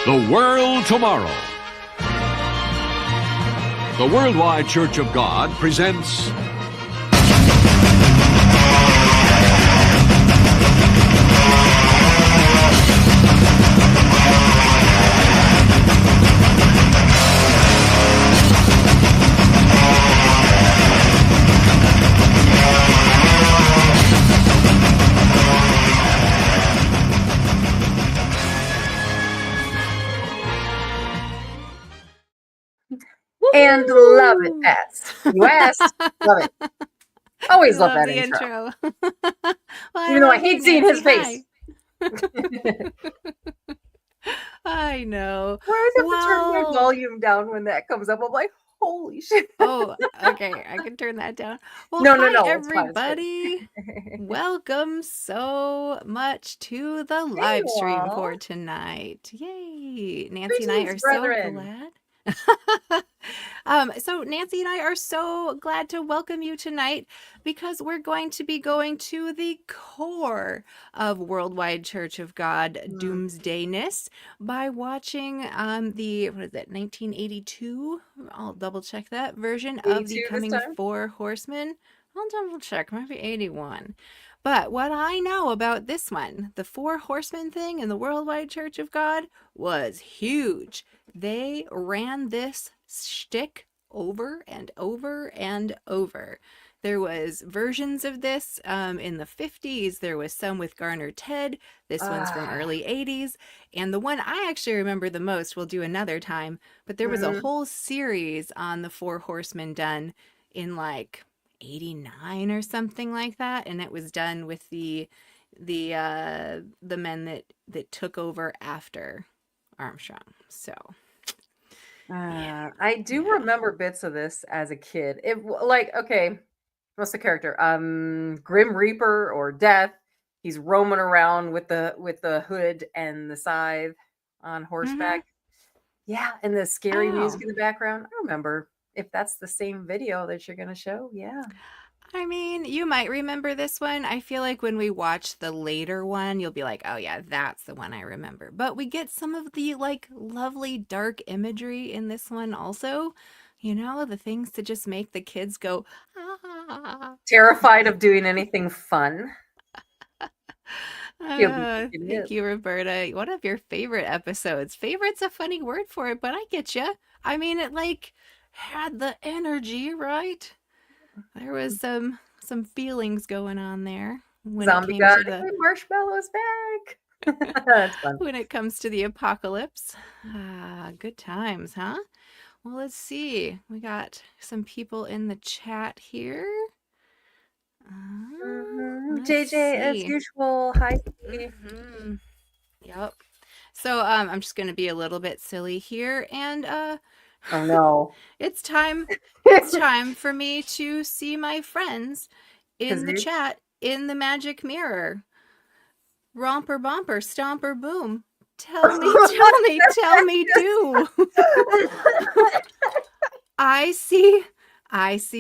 The World Tomorrow. The Worldwide Church of God presents and love it, Pats. You asked, love it. Always love that intro. Well, even though I hate seeing his face. I know. Why always have to turn my volume down when that comes up? I'm like, holy shit. Oh, okay. I can turn that down. Well, No, hi, it's fine, everybody. Welcome so much to the live stream for tonight. Yay. Nancy and I are so glad. So Nancy and I are so glad to welcome you tonight because we're going to be going to the core of Worldwide Church of God doomsdayness by watching the 1982, I'll double check that version of the Coming Four Horsemen. I'll double check, maybe 81. But what I know about this one, the Four Horsemen thing in the Worldwide Church of God, was huge. They ran this shtick over and over and over. There was versions of this in the 50s. There was some with Garner Ted. This one's from early 80s. And the one I actually remember the most, we'll do another time. But there was a whole series on the Four Horsemen done in like 89 or something like that, and it was done with the men that took over after Armstrong. So I do remember bits of this as a kid. It okay, what's the character? Grim Reaper or Death. He's roaming around with the hood and the scythe on horseback. Yeah, and the scary music in the background. I remember. If that's the same video that you're going to show, yeah. I mean, you might remember this one. I feel like when we watch the later one, you'll be like, oh yeah, that's the one I remember. But we get some of the like lovely dark imagery in this one also. You know, the things to just make the kids go, ah. Terrified of doing anything fun. Thank you, Roberta. One of your favorite episodes. Favorite's a funny word for it, but I get you. I mean, it like had the energy, right? There was some feelings going on there when Zombie it came guy, to the marshmallows back. That's fun. When it comes to the apocalypse. Good times, huh? Well, let's see. We got some people in the chat here. JJ, as usual. Hi. Yep. So I'm just going to be a little bit silly here, and oh no, it's time. It's time for me to see my friends in the chat in the magic mirror. Romper, bumper, stomper, boom. Tell me, do. I see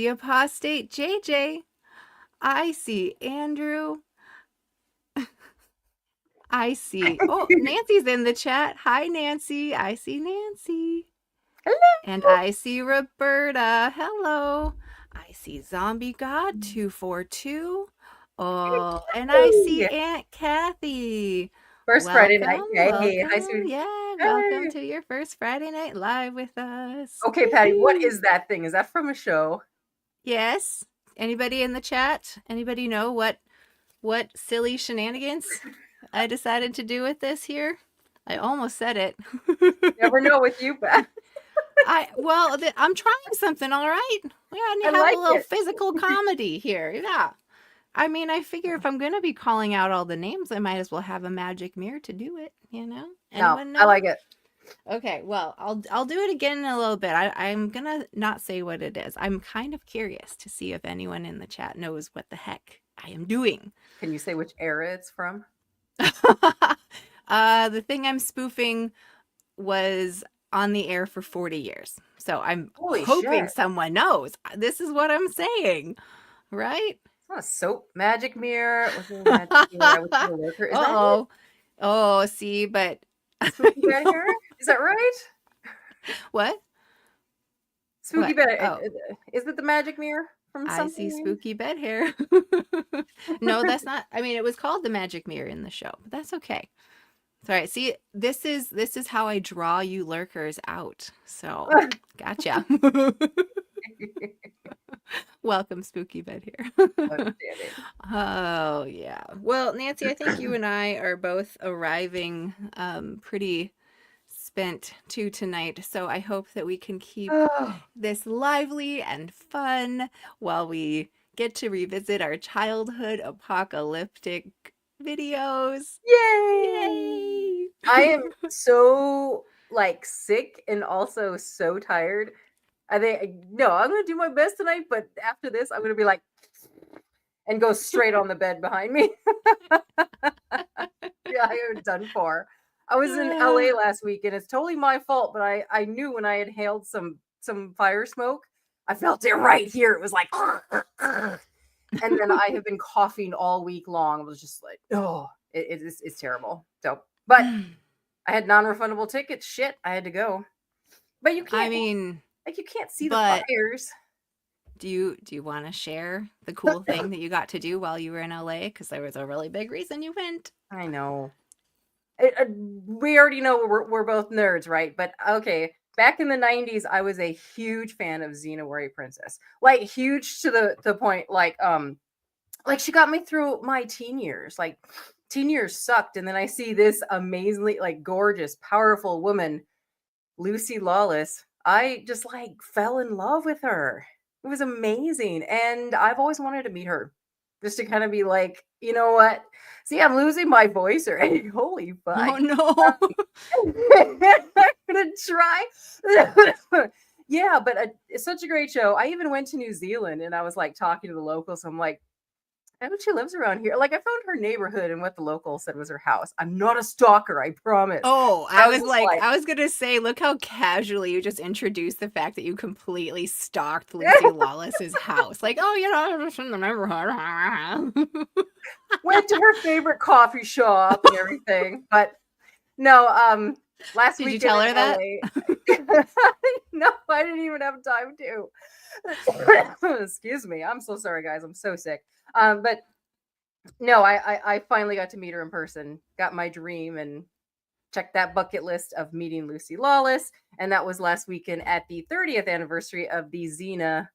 Apostate JJ. I see Andrew. I see. Oh, Nancy's in the chat. Hi, Nancy. I see Nancy. Hello. And I see Roberta. Hello. I see Zombie God 242. Oh, and I see Hey, Aunt Kathy. first Friday night. Welcome, Hey, hi, welcome. sweetie. Yeah, welcome Hey. to your first Friday night live with us. Okay, Patty, what is that thing? Is that from a show? Yes. Anybody in the chat? Anybody know what silly shenanigans I decided to do with this here? I almost said it. Never know with you, Pat. I'm trying something, all right? We I gotta have a like little it. physical comedy here. Yeah. I mean, I figure if I'm gonna be calling out all the names, I might as well have a magic mirror to do it, you know? No, Anyone I know? like it. Okay, well, I'll do it again in a little bit. I'm gonna not say what it is. I'm kind of curious to see if anyone in the chat knows what the heck I am doing. Can you say which era it's from? The thing I'm spoofing was on the air for 40 years. So I'm Holy hoping shit. someone knows. This is what I'm saying, right? It's not a soap magic mirror. What's the magic mirror? I was the worker. Is that it? Uh-oh. Oh, see, but Spooky bed hair? Is that right? what? Spooky What? bed. Oh, Is it the magic mirror from I see something? spooky bed hair. No, that's not. I mean, it was called the magic mirror in the show, but that's okay. All right. See, this is how I draw you lurkers out. So, gotcha. Welcome, spooky bed hair. Outstanding. Oh, yeah. Well, Nancy, I think you and I are both arriving pretty spent too tonight. So I hope that we can keep Oh, this lively and fun while we get to revisit our childhood apocalyptic videos. yay! Yay! I am so like sick and also so tired. I think no, I'm gonna do my best tonight, but after this, I'm gonna be like and go straight on the bed behind me. Yeah, I am done for. I was in LA last week and it's totally my fault, but I knew when I inhaled some fire smoke, I felt it right here. It was like and then I have been coughing all week long. I was just like, oh, it's terrible. So, but I had non-refundable tickets. Shit, I had to go. But you I can't mean, like you can't see the but fires. do you want to share the cool thing that you got to do while you were in LA? Because there was a really big reason you went. I know. We already know we're both nerds, right? But okay, back in the 90s, I was a huge fan of Xena Warrior Princess. Like huge to the point like she got me through my teen years. Like teen years sucked and then I see this amazingly like gorgeous, powerful woman, Lucy Lawless. I just like fell in love with her. It was amazing and I've always wanted to meet her. Just to kind of be like, you know what? See, I'm losing my voice already. Holy fuck. Oh no. I'm gonna try. Yeah, but it's such a great show. I even went to New Zealand and I was like talking to the locals. I'm like, I know she lives around here. Like I found her neighborhood and what the local said was her house. I'm not a stalker, I promise. Oh, I I was was just like, like, I was gonna say, look how casually you just introduced the fact that you completely stalked Lucy Lawless's house. Like, oh, you know, I'm just in the neighborhood. went to her favorite coffee shop and everything. But no, last Did you weekend tell in her that? LA. No, I didn't even have time to. Excuse me. I'm so sorry, guys. I'm so sick. But no, I finally got to meet her in person. Got my dream and checked that bucket list of meeting Lucy Lawless, and that was last weekend at the 30th anniversary of the Xena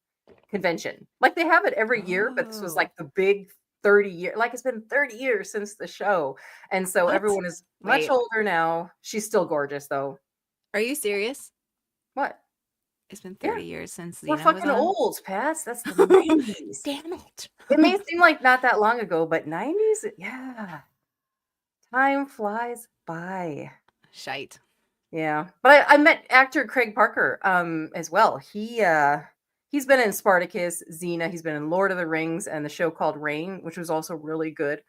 convention. Like they have it every year, but this was Oh, like the big 30-year. Like it's been 30 years since the show, and so what? everyone is much Wait, older now. She's still gorgeous though. are you serious? What? It's been Yeah, 30 years since we're Xena was fucking on. old, Pats. That's the 90s. Damn it. It may seem like not that long ago, but 90s, yeah. Time flies by. Shite. Yeah. But I met actor Craig Parker as well. He's been in Spartacus, Xena, he's been in Lord of the Rings and the show called Reign, which was also really good.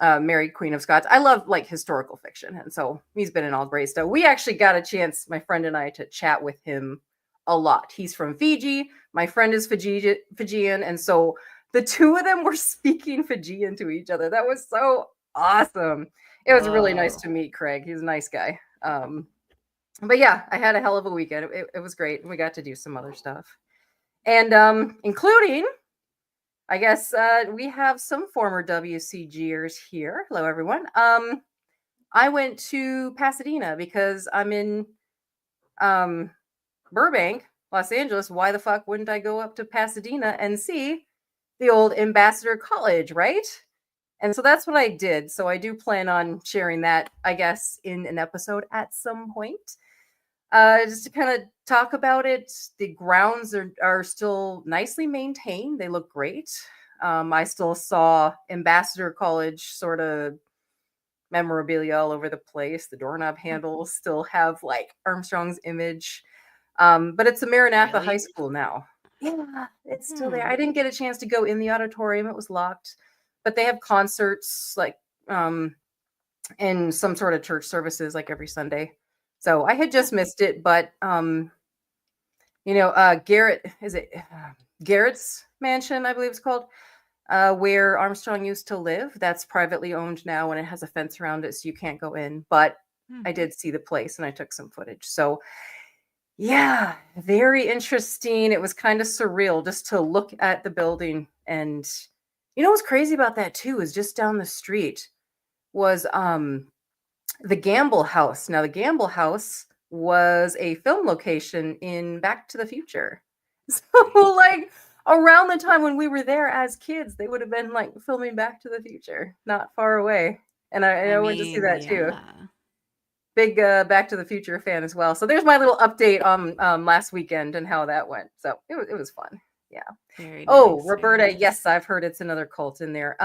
Mary Queen of Scots. I love like historical fiction, and so he's been in all great stuff. We actually got a chance, my friend and I, to chat with him a lot. He's from Fiji. My friend is Fijian, and so the two of them were speaking Fijian to each other. That was so awesome. It was really nice Whoa. to meet Craig. He's a nice guy. But yeah, I had a hell of a weekend. It was great. We got to do some other stuff. And including, I guess we have some former WCGers here. Hello, everyone. I went to Pasadena because I'm in Burbank, Los Angeles. Why the fuck wouldn't I go up to Pasadena and see the old Ambassador College, right? And so that's what I did. So I do plan on sharing that, I guess, in an episode at some point. Just to kind of talk about it. The grounds are still nicely maintained. They look great. I still saw Ambassador College sort of memorabilia all over the place. The doorknob handles still have like Armstrong's image. But it's a Maranatha High School now. Yeah, it's still there. I didn't get a chance to go in the auditorium. It was locked. But they have concerts like and some sort of church services like every Sunday. So I had just missed it, but Garrett's mansion, I believe it's called, where Armstrong used to live. That's privately owned now, and it has a fence around it, so you can't go in. But I did see the place, and I took some footage. So yeah, very interesting. It was kind of surreal just to look at the building. And you know what's crazy about that too is just down the street was the Gamble House. Now, the Gamble House was a film location in Back to the Future. So, like, around the time when we were there as kids, they would have been, like, filming Back to the Future, not far away. And I went to see that, too. Big Back to the Future fan as well. So there's my little update on last weekend and how that went. So it was fun. Yeah. Very Oh, nice, Roberta, very nice. yes, I've heard it's another cult in there.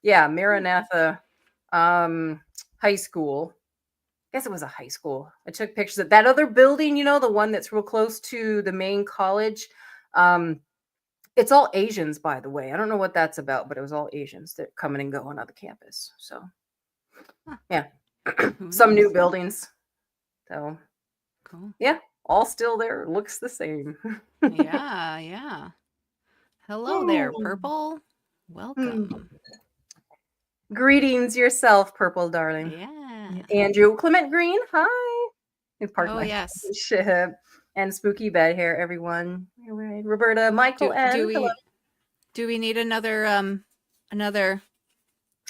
Yeah, Maranatha high school. I guess it was a high school. I took pictures of that other building, you know, the one that's real close to the main college. It's all Asians, by the way. I don't know what that's about, but it was all Asians that coming and going on the campus. So yeah. Some new buildings. So Cool. yeah, all still there. Looks the same. Yeah. Hello there, Purple. Welcome. Greetings yourself, Purple darling. Yeah. Andrew Clement Green, hi. Oh, yes. Ship. And Spooky Bed Hair, everyone. All right. Roberta, Michael, do we need another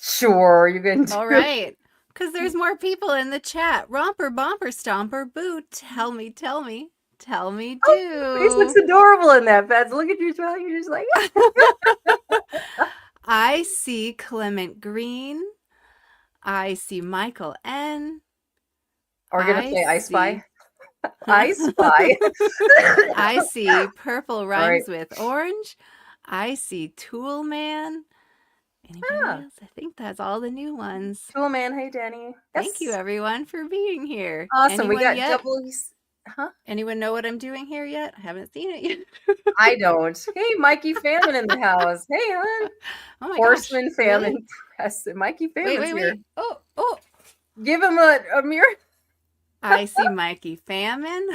Sure, you can. All right. Because there's more people in the chat. Romper, Bomper, Stomper, Boo. Tell me do. Face looks adorable in that, Pets. Look at your smile. You're just like. I see Clement Green. I see Michael N. Are we going to play I Spy? I Spy. I see Purple rhymes with Orange. I see Tool Man. Anybody else? I think that's all the new ones. Tool Man, hey Danny. Thank you everyone for being here. Awesome. Anyone We got yet? doubles. Huh? Anyone know what I'm doing here yet? I haven't seen it yet. I don't. Hey, Mikey Famine in the house. Hey, hon. Oh my Horseman gosh, Famine. really? Press. Mikey Famine's here. Wait. Oh. Give him a mirror. I see Mikey Famine.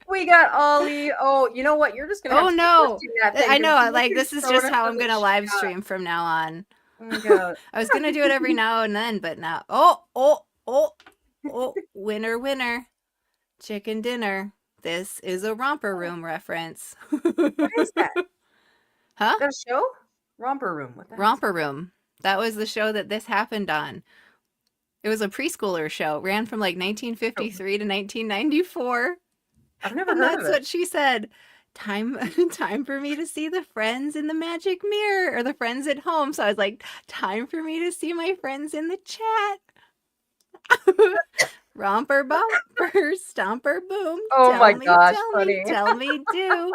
We got Ollie. Oh, you know what? You're just gonna. Oh no! I know. Like this is just how I'm gonna live stream from now on. Oh my God. I was gonna do it every now and then, but now. Oh! Winner! Chicken dinner. This is a Romper Room reference. What is that? Huh? That show? Romper Room. What the Romper Room. That was the show that this happened on. It was a preschooler show. Ran from like 1953 to 1994. I've never heard of it. That's what she said. Time for me to see the friends in the magic mirror or the friends at home. So I was like, time for me to see my friends in the chat. Romper Bumper Stomper Boom. Oh my gosh, funny. Tell me do.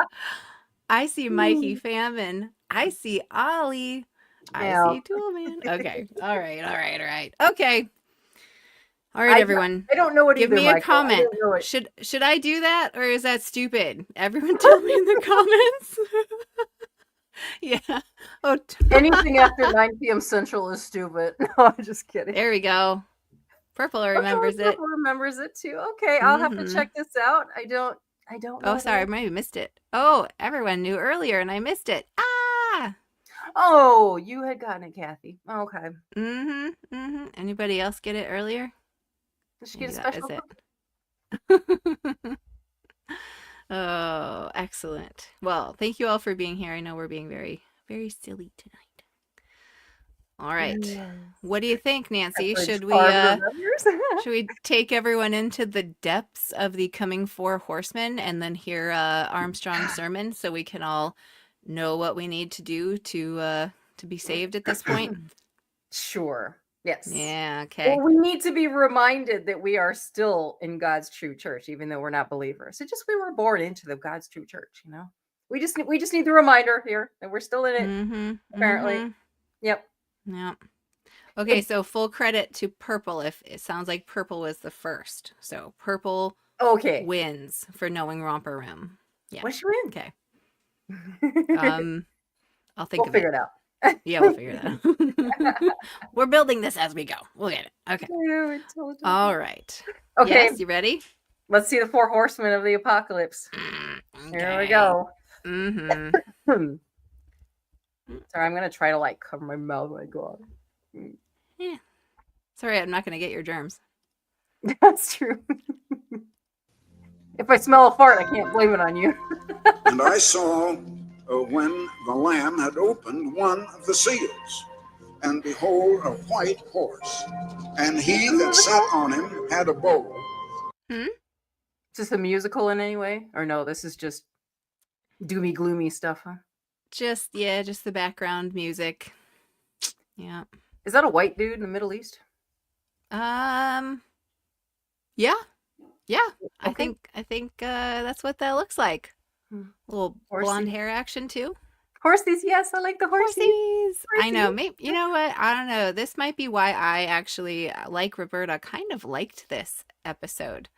I see Mikey Famine. I see Ollie. I see Toolman. Okay. All right. Okay. All right, everyone. I don't know what Give either, me a Michael. comment. Should I do that or is that stupid? Everyone tell me in the comments. Yeah. Oh, anything after 9 p.m. Central is stupid. No, I'm just kidding. There we go. Purple remembers it. Purple remembers it too. Okay, I'll have to check this out. I don't know. Oh, sorry, I maybe missed it. Oh, everyone knew earlier and I missed it. Ah. Oh, you had gotten it, Kathy. Okay. Anybody else get it earlier? Did she get a special? Oh, excellent. Well, thank you all for being here. I know we're being very, very silly tonight. All right. Yes. What do you think, Nancy? Which Should farm remembers? we take everyone into the depths of the Coming Four Horsemen and then hear Armstrong's sermon so we can all know what we need to do to be saved at this point? Sure. Yes. Yeah, okay. Well, we need to be reminded that we are still in God's true church, even though we're not believers. It's just we were born into the God's true church, you know. We just need the reminder here that we're still in it. Mm-hmm. Apparently. Mm-hmm. Yep. Yeah. Okay, so full credit to Purple if it sounds like Purple was the first. So Purple Okay. wins for knowing Romper Room. Yeah. What's your win? Okay. I'll think We'll of figure it. it out. Yeah, we'll figure it out. We're building this as we go. We'll get it. Okay. All right. Okay. Yes, you ready? Let's see the four horsemen of the apocalypse. Here we go. Mm-hmm. Sorry, I'm gonna try to like cover my mouth when I go on. Yeah. Sorry, I'm not gonna get your germs. That's true. If I smell a fart, I can't blame it on you. And I saw when the Lamb had opened one of the seals, and behold, a white horse, and he that sat on him had a bow. Is this a musical in any way? Or no, this is just doomy, gloomy stuff, huh? Just the background music. Yeah. Is that a white dude in the Middle East? Yeah. Okay. I think that's what that looks like. Little Horsey. blonde hair action too. Horsies, yes, I like the horsies. I know. Maybe you know what? I don't know. This might be why I actually, like Roberta, kind of liked this episode.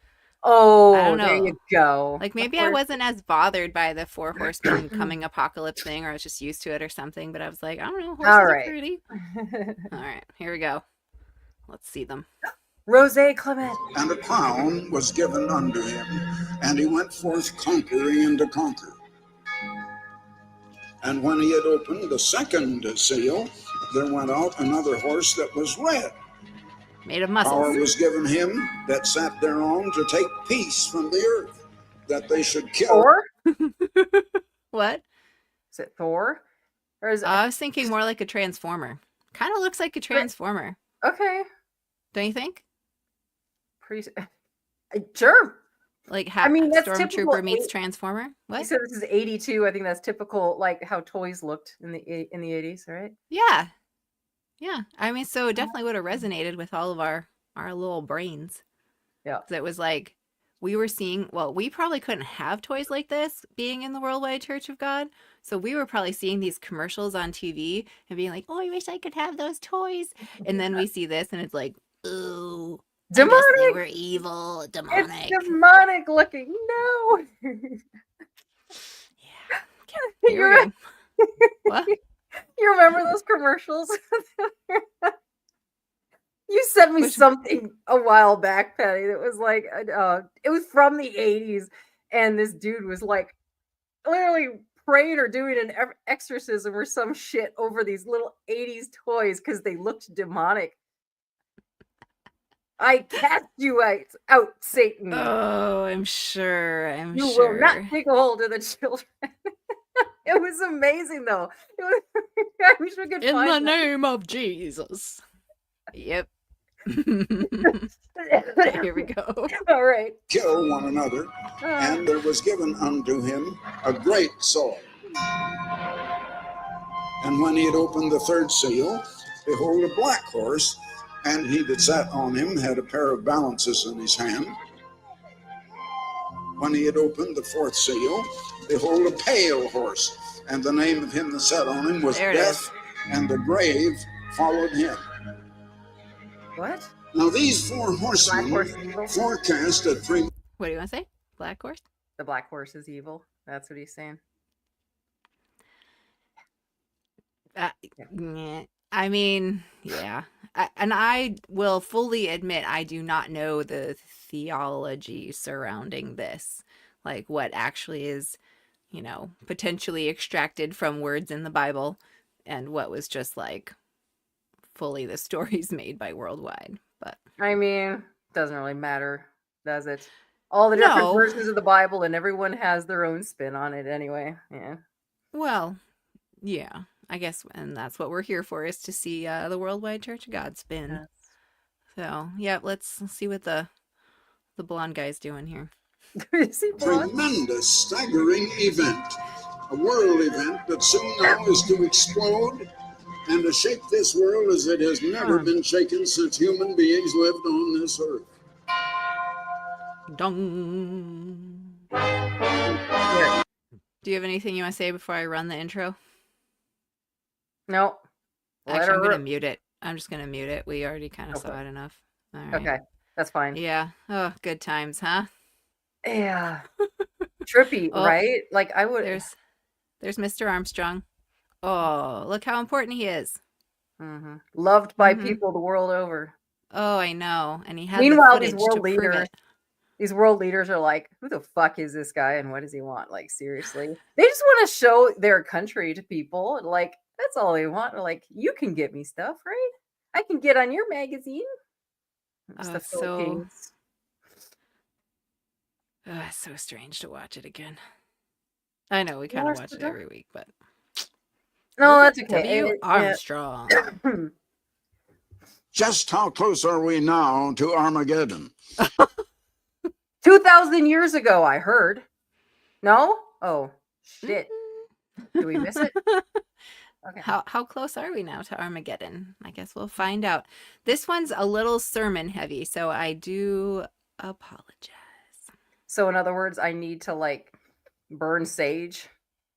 Oh, I don't there know. you go. Like maybe I wasn't as bothered by the Four Horsemen coming apocalypse thing, or I was just used to it or something. But I was like, I don't know. Horses All are right. pretty. All right, here we go. Let's see them. Rose Clement. And a crown was given unto him, and he went forth conquering and to conquer. And when he had opened the second seal, there went out another horse that was red. Made of Power muscles. was given him that sat thereon to take peace from the earth, that they should kill. Thor? What? Is it Thor? Or is it I was thinking more like a transformer. Kind of looks like a transformer. okay? Don't you think? Sure. Like I mean, that's typical Stormtrooper meets Transformer. You What? said this is 82. I think that's typical, like how toys looked in the 80s, right? Yeah. Yeah. I mean, so it definitely would have resonated with all of our little brains. Yeah. So it was like we were seeing, well, we probably couldn't have toys like this being in the Worldwide Church of God. So we were probably seeing these commercials on TV and being like, oh, I wish I could have those toys. And then we see this and it's like, ooh, I guess Demonic. they were evil, demonic. It's demonic looking. No. Yeah. Okay, here we go. What? You remember those commercials? You sent me something a while back, Patty, that was like, it was from the 80s, and this dude was like literally praying or doing an exorcism or some shit over these little 80s toys because they looked demonic. I cast you out, Satan. Oh, I'm sure. You will not take a hold of the children. It was amazing, though. It was, I wish we could In find the that. name of Jesus. Yep. Here we go. All right. Kill one another, and there was given unto him a great sword. And when he had opened the third seal, behold, a black horse, and he that sat on him had a pair of balances in his hand. When he had opened the fourth seal, behold, a pale horse, and the name of him that sat on him was Death, and the grave followed him. What? Now these four horsemen Black horse is evil? forecast at three. What do you want to say? Black horse? The black horse is evil. That's what he's saying. Yeah. I mean, yeah. And I will fully admit I do not know the theology surrounding this. Like what actually is, potentially extracted from words in the Bible and what was just like fully the stories made by Worldwide. But I mean, doesn't really matter, does it? all the different No. versions of the Bible, and everyone has their own spin on it anyway. Yeah. Well, yeah, I guess, and that's what we're here for, is to see the Worldwide Church of God spin. Yes. So, yeah, let's see what the blonde guy's doing here. Is he blonde? Tremendous, staggering event. A world event that soon now is to explode and to shake this world as it has never been shaken since human beings lived on this earth. Dong. Yeah. Do you have anything you want to say before I run the intro? No. Actually, I'm going to mute it. I'm just going to mute it. We already kind of saw it enough. All right. Okay, that's fine. Yeah. Oh, good times, huh? Yeah. Trippy, Oh, right? Like I would. There's Mr. Armstrong. Oh, look how important he is. Loved by people the world over. Oh, I know. And he had Meanwhile, the these world leaders are like, who the fuck is this guy and what does he want? Like, seriously. They just want to show their country to people. Like, that's all they want. They're like, you can get me stuff, right? I can get on your magazine. It's the Philippines. It's so strange to watch it again. I know we kind of watch it every week, but no, that's okay. W. Armstrong. Just how close are we now to Armageddon? 2,000 years ago, I heard. No? Oh, shit. Do we miss it? Okay. How close are we now to Armageddon? I guess we'll find out. This one's a little sermon heavy, so I do apologize. So in other words, I need to like burn sage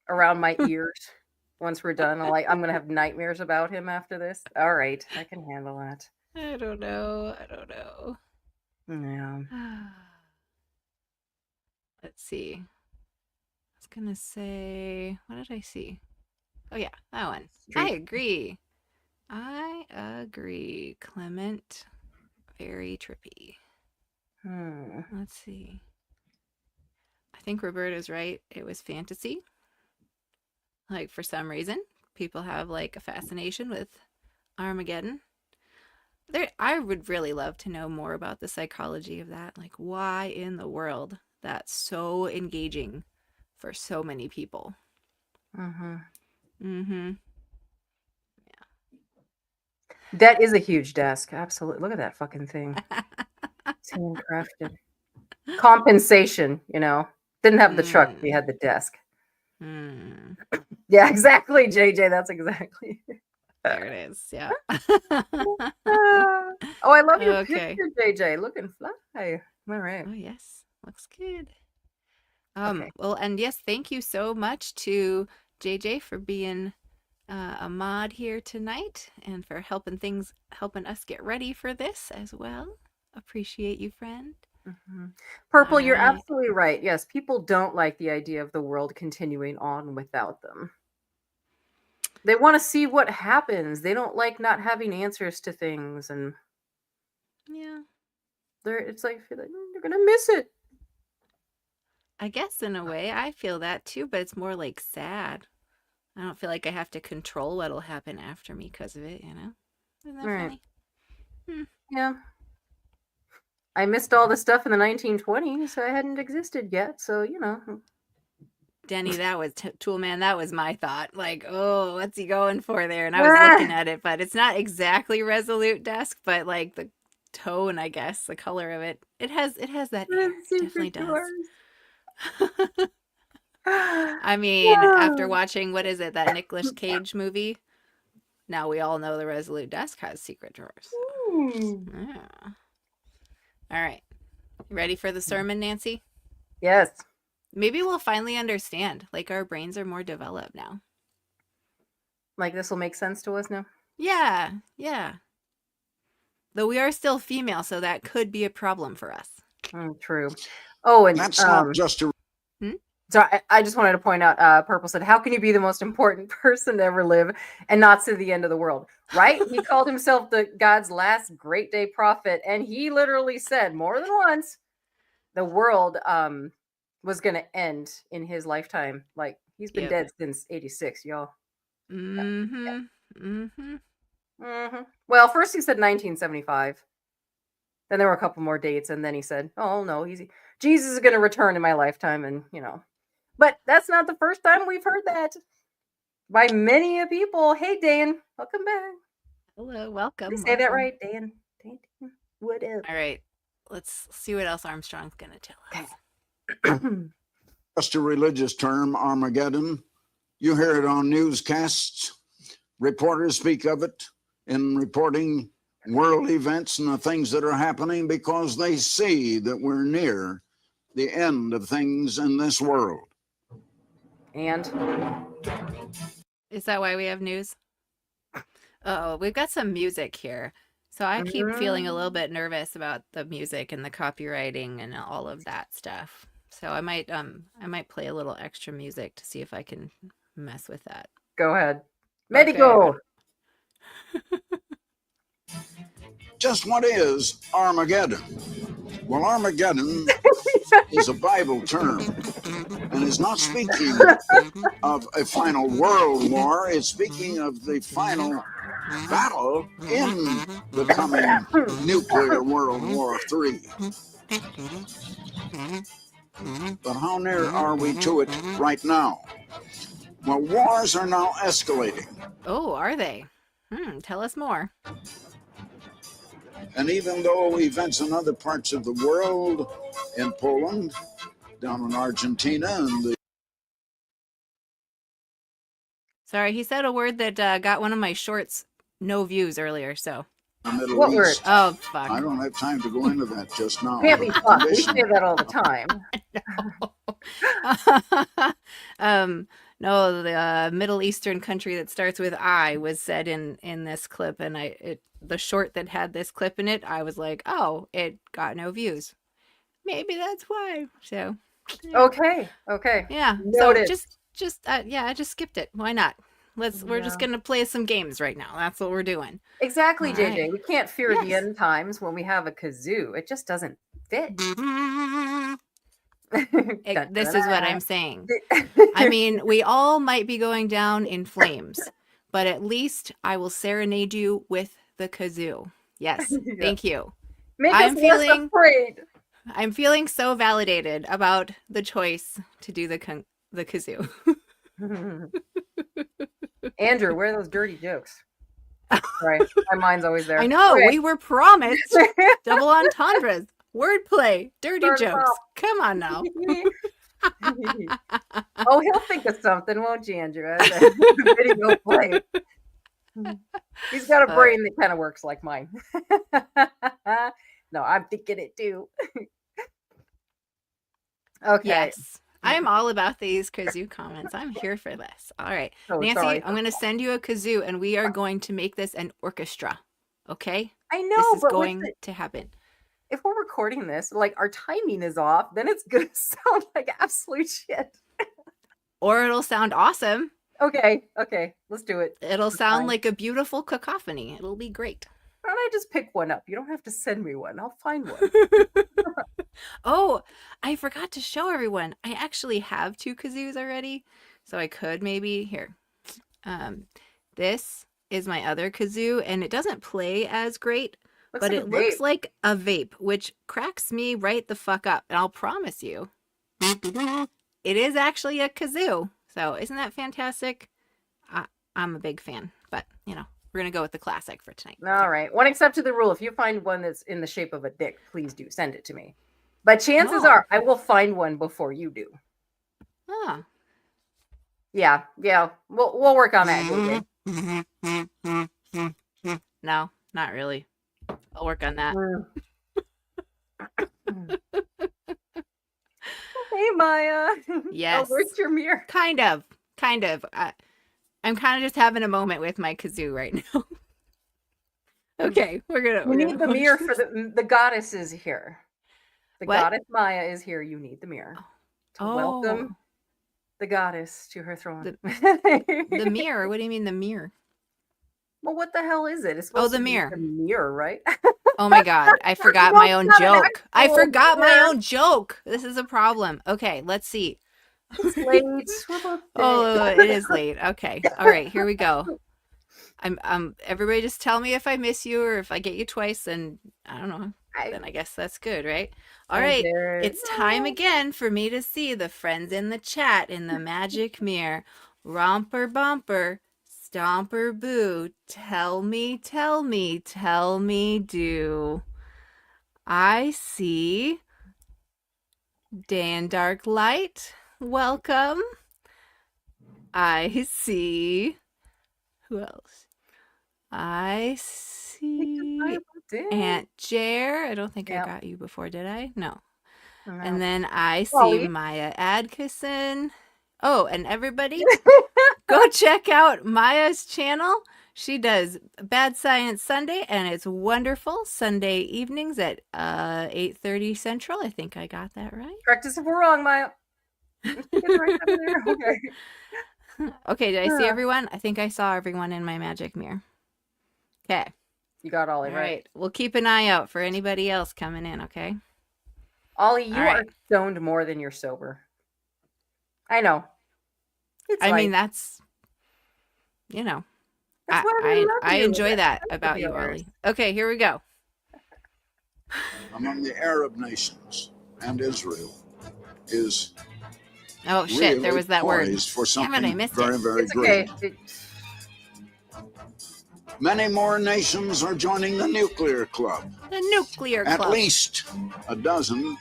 around my ears once we're done. I'm gonna have nightmares about him after this. All right, I can handle that. I don't know. Yeah. Let's see. I was gonna say, what did I see? Oh yeah, that one. I agree. Clement, very trippy. Let's see. I think Roberta's right. It was fantasy. Like, for some reason, people have like a fascination with Armageddon. I would really love to know more about the psychology of that. Like, why in the world that's so engaging for so many people. Yeah. That is a huge desk. Absolutely. Look at that fucking thing. It's handcrafted. Compensation, Didn't have the truck, we had the desk. Yeah, exactly, JJ. That's exactly. There it is. Yeah. Oh, I love your picture, JJ. Looking fly. All right. Oh, yes. Looks good. Well, and yes, thank you so much to JJ for being a mod here tonight and for helping us get ready for this as well. Appreciate you, friend. Purple, you're absolutely right. Yes, people don't like the idea of the world continuing on without them. They want to see what happens. They don't like not having answers to things, and yeah, it's like you're gonna miss it. I guess in a way, I feel that too, but it's more like sad. I don't feel like I have to control what'll happen after me because of it. Isn't that funny? Yeah. I missed all the stuff in the 1920s. So I hadn't existed yet. So, Denny, that was Toolman. That was my thought. Like, oh, what's he going for there? And I was looking at it, but it's not exactly Resolute Desk, but like the tone, I guess, the color of it. It has that air. It definitely does. I mean, after watching, what is it, that Nicolas Cage movie? Now we all know the Resolute Desk has secret drawers. Yeah. All right. You ready for the sermon, Nancy? Yes. Maybe we'll finally understand. Like, our brains are more developed now. Like, this will make sense to us now? Yeah. Though we are still female, so that could be a problem for us. True. Oh, and that's not just a... So I just wanted to point out, Purple said, how can you be the most important person to ever live and not see the end of the world? Right? He called himself God's last great day prophet. And he literally said more than once, the world was going to end in his lifetime. Like, he's been dead since 86, y'all. Well, first he said 1975. Then there were a couple more dates. And then he said, oh, no, Jesus is going to return in my lifetime, and but that's not the first time we've heard that by many people. Hey, Dan, welcome back. Hello, welcome. Did I say that right, Dan? Dan, what up? All right, let's see what else Armstrong's gonna tell us. Just a religious term, Armageddon. You hear it on newscasts. Reporters speak of it in reporting world events and the things that are happening because they see that we're near the end of things in this world. And is that why we have news? Oh, we've got some music here. So I keep feeling a little bit nervous about the music and the copywriting and all of that stuff. So I might play a little extra music to see if I can mess with that. Go ahead. Medico. Okay. Just what is Armageddon? Well, Armageddon is a Bible term and is not speaking of a final world war. It's speaking of the final battle in the coming nuclear World War III. But how near are we to it right now? Well, wars are now escalating. Oh, are they? Tell us more. And even though events in other parts of the world, in Poland, down in Argentina, and Sorry, he said a word that got one of my shorts no view earlier, so. the Middle What East. word? Oh, fuck. I don't have time to go into that just now. Can't be but the fun. We condition- say that all the time. No, the Middle Eastern country that starts with I was said in this clip, and the short that had this clip in it, I was like, oh, it got no views. Maybe that's why. So. Yeah. Okay. Yeah. Noted. So I just skipped it. Why not? We're just gonna play some games right now. That's what we're doing. Exactly, All JJ. right. We can't fear the Yes. end times when we have a kazoo. It just doesn't fit. This is what I'm saying. I mean, we all might be going down in flames, but at least I will serenade you with the kazoo. Yes, Yeah. thank you. Make I'm us less feeling- afraid. I'm feeling so validated about the choice to do the kazoo. Andrew, where are those dirty jokes? Sorry, my mind's always there. I know, Okay. we were promised double entendres, wordplay, dirty Start it jokes. off. Come on now. Oh, he'll think of something, won't you, Andrew? The video play. He's got a brain that kind of works like mine. No, I'm thinking it too. Okay. Yes. I'm all about these kazoo comments. I'm here for this. All right. So Nancy, sorry. I'm going to send you a kazoo and we are going to make this an orchestra. Okay? I know, This is but going to happen. if we're recording this, like our timing is off, then it's gonna sound like absolute shit. Or it'll sound awesome. Okay, let's do it. It'll sound fine. like a beautiful cacophony. It'll be great. Why don't I just pick one up? You don't have to send me one. I'll find one. Oh, I forgot to show everyone. I actually have 2 kazoos already. So I could maybe here. This is my other kazoo and it doesn't play as great, but like it a looks vape. like a vape, which cracks me right the fuck up. And I'll promise you, it is actually a kazoo. So isn't that fantastic? I'm a big fan, but we're going to go with the classic for tonight. All right. One except to the rule. If you find one that's in the shape of a dick, please do send it to me. But chances Oh. are I will find one before you do. Oh. Yeah. We'll work on that. JJ. No, not really. I'll work on that. Hey, Maya. Yes. Oh, where's your mirror? Kind of. I'm kind of just having a moment with my kazoo right now. Okay, we're gonna. We need the mirror for the goddess is here. The What? goddess Maya is here. You need the mirror to welcome the goddess to her throne. The mirror. What do you mean the mirror? Well, what the hell is it? It's supposed the to be mirror. a mirror, right? Oh my god, I forgot my own Not an joke. I actual forgot my mirror. own joke. This is a problem. Okay, let's see. It's late. We're both Oh, dead. it is late. Okay. All right, here we go. Everybody just tell me if I miss you or if I get you twice and I don't know. Then I guess that's good, right? All And right. there- It's time again for me to see the friends in the chat in the magic mirror. Romper bumper, stomper boo. Tell me, tell me, tell me, do. I see Day and Dark Light. Welcome. I see. Who else? I see Aunt Jer. I don't think I Yep. got you before, did I? No. No. And then I see Chloe. Maya Adkisson. Oh, and everybody, go check out Maya's channel. She does Bad Science Sunday, and it's wonderful. Sunday evenings at 8:30 Central. I think I got that right. Correct us if we're wrong, Maya. Get it right over there. Okay. Okay, did I see everyone? I think I saw everyone in my magic mirror. Okay. You got Ollie All right. right. We'll keep an eye out for anybody else coming in, okay? Ollie, you All are right. stoned more than you're sober. I know. It's I mean, life. that's, you know, That's why we love I you. enjoy that That's about the you, viewers. Ollie. Okay, here we go. Among the Arab nations and Israel is Oh, shit, there really was that word. poised for Damn it, I something missed very, it. very It's great. okay. Many more nations are joining the nuclear club. The nuclear At club. least a dozen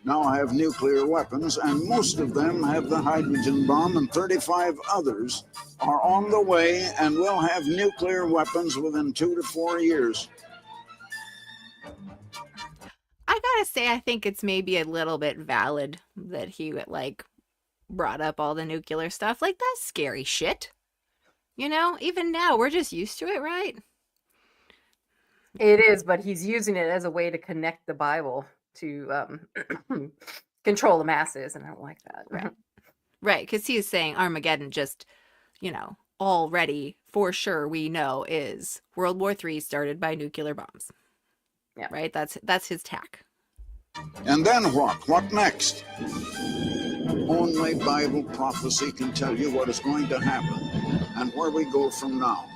now have nuclear weapons, and most of them have the hydrogen bomb, and 35 others are on the way and will have nuclear weapons within 2 to 4 years. I gotta say, I think it's maybe a little bit valid that he like brought up all the nuclear stuff. Like, that's scary shit. You know, even now we're just used to it, right? It is, but he's using it as a way to connect the Bible to control the masses, and I don't like that. Right. Right, because he's saying Armageddon just, you know, already for sure we know is World War III started by nuclear bombs. Yeah. Right? That's his tack. And then what? What next? Only Bible prophecy can tell you what is going to happen and where we go from now.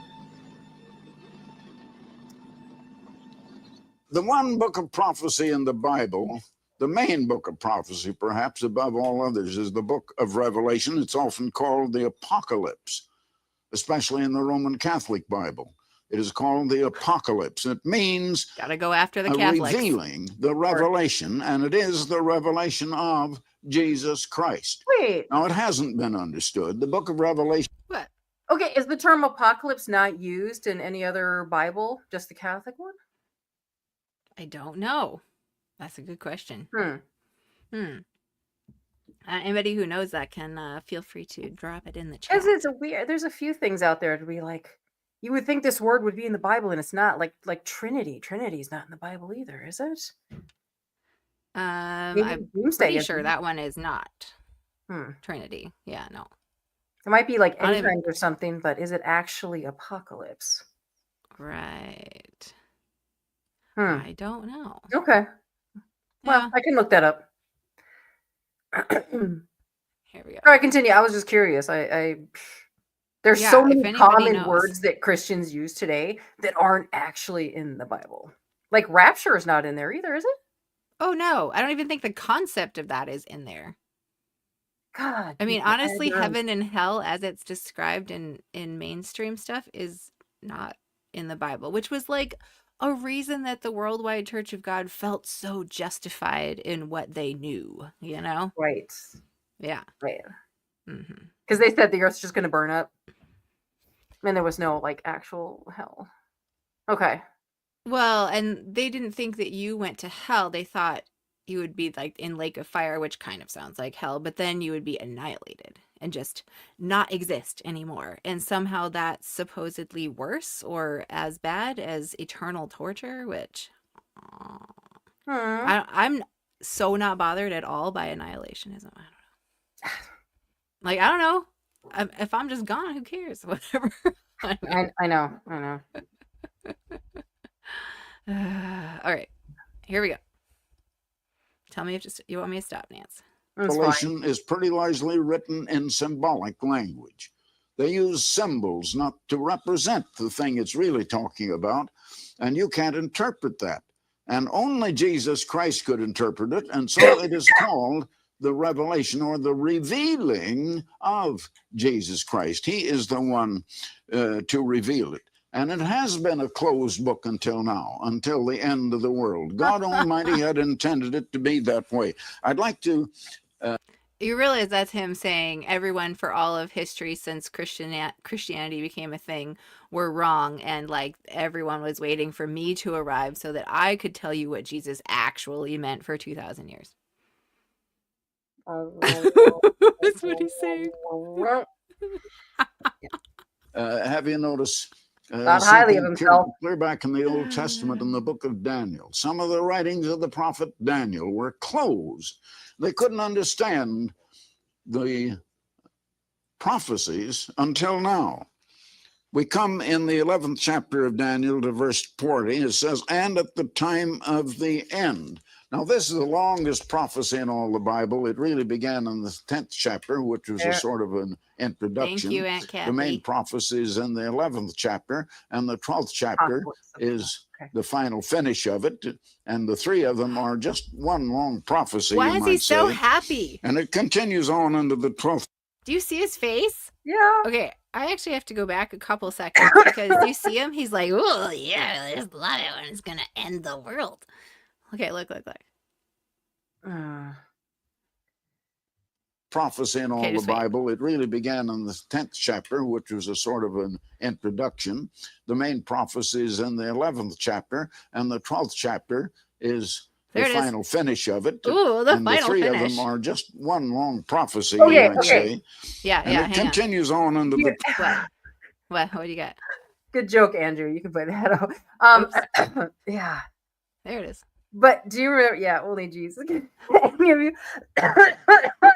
The one book of prophecy in the Bible, the main book of prophecy, perhaps above all others, is the book of Revelation. It's often called the Apocalypse, especially in the Roman Catholic Bible. It is called the Apocalypse. It means Gotta go after the Catholics. revealing the revelation, and it is the revelation of Jesus Christ. Wait. Now, it hasn't been understood. The book of Revelation. What? Okay, is the term apocalypse not used in any other Bible, just the Catholic one? I don't know. That's a good question. Anybody who knows that can feel free to drop it in the chat. Because it's a weird. There's a few things out there to be like, you would think this word would be in the Bible, and it's not. Like Trinity. Trinity is not in the Bible either, is it? I'm Doomsday pretty is. sure that one is not Hmm. Trinity. Yeah, no. It might be like I don't end even- times or something, but is it actually apocalypse? Right. Hmm. I don't know. Okay. Well, Yeah. I can look that up. Here we go. All right, continue. I was just curious. There's Yeah, so if many anybody common knows. words that Christians use today that aren't actually in the Bible. Like rapture is not in there either, is it? Oh no, I don't even think the concept of that is in there. God. I mean, people, honestly, and, heaven and hell as it's described in mainstream stuff is not in the Bible, which was like a reason that the Worldwide Church of God felt so justified in what they knew, you know? right. Yeah. Right. Mm-hmm. Because they said the earth's just going to burn up. And there was no like actual hell. Okay. Well, and they didn't think that you went to hell. They thought you would be like in lake of fire, which kind of sounds like hell, but then you would be annihilated and just not exist anymore. And somehow that's supposedly worse or as bad as eternal torture, which I'm so not bothered at all by annihilationism. I don't know. Like, I don't know. If I'm just gone, who cares? Whatever. I know. All right, here we go. Tell me if you want me to stop, Nance. Revelation is pretty largely written in symbolic language. They use symbols not to represent the thing it's really talking about, and you can't interpret that. And only Jesus Christ could interpret it. And so it is called the revelation or the revealing of Jesus Christ. He is the one to reveal it. And it has been a closed book until now, until the end of the world. God Almighty had intended it to be that way. I'd like to... You realize that's him saying everyone for all of history since Christianity became a thing were wrong, and like everyone was waiting for me to arrive so that I could tell you what Jesus actually meant for 2,000 years. That's what he's saying. Have you noticed Not highly of himself. clear back in the Old Testament in the book of Daniel? Some of the writings of the prophet Daniel were closed. They couldn't understand the prophecies until now. We come in the 11th chapter of Daniel to verse 40. It says, and at the time of the end. Now, this is the longest prophecy in all the Bible. It really began in the 10th chapter, which was a sort of an introduction. Thank you, Aunt Kathy. The main prophecy is in the 11th chapter, and the 12th chapter is the final finish of it. And the three of them are just one long prophecy. Why is he so happy? And it continues on into the 12th. Do you see his face? Yeah. Okay, I actually have to go back a couple seconds because do you see him? He's like, oh, yeah, there's a lot of it when it's going to end the world. Okay, look. Prophecy in all the Bible. It really began in the 10th chapter, which was a sort of an introduction. The main prophecy is in the 11th chapter, and the 12th chapter is the final finish of it. Ooh, the and final the three finish. of them are just one long prophecy, Okay, you might say. Yeah, and it continues on into the... What do you got? Good joke, Andrew. You can put that out. Yeah. There it is. But do you remember? Yeah, only Jesus can any of you.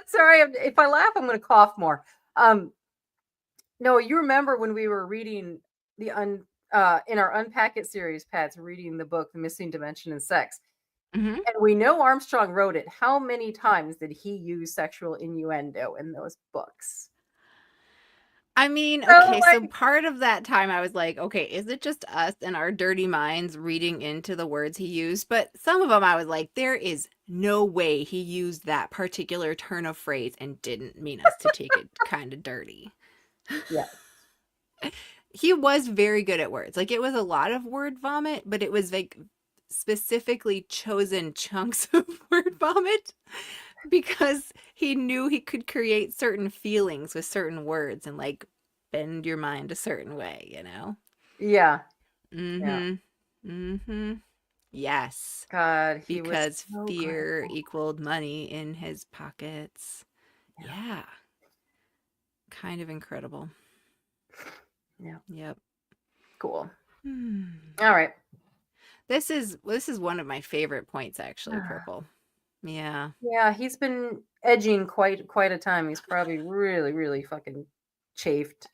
Sorry, if I laugh, I'm going to cough more. No, you remember when we were reading the in our UnPack-It series, Pat's reading the book, The Missing Dimension in Sex. Mm-hmm. And we know Armstrong wrote it. How many times did he use sexual innuendo in those books? I mean, okay, so part of that time I was like, okay, is it just us and our dirty minds reading into the words he used? But some of them I was like, there is no way he used that particular turn of phrase and didn't mean us to take it kind of dirty. Yeah. He was very good at words. Like, it was a lot of word vomit, but it was like specifically chosen chunks of word vomit. Because he knew he could create certain feelings with certain words and like bend your mind a certain way, you know? Yeah. Mm-hmm. Yeah. Mm-hmm. Yes. God, because fear equaled money in his pockets. Yeah. Kind of incredible. Yeah. Yep. Cool. All right. This is one of my favorite points, actually, Purple. Yeah. Yeah, he's been edging quite a time. He's probably really, really fucking chafed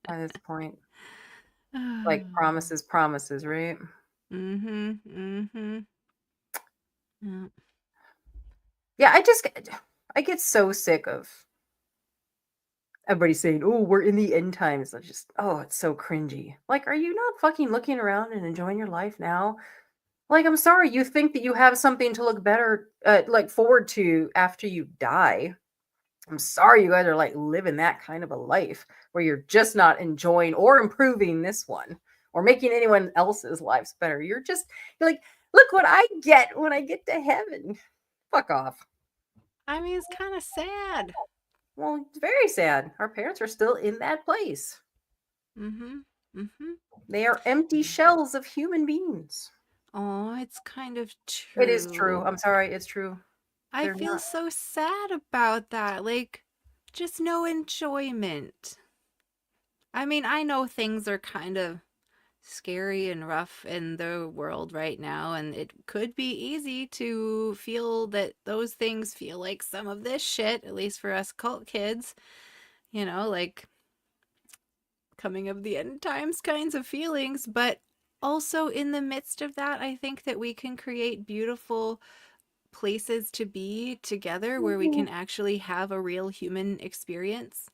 by this point. Like promises, right? Mm-hmm. Mm-hmm. Yeah. Yeah, I get so sick of everybody saying, oh, we're in the end times. It's so cringy. Like, are you not fucking looking around and enjoying your life now? Like, I'm sorry, you think that you have something to look better, like forward to after you die. I'm sorry you guys are like living that kind of a life where you're just not enjoying or improving this one or making anyone else's lives better. You're like, look what I get when I get to heaven. Fuck off. I mean, it's kind of sad. Well, it's very sad. Our parents are still in that place. Mm-hmm. Mm-hmm. They are empty shells of human beings. Oh, it's kind of true. It is true. I'm sorry. It's true. I feel so sad about that. Like, just no enjoyment. I mean, I know things are kind of scary and rough in the world right now, and it could be easy to feel that those things feel like some of this shit, at least for us cult kids, you know, like coming of the end times kinds of feelings. But also in the midst of that, I think that we can create beautiful places to be together where we can actually have a real human experience.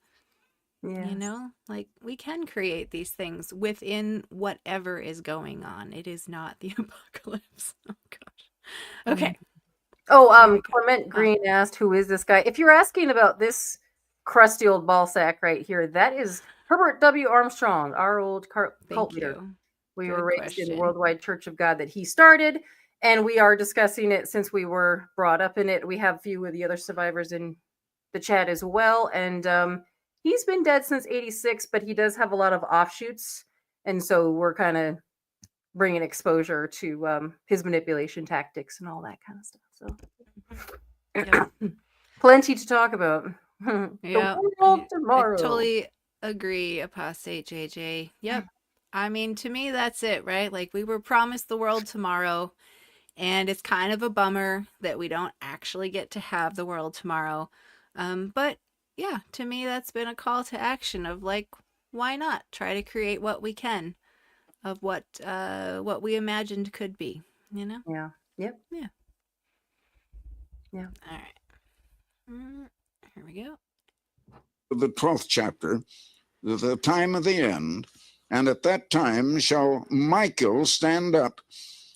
You know, like we can create these things within whatever is going on. It is not the apocalypse. Oh gosh. Okay. Oh, Clement Green asked, who is this guy? If you're asking about this crusty old ball sack right here, that is Herbert W. Armstrong, our old cult leader. We were raised in the Worldwide Church of God that he started, and we are discussing it since we were brought up in it. We have a few of the other survivors in the chat as well, and he's been dead since 86, but he does have a lot of offshoots, and so we're kind of bringing exposure to his manipulation tactics and all that kind of stuff. So plenty to talk about. Yeah, tomorrow. I totally agree, Apostate JJ. Yep. I mean, to me, that's it, right? Like, we were promised the world tomorrow, and it's kind of a bummer that we don't actually get to have the world tomorrow. But yeah, to me, that's been a call to action of like, why not try to create what we can of what we imagined could be, you know? Yeah. Yep. Yeah. Yeah. All right. Here we go. The 12th chapter, the time of the end, and at that time shall Michael stand up,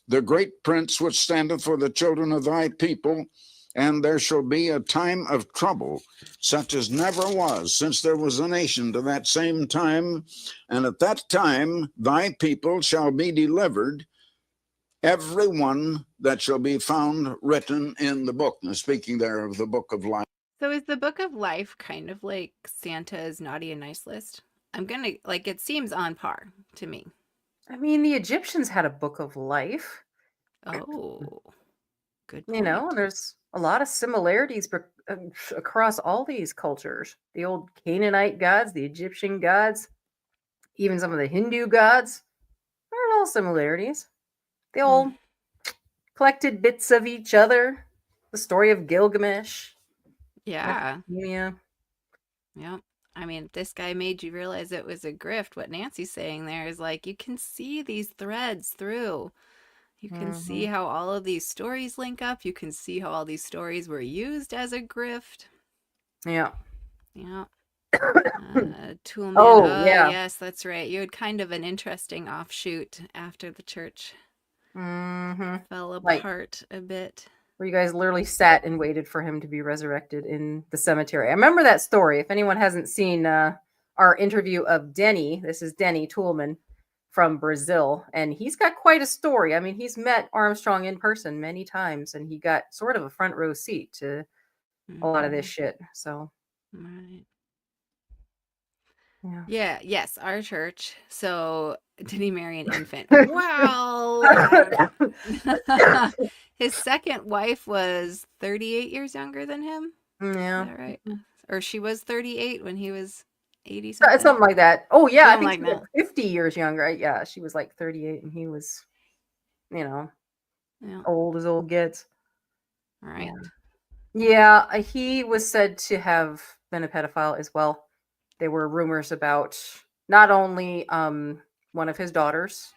the great prince which standeth for the children of thy people, and there shall be a time of trouble, such as never was since there was a nation to that same time. And at that time thy people shall be delivered, every one that shall be found written in the book. And speaking there of the book of life. So is the book of life kind of like Santa's naughty and nice list? I'm gonna, like, it seems on par to me. I mean, the Egyptians had a book of life. Oh, good point. You know, there's a lot of similarities across all these cultures. The old Canaanite gods, the Egyptian gods, even some of the Hindu gods. There are all similarities. They all collected bits of each other. The story of Gilgamesh. Yeah. Yeah. Yep. I mean, this guy made you realize it was a grift. What Nancy's saying there is like, you can see these threads through. You can see how all of these stories link up. You can see how all these stories were used as a grift. Yeah. Yeah. Toolman. Oh, yeah. Yes, that's right. You had kind of an interesting offshoot after the church fell apart a bit. Where you guys literally sat and waited for him to be resurrected in the cemetery. I remember that story. If anyone hasn't seen our interview of Denny, this is Denny Toolman from Brazil, and he's got quite a story. I mean, he's met Armstrong in person many times, and he got sort of a front row seat to a lot of this shit. So, right. Yeah. Yeah. Yes. Our church. So did he marry an infant? Well, his second wife was 38 years younger than him. Yeah. Is that right? Or she was 38 when he was 80 something. Something like that. Oh, yeah. Something I think like she was 50 years younger. Yeah. She was like 38 and he was, you know, old as old gets. All right. Yeah. He was said to have been a pedophile as well. There were rumors about not only one of his daughters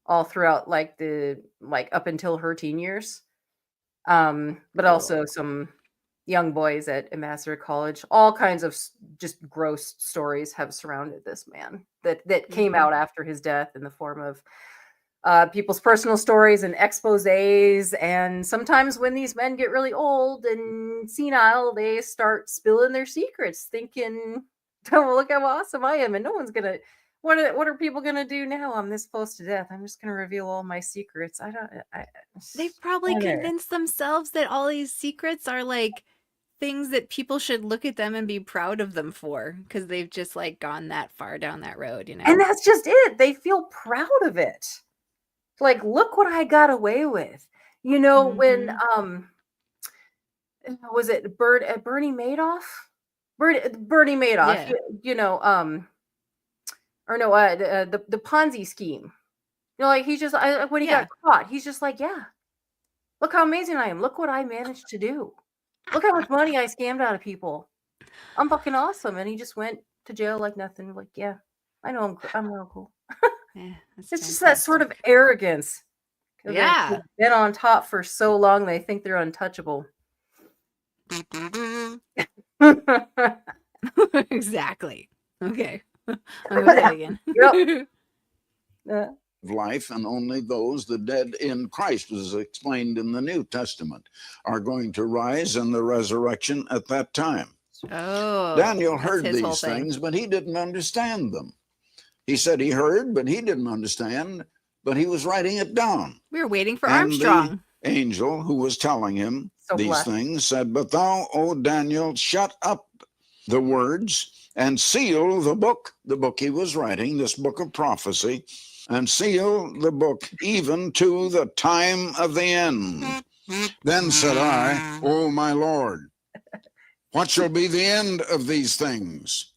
all throughout up until her teen years, but also some young boys at Ambassador College. All kinds of just gross stories have surrounded this man that came out after his death in the form of people's personal stories and exposés. And sometimes when these men get really old and senile, they start spilling their secrets, thinking, oh, look how awesome I am. And no one's going to, what are people going to do now? I'm this close to death. I'm just going to reveal all my secrets. They've probably convinced themselves that all these secrets are like things that people should look at them and be proud of them for, because they've just like gone that far down that road, you know? And that's just it. They feel proud of it. Like, look what I got away with. You know, when, was it Bernie Madoff? Bernie Madoff, the Ponzi scheme. You know, like he's just when he got caught, he's just like, yeah, look how amazing I am. Look what I managed to do. Look how much money I scammed out of people. I'm fucking awesome. And he just went to jail like nothing. Like, yeah, I know I'm real cool. It's just that sort of arrogance. Yeah, they've been on top for so long they think they're untouchable. Exactly. Okay. I'm going to say it again. Yep. Uh, life, and only those, the dead in Christ, as explained in the New Testament, are going to rise in the resurrection at that time. Oh, Daniel that's heard his whole these thing. things, but he didn't understand them. He said he heard, but he didn't understand, but he was writing it down. We were waiting for And Armstrong. the angel who was telling him So these blessed. things said, "But thou, O Daniel, shut up the words and seal the book he was writing, this book of prophecy, and seal the book even to the time of the end." Then said I, "O my Lord, what shall be the end of these things?"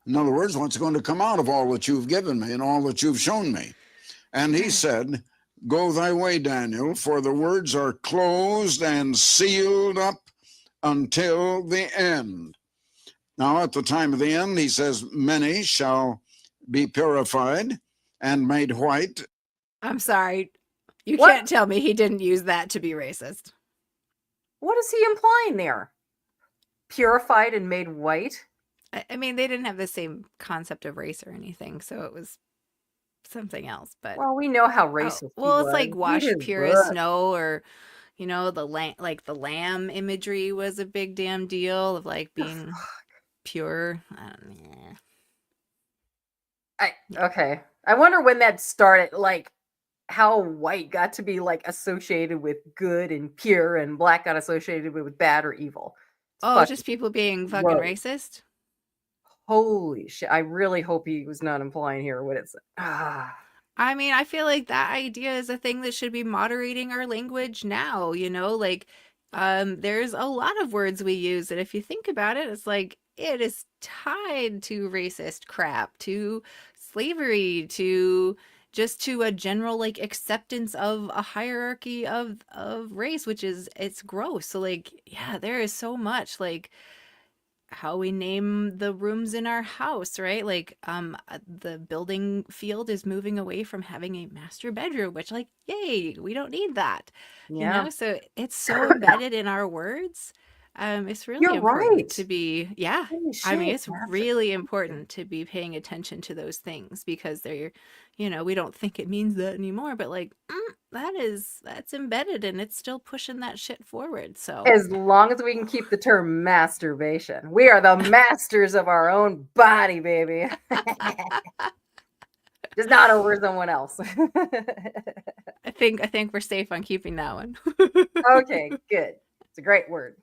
In other words, what's going to come out of all that you've given me and all that you've shown me? And he said, "Go thy way, Daniel, for the words are closed and sealed up until the end." Now, at the time of the end, he says, many shall be purified and made white. I'm sorry. You What? can't tell me he didn't use that to be racist. What is he implying there? Purified and made white? I mean, they didn't have the same concept of race or anything, so it was something else. But Well, we know how oh, racist he well, it's was. like Read wash his pure as book. snow, or the lamb imagery was a big damn deal of like being pure. Okay. I wonder when that started, like how white got to be like associated with good and pure, and black got associated with bad or evil. It's Oh, fucking just people being fucking gross. racist? Holy shit. I really hope he was not implying here what it's. I mean, I feel like that idea is a thing that should be moderating our language now, like there's a lot of words we use that if you think about it, it's like it is tied to racist crap, to slavery, to just to a general like acceptance of a hierarchy of race, which is it's gross. So like, yeah, there is so much like how we name the rooms in our house, right? Like the building field is moving away from having a master bedroom, which like, yay, we don't need that. Yeah. So it's so embedded in our words. It's really You're important right. to be, yeah. Holy I mean, shit, it's master really bedroom. important to be paying attention to those things because they're, we don't think it means that anymore, but like that's embedded and it's still pushing that shit forward. So As long as we can keep the term masturbation, we are the masters of our own body, baby. Just not over someone else. I think we're safe on keeping that one. Okay, good. It's a great word.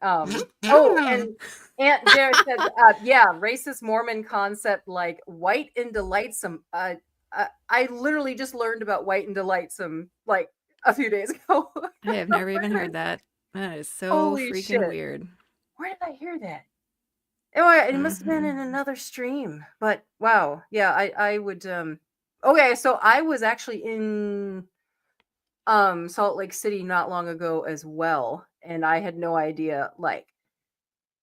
And Aunt Jared says, yeah, racist Mormon concept like white and delightsome. I literally just learned about white and delightsome like a few days ago. I have never even heard that. That is so Holy freaking shit. weird. Where did I hear that? Oh, it must have been in another stream. But wow, yeah, I would. Okay, so I was actually in Salt Lake City not long ago as well, and I had no idea. Like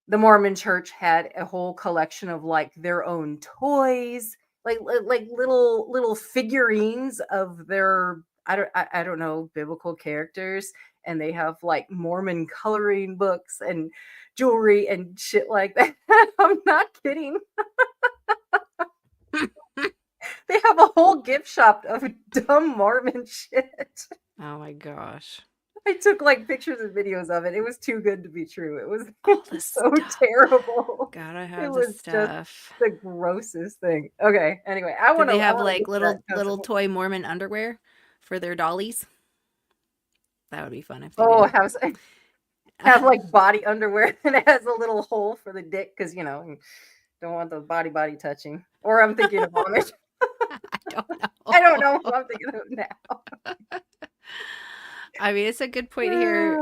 the Mormon Church had a whole collection of like their own toys, like little figurines of their I don't know biblical characters, and they have like Mormon coloring books and jewelry and shit like that. I'm not kidding. They have a whole gift shop of dumb Mormon shit. Oh my gosh. I took like pictures and videos of it. It was too good to be true. It was All this so stuff. terrible. Gotta It have the was just stuff. the grossest thing. Okay. Anyway, I Do want to. they have like little toy Mormon underwear for their dollies? That would be fun if they did. Have like body underwear and it has a little hole for the dick because you don't want the body touching. Or I'm thinking of Amish. I don't know. I don't know what I'm thinking of now. I mean, it's a good point here.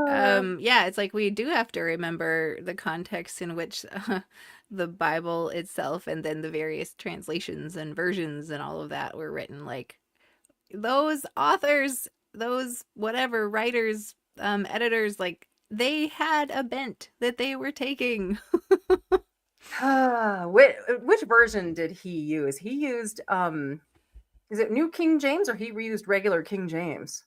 Yeah, it's like we do have to remember the context in which the Bible itself and then the various translations and versions and all of that were written. Like those authors, those whatever writers, editors, like they had a bent that they were taking. Which version did he use? He used is it New King James or he reused regular King James?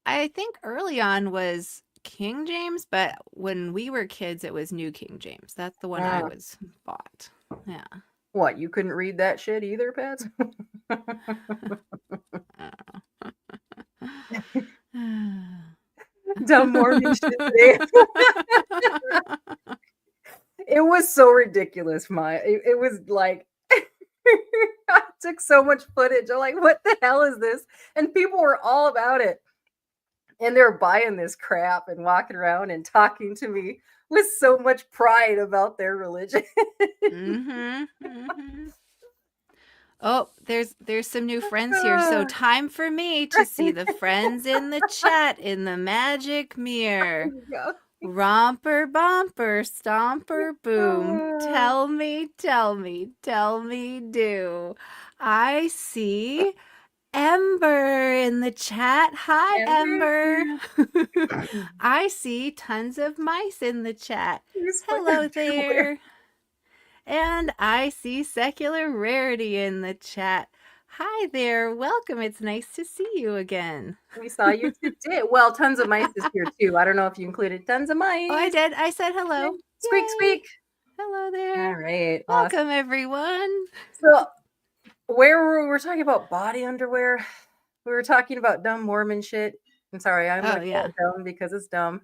I think early on was King James, but when we were kids, it was New King James. That's the one I was bought. Yeah. What, you couldn't read that shit either, Pats? Dumb Mormon shit today. It was so ridiculous, it was like I took so much footage. I'm like, what the hell is this? And people were all about it. And they're buying this crap and walking around and talking to me with so much pride about their religion. Oh, there's some new friends here. So time for me to see the friends in the chat in the magic mirror. Romper, bumper, stomper, boom. Tell me, do. I see Ember in the chat. Hi, Ember. I see tons of mice in the chat. Hello there. And I see Secular Rarity in the chat. Hi there. Welcome. It's nice to see you again. We saw you today. Well, tons of mice is here too. I don't know if you included tons of mice. Oh, I did. I said hello. Squeak, squeak. Hello there. All right. Welcome, awesome. everyone. So, where we were talking about body underwear, we were talking about dumb Mormon shit. I'm sorry, I'm gonna call it dumb because it's dumb.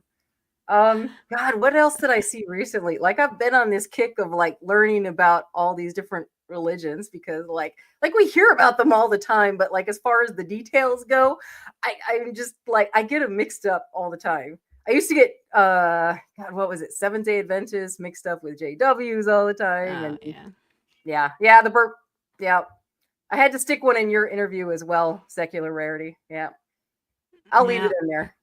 God, what else did I see recently? Like, I've been on this kick of like learning about all these different religions because like we hear about them all the time, but like as far as the details go, I'm just like I get them mixed up all the time. I used to get God, what was it, Seventh-day Adventists mixed up with JWs all the time. And yeah, the burp. Yeah, I had to stick one in your interview as well, Secular Rarity. Yeah, I'll leave it in there.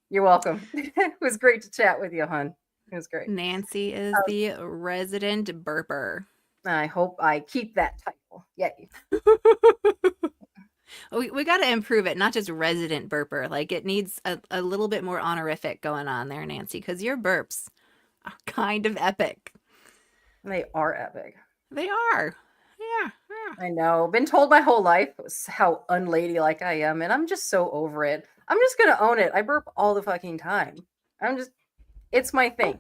You're welcome. It was great to chat with you, hon. It was great. Nancy is the resident burper. I hope I keep that title. Yay. We got to improve it, not just resident burper. Like, it needs a little bit more honorific going on there, Nancy, because your burps are kind of epic. They are epic. They are. Yeah. I know. Been told my whole life how unladylike I am, and I'm just so over it. I'm just going to own it. I burp all the fucking time. It's my thing.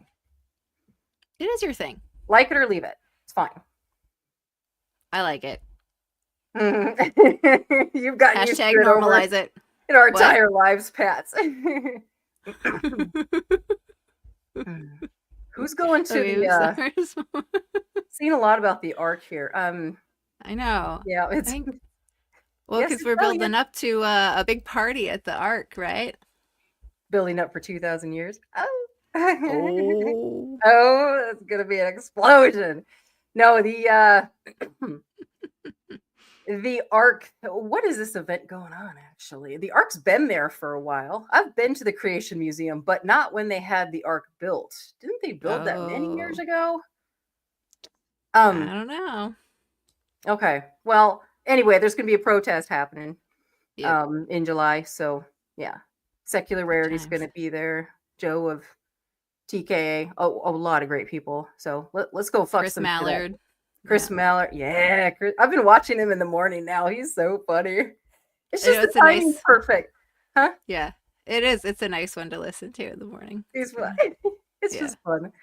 It is your thing. Like it or leave it. It's fine. I like it. You've got hashtag normalize it in our entire lives, Pats. Who's going to the seeing a lot about the ark here. I know. Yeah, it's well, because we're building up to a big party at the ark, right? Building up for 2,000 years. Oh, it's gonna be an explosion. No, the ark. What is this event going on? Actually, the ark's been there for a while. I've been to the Creation Museum, but not when they had the ark built. Didn't they build that many years ago? I don't know. Okay. Well, anyway, there's going to be a protest happening in July. So, yeah. Secular Rarity's going to be there. Joe of TKA. Oh, a lot of great people. So, let's go fuck Chris some Mallard. Shit. Chris Mallard. Yeah. Chris. I've been watching him in the morning now. He's so funny. It's just the timing perfect. Huh? Yeah. It is. It's a nice one to listen to in the morning. He's fun. It's just fun.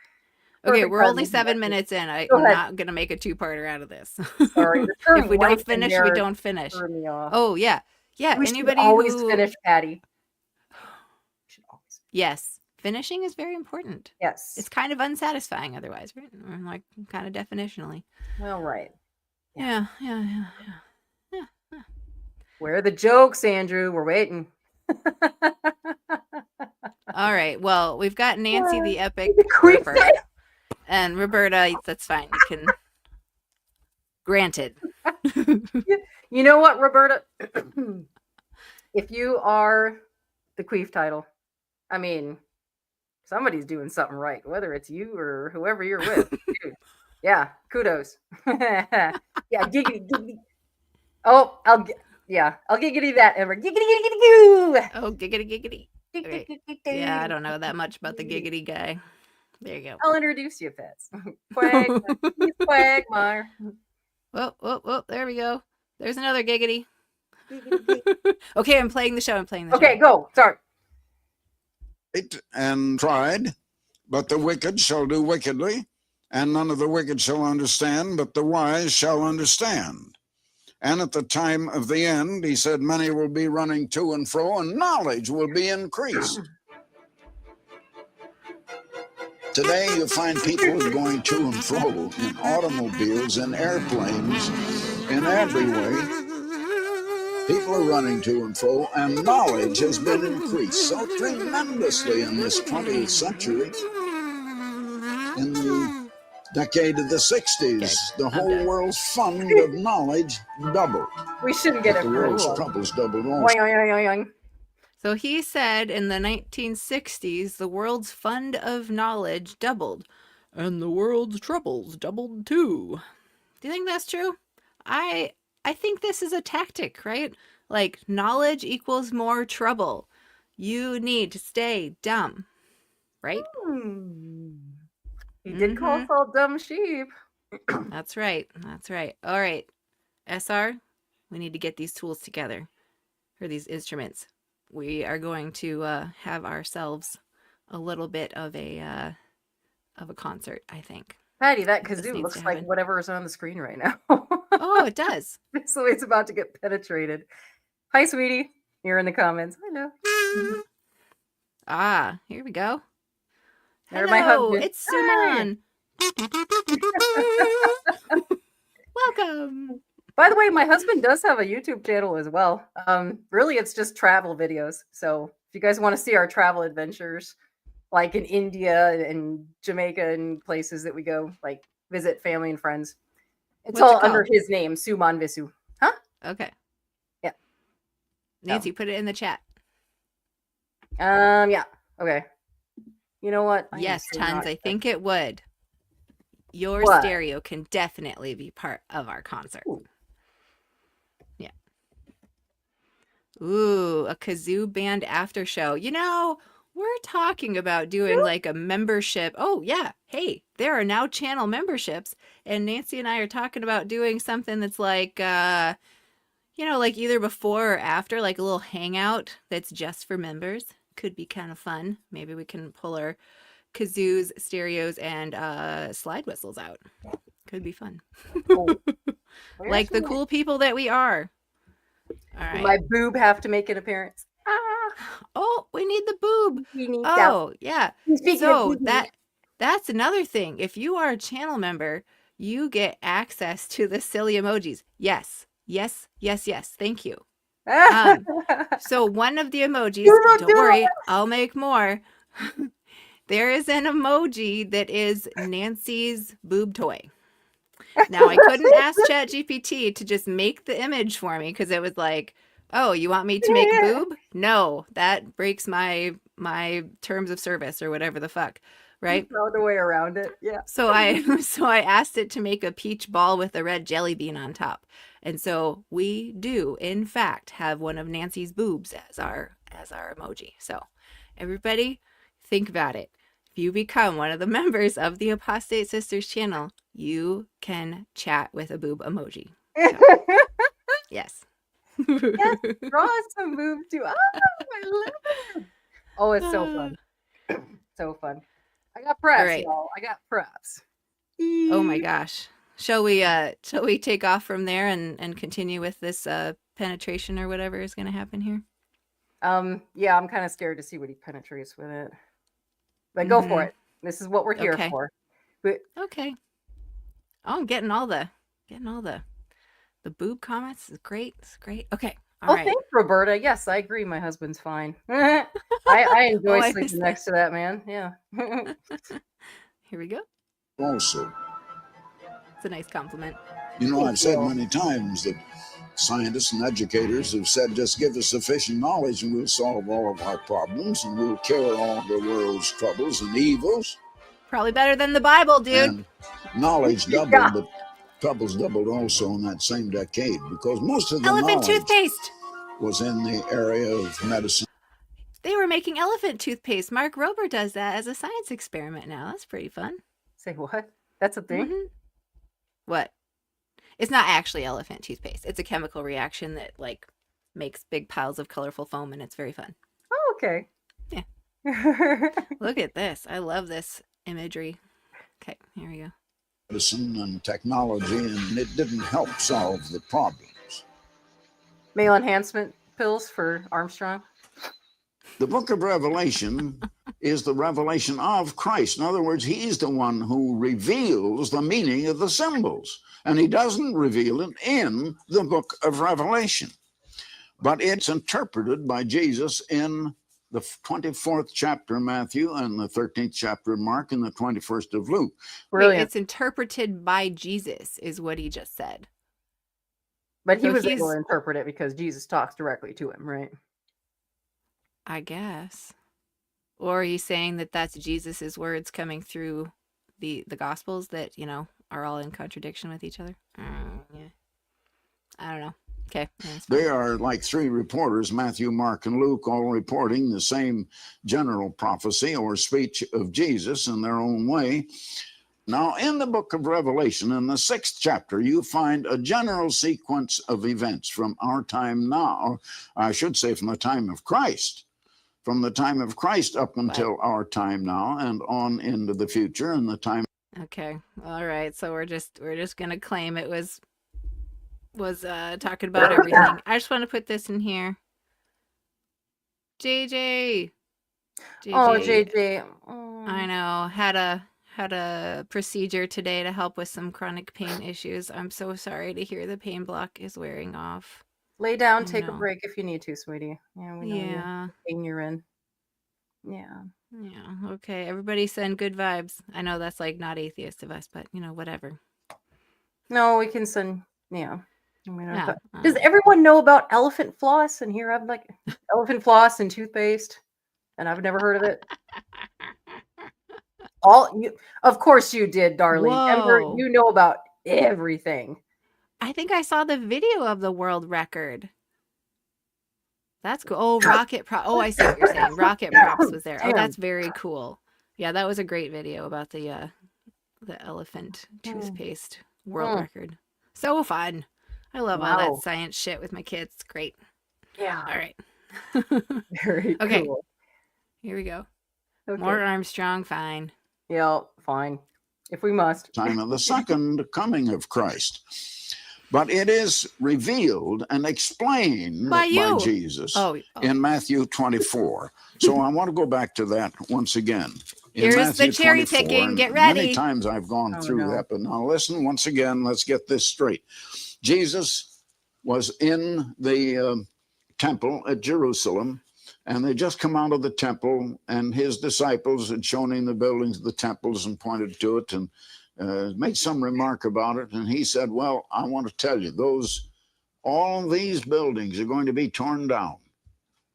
Okay, we're only 7 minutes in. I'm not going to make a two-parter out of this. Sorry. If we don't finish, we don't finish. Oh, yeah. Yeah. We anybody should always finish, Patti. Yes. Finishing is very important. Yes. It's kind of unsatisfying otherwise, right? Or like kind of definitionally. Well, right. Yeah. Where are the jokes, Andrew? We're waiting. All right. Well, we've got Nancy the Epic. And Roberta, that's fine. You can. Granted. You know what, Roberta? If you are the queef title, I mean, somebody's doing something right, whether it's you or whoever you're with. Yeah, kudos. Yeah, giggity. Oh, I'll giggity that, Ember. Giggity, giggity, goo. Oh, giggity. Okay. Yeah, I don't know that much about the giggity guy. There you go. I'll introduce you, Fitz. Quagmire. Whoa, there we go. There's another giggity. Okay, I'm playing the show. Okay, go. Sorry. and tried, but the wicked shall do wickedly, and none of the wicked shall understand, but the wise shall understand. And at the time of the end, he said, many will be running to and fro, and knowledge will be increased. Today, you find people going to and fro in automobiles, in airplanes, in every way. People are running to and fro, and knowledge has been increased so tremendously in this 20th century. In the decade of the 60s, the whole world's fund of knowledge doubled. We shouldn't get But it the for world's real. troubles doubled also. Oing, oing, oing, oing. So he said in the 1960s, the world's fund of knowledge doubled, and the world's troubles doubled too. Do you think that's true? I think this is a tactic, right? Like, knowledge equals more trouble. You need to stay dumb, right? He did call us all dumb sheep. That's right. That's right. All right. SR, we need to get these tools together, or these instruments. We are going to have ourselves a little bit of a concert, I think. Patti, that This kazoo needs looks to like happen. whatever is on the screen right now. Oh, it does. It's the way it's about to get penetrated. Hi, sweetie. You're in the comments. Hello. Ah, here we go. They're my Hello, husband. it's Suman. Welcome. By the way, my husband does have a YouTube channel as well. Really, it's just travel videos. So if you guys want to see our travel adventures, like in India and Jamaica and places that we go, like visit family and friends, it's What's it all under called? his name, Suman Visu. Huh? Okay. Yeah. Nancy, put it in the chat. Yeah. Okay. You know what? I am Yes, so Tons, not- I think it would. Your What? stereo can definitely be part of our concert. Ooh. Yeah. Ooh, a kazoo band after show. You know, we're talking about doing like a membership. Oh, yeah. Hey, there are now channel memberships. And Nancy and I are talking about doing something that's like, you know, like either before or after, like a little hangout that's just for members. Could be kind of fun. Maybe we can pull our kazoos, stereos, and slide whistles out. Could be fun. Oh. Like the cool people that we are. All right. My boob have to make an appearance. Oh, we need the boob. We need that. Oh, yeah. Speaking So of boobies, that's another thing. If you are a channel member, you get access to the silly emojis. Yes. Yes, yes, yes. Thank you. So one of the emojis, don't worry, I'll make more. There is an emoji that is Nancy's boob toy. Now, I couldn't ask ChatGPT to just make the image for me because it was like, oh, you want me to make a boob? No, that breaks my terms of service or whatever the fuck, right? You found a way around it. Yeah. So I asked it to make a peach ball with a red jelly bean on top. And so we do, in fact, have one of Nancy's boobs as our emoji. So everybody, think about it. If you become one of the members of the Apostate Sisters channel, you can chat with a boob emoji. So, yes. Yes, draw us some boob too. Oh, I love it. Oh, it's so fun. So fun. I got preps, right. y'all. I got preps. Oh my gosh. Shall we take off from there and continue with this penetration or whatever is going to happen here? Yeah, I'm kind of scared to see what he penetrates with it. But go for it. This is what we're here Okay. for. But Okay. Oh, I'm getting all the boob comments. It's great. It's great. Okay. All right. thanks, Roberta. Yes, I agree. My husband's fine. I enjoy I sleeping missed next to that man. Yeah. Here we go. Also, It's a nice compliment. you know, I've said many times that scientists and educators have said, just give us sufficient knowledge and we'll solve all of our problems and we'll cure all the world's troubles and evils. Probably better than the Bible, dude. And knowledge doubled, Yeah. but troubles doubled also in that same decade because most of the Elephant knowledge toothpaste. was in the area of medicine. They were making elephant toothpaste. Mark Rober does that as a science experiment now. That's pretty fun. Say what? That's a thing? Mhm. What? It's not actually elephant toothpaste. It's a chemical reaction that like makes big piles of colorful foam, and it's very fun. Oh, okay. Yeah. Look at this. I love this imagery. Okay, here we go. Medicine and technology, and it didn't help solve the problems. Male enhancement pills for Armstrong. The book of Revelation is the revelation of Christ. In other words, he's the one who reveals the meaning of the symbols, and he doesn't reveal it in the book of Revelation. But it's interpreted by Jesus in the 24th chapter of Matthew and the 13th chapter of Mark and the 21st of Luke. Brilliant. Wait, it's interpreted by Jesus, is what he just said. But he So was he's- able to interpret it because Jesus talks directly to him, right? I guess. Or he's saying that that's Jesus's words coming through the Gospels that, you know, are all in contradiction with each other. Yeah. I don't know. Okay. Yeah, that's fine. They are like three reporters, Matthew, Mark, and Luke, all reporting the same general prophecy or speech of Jesus in their own way. Now, in the book of Revelation, in the 6th chapter, you find a general sequence of events from our time now, or I should say from the time of Christ, from the time of Christ up until our time now and on into the future and the time. Okay. All right. So we're just gonna claim it was talking about everything. I just want to put this in here. JJ. Oh, JJ. I know. Had a procedure today to help with some chronic pain issues. I'm so sorry to hear the pain block is wearing off. Lay down, I take a know. break if you need to, sweetie. Yeah, we know Yeah. the pain you're in. Yeah. Yeah. Okay. Everybody send good vibes. I know that's like not atheist of us, but you know, whatever. No, we can send. Yeah. I mean, Yeah. does everyone know about elephant floss? And here I'm like, elephant floss and toothpaste, and I've never heard of it. Of course you did, darling. Ember, Whoa. you know about everything. I think I saw the video of the world record. That's cool. Oh, rocket prop. Oh, I see what you're saying. Rocket props was there. Oh, Damn. that's very cool. Yeah, that was a great video about the elephant toothpaste world record. So fun. I love all Wow. that science shit with my kids. It's great. Yeah. All right. Very Okay. cool. Here we go. Okay. More Armstrong. Fine. Yeah, fine. If we must. Time of the second coming of Christ. But it is revealed and explained By by you. Jesus Oh. in Matthew 24. So I want to go back to that once again. In Here's Matthew the cherry 24, picking. and Get ready. Many times I've gone Oh, through no. that, but now listen once again. Let's get this straight. Jesus was in the temple at Jerusalem, and they just come out of the temple, and his disciples had shown him the buildings of the temples and pointed to it and made some remark about it. And he said, well, I want to tell you, all these buildings are going to be torn down,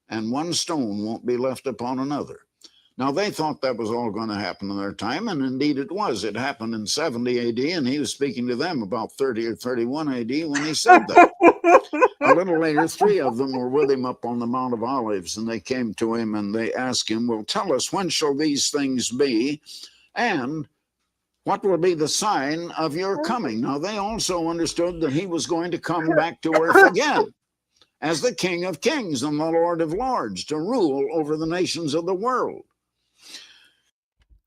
and one stone won't be left upon another. Now, they thought that was all going to happen in their time, and indeed it was. It happened in 70 AD, and he was speaking to them about 30 or 31 AD when he said that. A little later, 3 of them were with him up on the Mount of Olives, and they came to him and they asked him, well, tell us, when shall these things be, and what will be the sign of your coming? Now, they also understood that he was going to come back to earth again as the King of Kings and the Lord of Lords to rule over the nations of the world.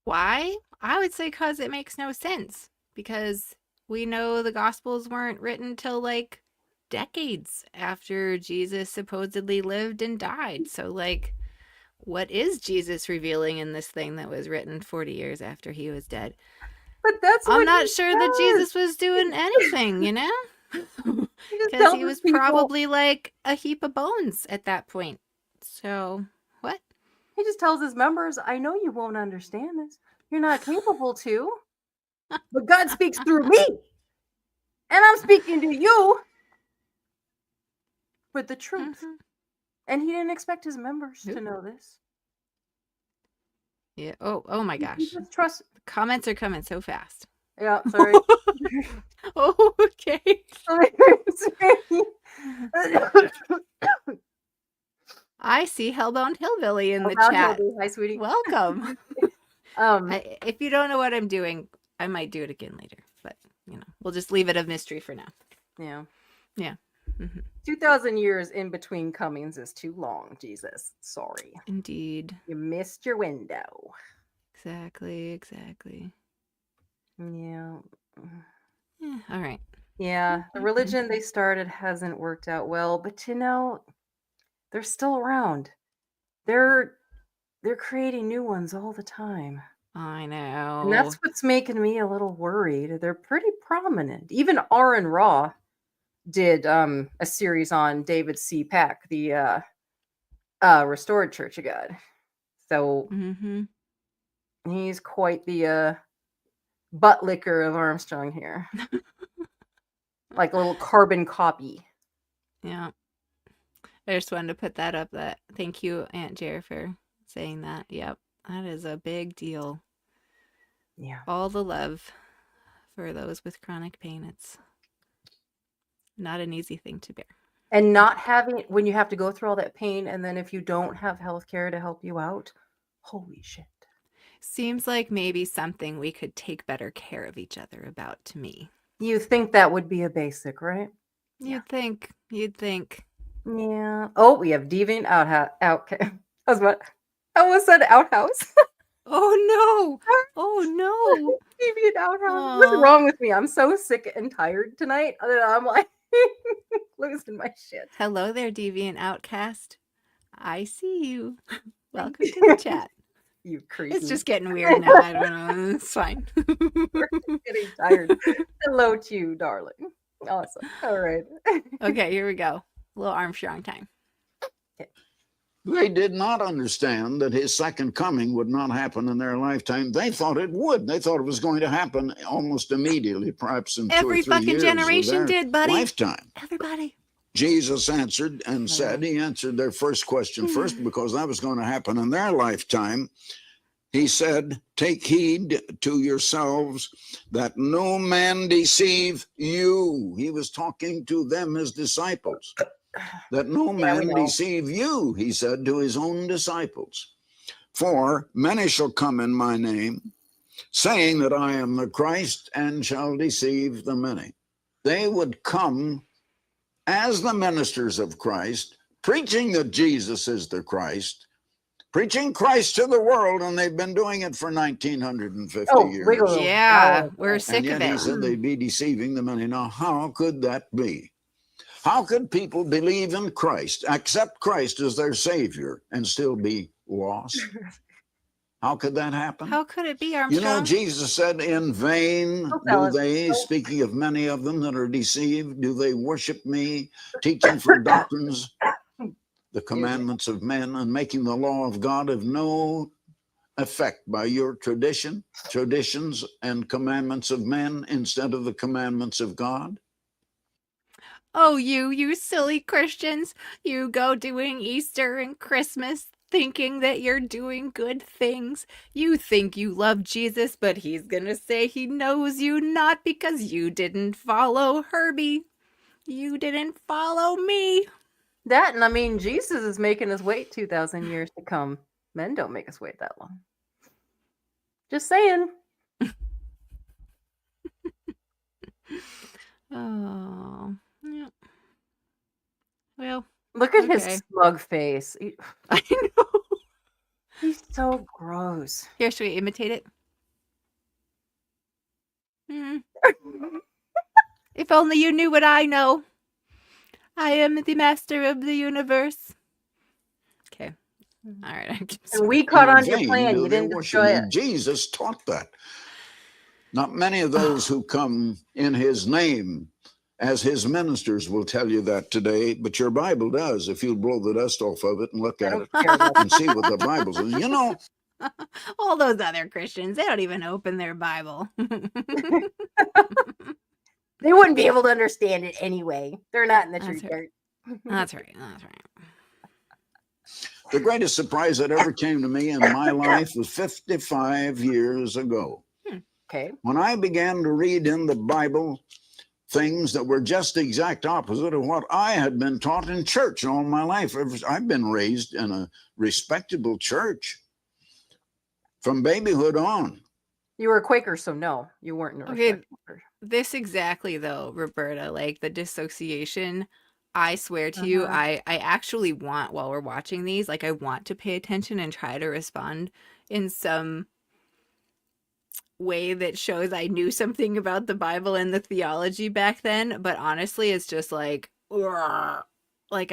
Why? I would say because it makes no sense. Because we know the Gospels weren't written till like decades after Jesus supposedly lived and died. So, like, what is Jesus revealing in this thing that was written 40 years after he was dead? But that's I'm what not he sure that does. Jesus was doing anything, you know? just Because tells he was people- probably like a heap of bones at that point. So, what? He just tells his members, I know you won't understand this. You're not capable to. But God speaks through me. And I'm speaking to you with the truth. Mhm. And he didn't expect his members to Nope. know this. Yeah. Oh my He gosh. just trust. The comments are coming so fast. Yeah, sorry. Oh, okay. I see Hellbound Hillbilly in the chat. Hi, sweetie. Welcome. If you don't know what I'm doing, I might do it again later. But, you know, we'll just leave it a mystery for now. Yeah. Yeah. Mhm. 2,000 years in between comings is too long, Jesus. Sorry. Indeed. You missed your window. Exactly. Yeah. Yeah, all right. Yeah. The religion they started hasn't worked out well, but they're still around. They're creating new ones all the time. I And know. that's what's making me a little worried. They're pretty prominent. Even Aaron Raw did a series on David C. Pack, the Restored Church of God. So Mm-hmm. he's quite the butt licker of Armstrong here. Like a little carbon copy. Yeah. I just wanted to put that up. That thank you, Aunt Jer, for saying that. Yep. That is a big deal. Yeah. All the love for those with chronic pain. It's not an easy thing to bear. And not having, when you have to go through all that pain, and then if you don't have health care to help you out, holy shit. Seems like maybe something we could take better care of each other about, to me. You think that would be a basic, right? You'd think. Yeah. Oh, we have deviant outhouse. I almost said outhouse. Oh no. Deviant outhouse. What's wrong with me? I'm so sick and tired tonight that I'm like losing my shit. Hello there, deviant outcast. I see you. Welcome to the chat. You creepy. It's just getting weird now. I don't know. It's fine. Getting tired. Hello to you, darling. Awesome. All right. Okay, here we go. A little Armstrong time. They did not understand that his second coming would not happen in their lifetime. They thought it would. They thought it was going to happen almost immediately, perhaps in Every 2 or 3 fucking years generation of their did, buddy. lifetime. Everybody. Jesus answered and said, he answered their first question first because that was going to happen in their lifetime. He said, take heed to yourselves that no man deceive you. He was talking to them as disciples. That no man deceive you, he said to his own disciples. For many shall come in my name, saying that I am the Christ, and shall deceive the many. They would come as the ministers of Christ, preaching that Jesus is the Christ, preaching Christ to the world, and they've been doing it for 1950 years. Yeah, we're sick and yet of it. He said they'd be deceiving the many. Now, how could that be? How could people believe in Christ, accept Christ as their Savior, and still be lost? How could that happen? How could it be, Armstrong? You know, Jesus said, in vain do they, speaking of many of them that are deceived, do they worship me, teaching for doctrines the commandments of men, and making the law of God of no effect by your traditions and commandments of men instead of the commandments of God? Oh, you silly Christians. You go doing Easter and Christmas thinking that you're doing good things. You think you love Jesus, but he's gonna say he knows you not because you didn't follow Herbie. You didn't follow me. That, and I mean, Jesus is making us wait 2,000 years to come. Men don't make us wait that long. Just saying. Oh, yeah. Well, look at his smug face. I know. He's so gross. Here, should we imitate it? If only you knew what I know. I am the master of the universe. Okay. All right. And we caught on your plan. You didn't destroy it. Jesus taught that. Not many of those who come in his name as his ministers will tell you that today, but your Bible does, if you'll blow the dust off of it and look at it and see what the Bible says. You know, all those other Christians, they don't even open their Bible. They wouldn't be able to understand it anyway. They're not in the true church. That's right. The greatest surprise that ever came to me in my life was 55 years ago. Okay. When I began to read in the Bible things that were just the exact opposite of what I had been taught in church all my life. I've been raised in a respectable church from babyhood on. You were a Quaker, so no, you weren't. Okay, this exactly though, Roberta, like the dissociation. I swear to you, I actually want, while we're watching these, like I want to pay attention and try to respond in some way that shows I knew something about the Bible and the theology back then. But honestly, it's just like, ugh. Like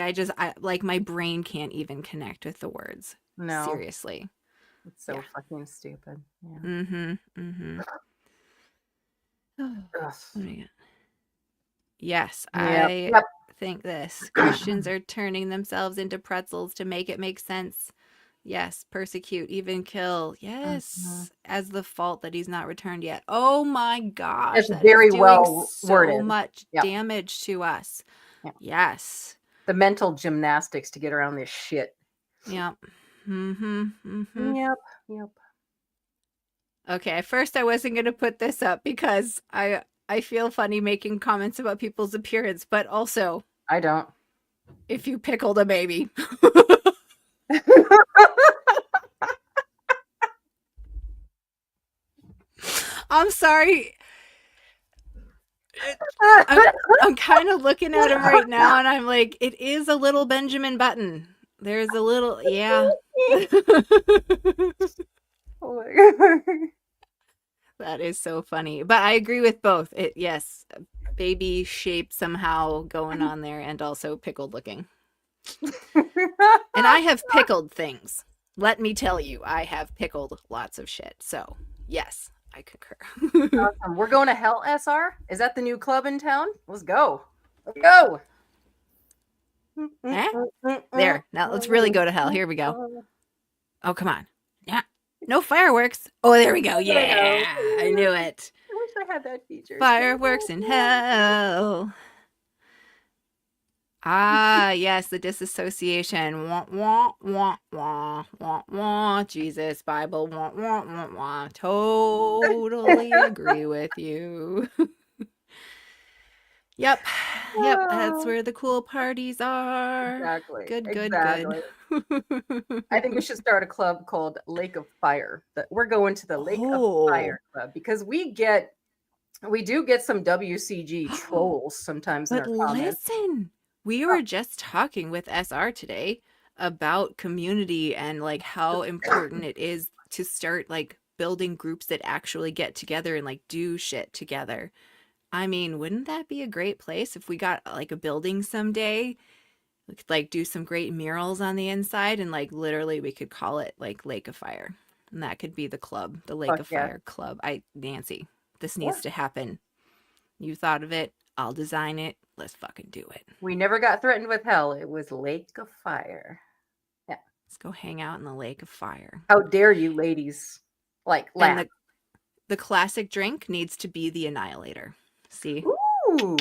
like my brain can't even connect with the words. No. Seriously. It's so fucking stupid. Yeah. Mm-hmm. Ugh. Yes, Yep. I think this. Christians are turning themselves into pretzels to make it make sense. Yes, persecute, even kill. Yes, as the fault that he's not returned yet. Oh my gosh, It's that very is doing well so worded. much Yep. damage to us. Yep. Yes. The mental gymnastics to get around this shit. Yep. Mm-hmm. Yep. Okay, at first I wasn't going to put this up because I feel funny making comments about people's appearance, but also I don't. if you pickled a baby. I'm sorry. I'm kind of looking at him right now and I'm like, it is a little Benjamin Button. There's a little, yeah. Oh my God. That is so funny. But I agree with both. Yes, baby shape somehow going on there and also pickled looking. And I have pickled things. Let me tell you, I have pickled lots of shit. So, yes, I concur. Awesome. We're going to Hell, SR? Is that the new club in town? Let's go. Let's go. There. Now let's really go to hell. Here we go. Oh, come on. Yeah. No fireworks. Oh, there we go. Yeah. I knew it. I wish I had that feature. Fireworks in hell. Ah, yes, the disassociation. Wah, wah, wah, wah, wah, wah. Jesus, Bible. Wah, wah, wah, wah. Totally agree with you. Yep. That's where the cool parties are. Exactly. Good. I think we should start a club called Lake of Fire. We're going to the Lake of Fire Club because we do get some WCG trolls sometimes in But our comments. listen, we were just talking with SR today about community and like how important it is to start like building groups that actually get together and like do shit together. I mean, wouldn't that be a great place if we got like a building someday? We could like do some great murals on the inside and like literally we could call it like Lake of Fire. And that could be the club, the Lake of Fire Club. Nancy, this needs to happen. You thought of it. I'll design it. Let's fucking do it. We never got threatened with hell. It was Lake of Fire. Yeah. Let's go hang out in the Lake of Fire. How dare you, ladies? Like, laugh. And the classic drink needs to be the Annihilator. See? Ooh,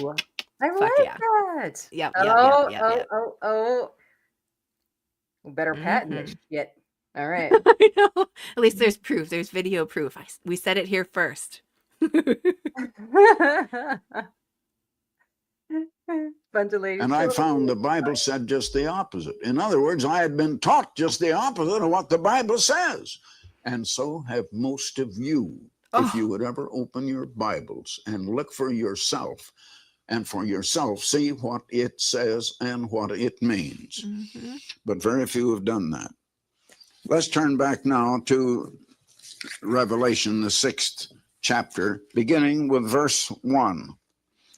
I like that. Yep. Oh. We better patent this shit. All right. I know. At least there's proof. There's video proof. We said it here first. And I found the Bible said just the opposite. In other words, I had been taught just the opposite of what the Bible says. And so have most of you. If you would ever open your Bibles and look for yourself, and for yourself see what it says and what it means. But very few have done that. Let's turn back now to Revelation, the 6th chapter, beginning with verse 1.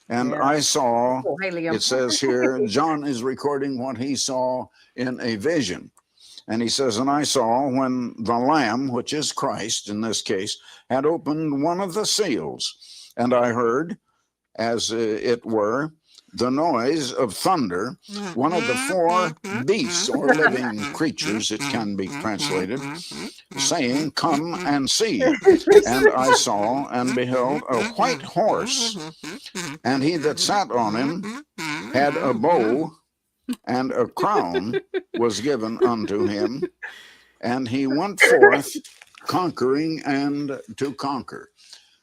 And I saw, it says here, John is recording what he saw in a vision. And he says, and I saw when the Lamb, which is Christ in this case, had opened one of the seals. And I heard, as it were, the noise of thunder. One of the four beasts or living creatures, it can be translated, saying, come and see. And I saw and beheld a white horse, and he that sat on him had a bow, and a crown was given unto him, and he went forth conquering and to conquer.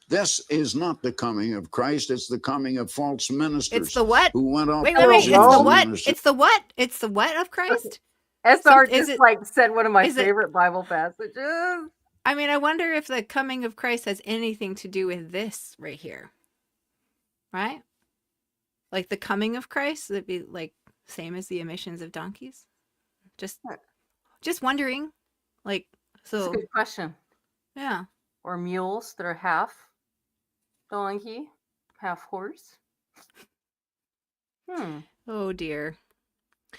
This is not the coming of Christ. It's the coming of false ministers. It's the what? Who went off. Wait. It's the what? It's the what? It's the what of Christ? SR just like said one of my favorite Bible passages. I mean, I wonder if the coming of Christ has anything to do with this right here. Right? Like the coming of Christ? It'd be like same as the emissions of donkeys? Just wondering. Like, That's a so good question. yeah. Or mules that are half donkey, half horse. Oh dear.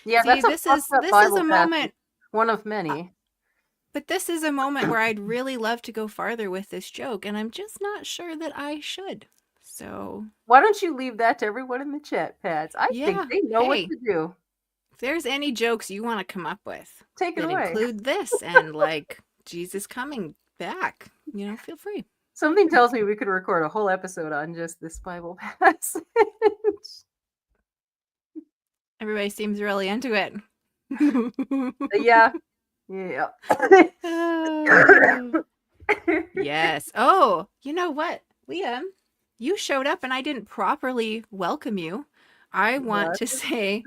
Yeah, See, that's a this fucked is up this is Bible a passage. moment. One of many. But this is a moment where I'd really love to go farther with this joke, and I'm just not sure that I should. So, Why don't you leave that to everyone in the chat, Pats? I think yeah. they know what Hey, to do. if there's any jokes you want to come up with Take it that away. include this and like Jesus coming back, feel free. Something tells me we could record a whole episode on just this Bible passage. Everybody seems really into it. Yeah. Yeah. Oh, yes. Oh, you know what, Liam? You showed up and I didn't properly welcome you. I want to say,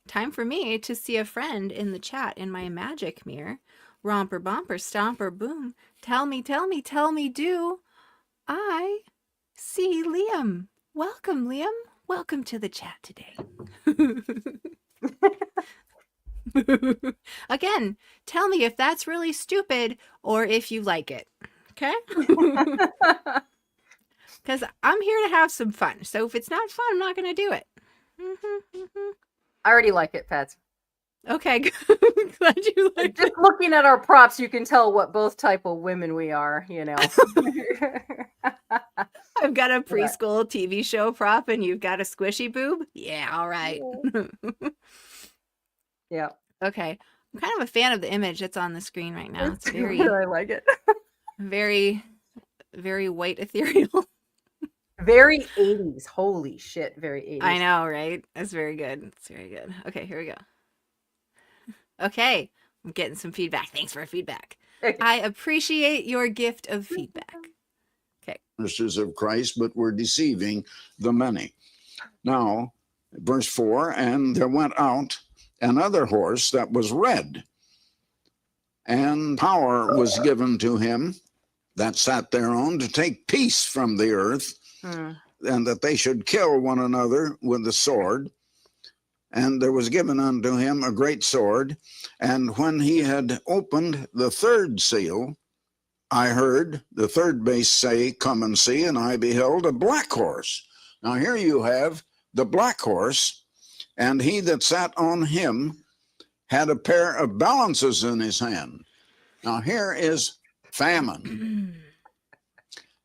time for me to see a friend in the chat in my magic mirror. Romper, bumper, stomper, boom. Tell me, do I see Liam? Welcome, Liam. Welcome to the chat today. Again, tell me if that's really stupid or if you like it. Okay? Because I'm here to have some fun. So if it's not fun, I'm not going to do it. I already like it, Pats. Okay, glad you like Just it. looking at our props, you can tell what both type of women we are, I've got a preschool TV show prop and you've got a squishy boob? Yeah, all right. Yeah. Okay. I'm kind of a fan of the image that's on the screen right now. It's very, I like it. very, very white ethereal. Very 80s. Holy shit, very 80s. I know, right? That's very good. It's very good. Okay, here we go. Okay, I'm getting some feedback. Thanks for feedback. Okay. I appreciate your gift of feedback. Okay. Ministers of Christ, but were deceiving the many. Now, verse 4, and there went out another horse that was red, and power was given to him that sat thereon to take peace from the earth, and that they should kill one another with the sword. And there was given unto him a great sword. And when he had opened the third seal, I heard the third beast say, Come and see. And I beheld a black horse. Now here you have the black horse, and he that sat on him had a pair of balances in his hand. Now here is famine.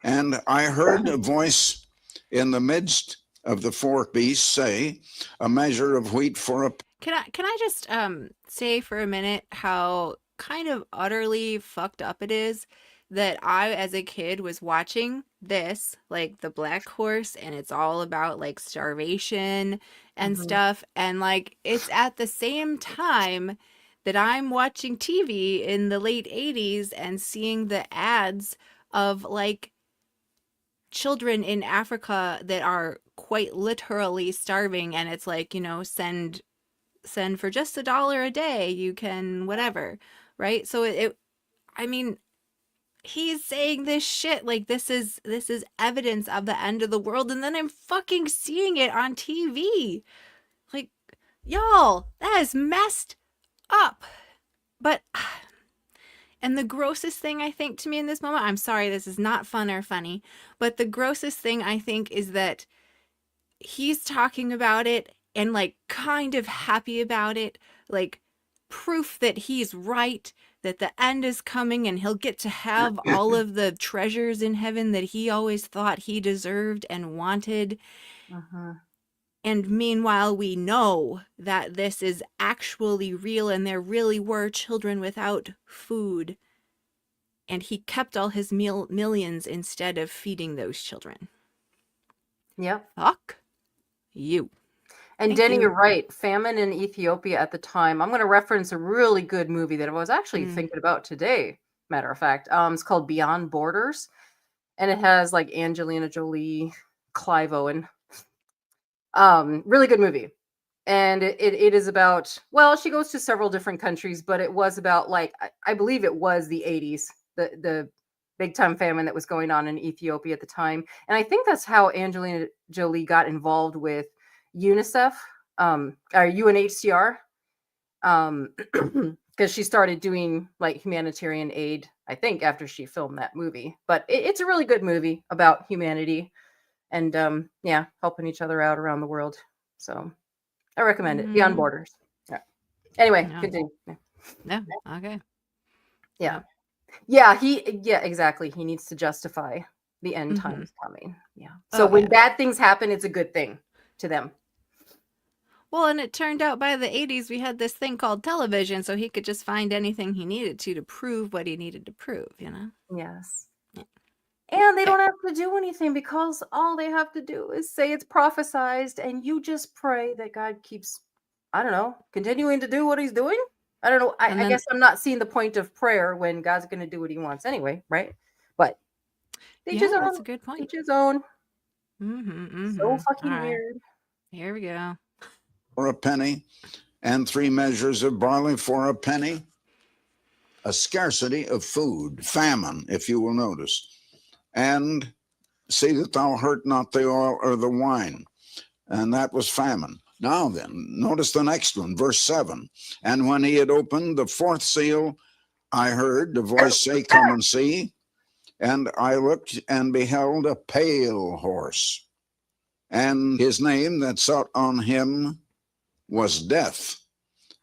And I heard a voice in the midst of the four beasts say, a measure of wheat for a... Can I just say for a minute how kind of utterly fucked up it is that I, as a kid, was watching this, like the black horse, and it's all about like starvation and stuff. And like, it's at the same time that I'm watching TV in the late 80s and seeing the ads of like children in Africa that are quite literally starving, and it's like, send for just $1 a day, you can whatever, right? So I mean, he's saying this shit like this is evidence of the end of the world, and then I'm fucking seeing it on TV. Like, y'all, that is messed up. But and the grossest thing I think to me in this moment, I'm sorry, this is not fun or funny, but the grossest thing I think is that he's talking about it and like kind of happy about it, like proof that he's right, that the end is coming and he'll get to have all of the treasures in heaven that he always thought he deserved and wanted. And meanwhile, we know that this is actually real and there really were children without food. And he kept all his millions instead of feeding those children. Yep. Fuck you. And Thank Denny, you. you're right. Famine in Ethiopia at the time. I'm going to reference a really good movie that I was actually thinking about today, matter of fact. It's called Beyond Borders. And it has like Angelina Jolie, Clive Owen. Really good movie. And it is about, well, she goes to several different countries, but it was about like, I believe it was the 80s, the big time famine that was going on in Ethiopia at the time. And I think that's how Angelina Jolie got involved with UNICEF, or UNHCR, because she started doing like humanitarian aid, I think, after she filmed that movie. But it's a really good movie about humanity and yeah, helping each other out around the world. So I recommend it. Beyond Borders. Yeah. Anyway, continue. No. Okay. Yeah. Yeah, exactly. He needs to justify the end times coming. Yeah. So when bad things happen, it's a good thing to them. Well, and it turned out by the 80s we had this thing called television, so he could just find anything he needed to prove what he needed to prove, you know? Yes. And they don't have to do anything because all they have to do is say it's prophesized, and you just pray that God keeps, I don't know, continuing to do what he's doing. I don't know. I guess I'm not seeing the point of prayer when God's going to do what he wants anyway, right? But that's a good point. Each his own. So fucking weird. Here we go. For a penny, and 3 measures of barley for a penny. A scarcity of food, famine, if you will notice. And see that thou hurt not the oil or the wine. And that was famine. Now then, notice the next one, verse 7. And when he had opened the 4th seal, I heard the voice say, Come and see. And I looked and beheld a pale horse. And his name that sat on him was Death,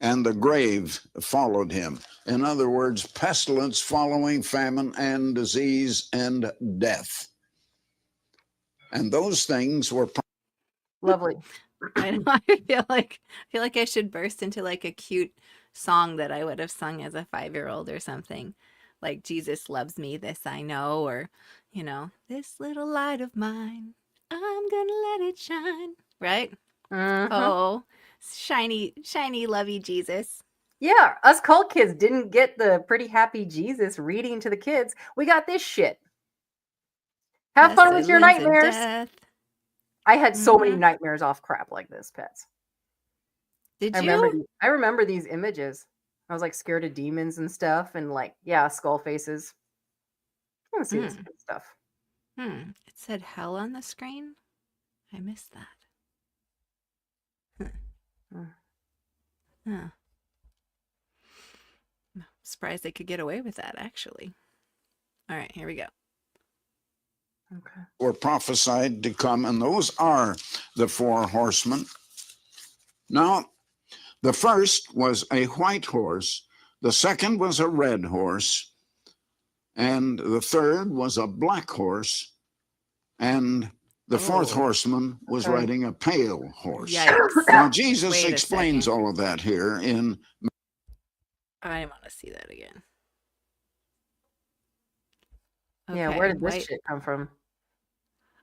and the grave followed him. In other words, pestilence following famine and disease and death. And those things were lovely. I know. I feel like I should burst into like a cute song that I would have sung as a 5-year-old or something. Like Jesus loves me, this I know, or you know, this little light of mine, I'm gonna let it shine. Right? Oh, shiny, lovey Jesus. Yeah, us cult kids didn't get the pretty happy Jesus reading to the kids. We got this shit. Have fun with your nightmares. I had so many nightmares off crap like this, pets. Did you? I remember these images. I was like scared of demons and stuff, and like, yeah, skull faces. I want to see this good stuff. It said hell on the screen. I missed that. I'm surprised they could get away with that, actually. All right, here we go. Okay. Were prophesied to come, and those are the 4 horsemen. Now, the first was a white horse, the second was a red horse, and the third was a black horse, and the 4th horseman was riding a pale horse. Yikes. Now, Jesus explains all of that here in... I want to see that again. Okay, yeah, where did this shit come from?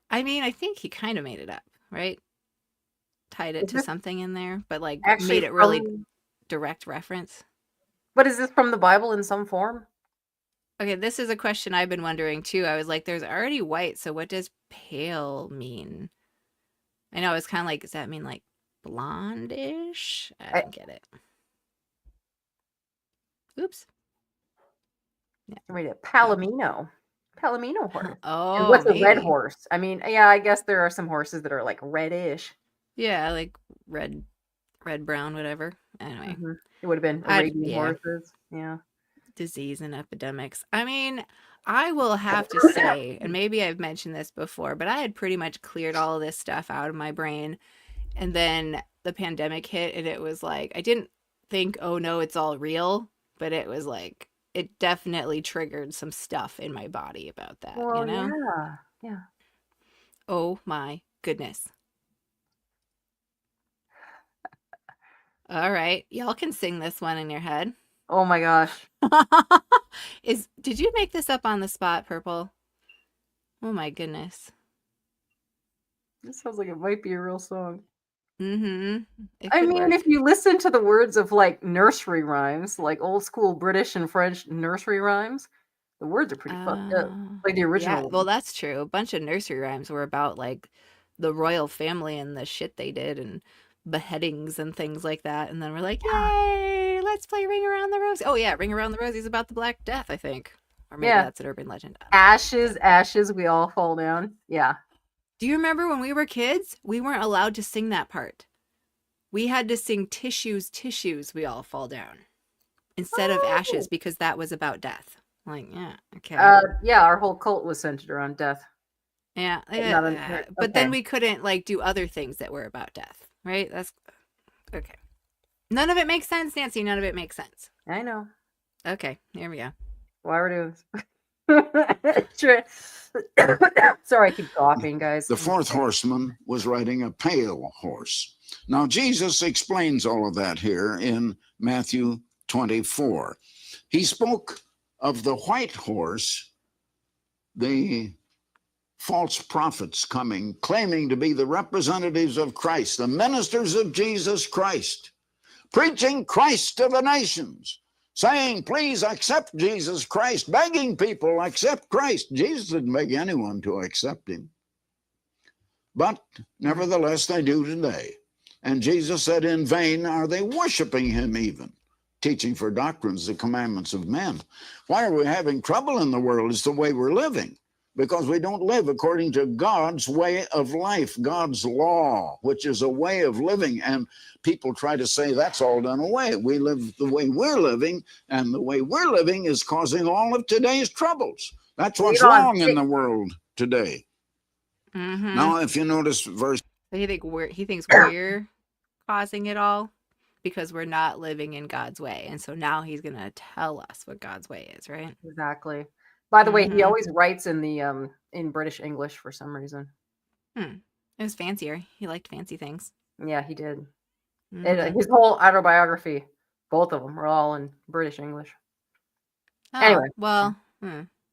I mean, I think he kind of made it up, right? Tied it to something in there, but like made it really direct reference. But is this from the Bible in some form? Okay, this is a question I've been wondering too. I was like, there's already white, so what does pale mean? I know, it's kind of like, does that mean like blondish? I don't get it. Oops. Yeah. Read it. Palomino horse. Oh, and what's a red horse? I mean, yeah, I guess there are some horses that are like reddish. Yeah, like red, brown, whatever. Anyway, it would have been Arabian horses. Yeah. Disease and epidemics. I mean, I will have to say, and maybe I've mentioned this before, but I had pretty much cleared all of this stuff out of my brain. And then the pandemic hit, and it was like, I didn't think, oh no, it's all real, but it was like, it definitely triggered some stuff in my body about that, well, you know? Yeah. Oh my goodness. All right. Y'all can sing this one in your head. Oh my gosh. Did you make this up on the spot, Purple? Oh my goodness. This sounds like it might be a real song. I mean, work. If you listen to the words of like nursery rhymes, like old school British and French nursery rhymes, the words are pretty fucked up. Like the original. Yeah, well, that's true. A bunch of nursery rhymes were about like the royal family and the shit they did and beheadings and things like that. And then we're like, yay, let's play Ring Around the Rosie. Oh yeah, Ring Around the Rosie is about the Black Death, I think. Or maybe that's an urban legend. Ashes, ashes, we all fall down. Yeah. Do you remember when we were kids? We weren't allowed to sing that part. We had to sing tissues, tissues, we all fall down instead of ashes because that was about death. Like, yeah, okay. Yeah, our whole cult was centered around death. Yeah, okay. but then we couldn't like do other things that were about death, right? That's okay. None of it makes sense, Nancy. None of it makes sense. I know. Okay, here we go. Why we're doing this? Sorry, I keep coughing, guys. The fourth horseman was riding a pale horse. Now, Jesus explains all of that here in Matthew 24. He spoke of the white horse, the false prophets coming, claiming to be the representatives of Christ, the ministers of Jesus Christ, preaching Christ to the nations, saying, please accept Jesus Christ, begging people, accept Christ. Jesus didn't beg anyone to accept him. But nevertheless, they do today. And Jesus said, in vain are they worshiping him even, teaching for doctrines the commandments of men. Why are we having trouble in the world? It's the way we're living. Because we don't live according to God's way of life, God's law, which is a way of living. And people try to say that's all done away. We live the way we're living, and the way we're living is causing all of today's troubles. That's what's wrong in the world today. Mm-hmm. Now, if you notice verse... He thinks we're causing it all because we're not living in God's way. And so now he's going to tell us what God's way is, right? Exactly. By the way, he always writes in the in British English for some reason. It was fancier. He liked fancy things. Yeah, he did. And his whole autobiography, both of them, were all in British English. Oh, anyway, well,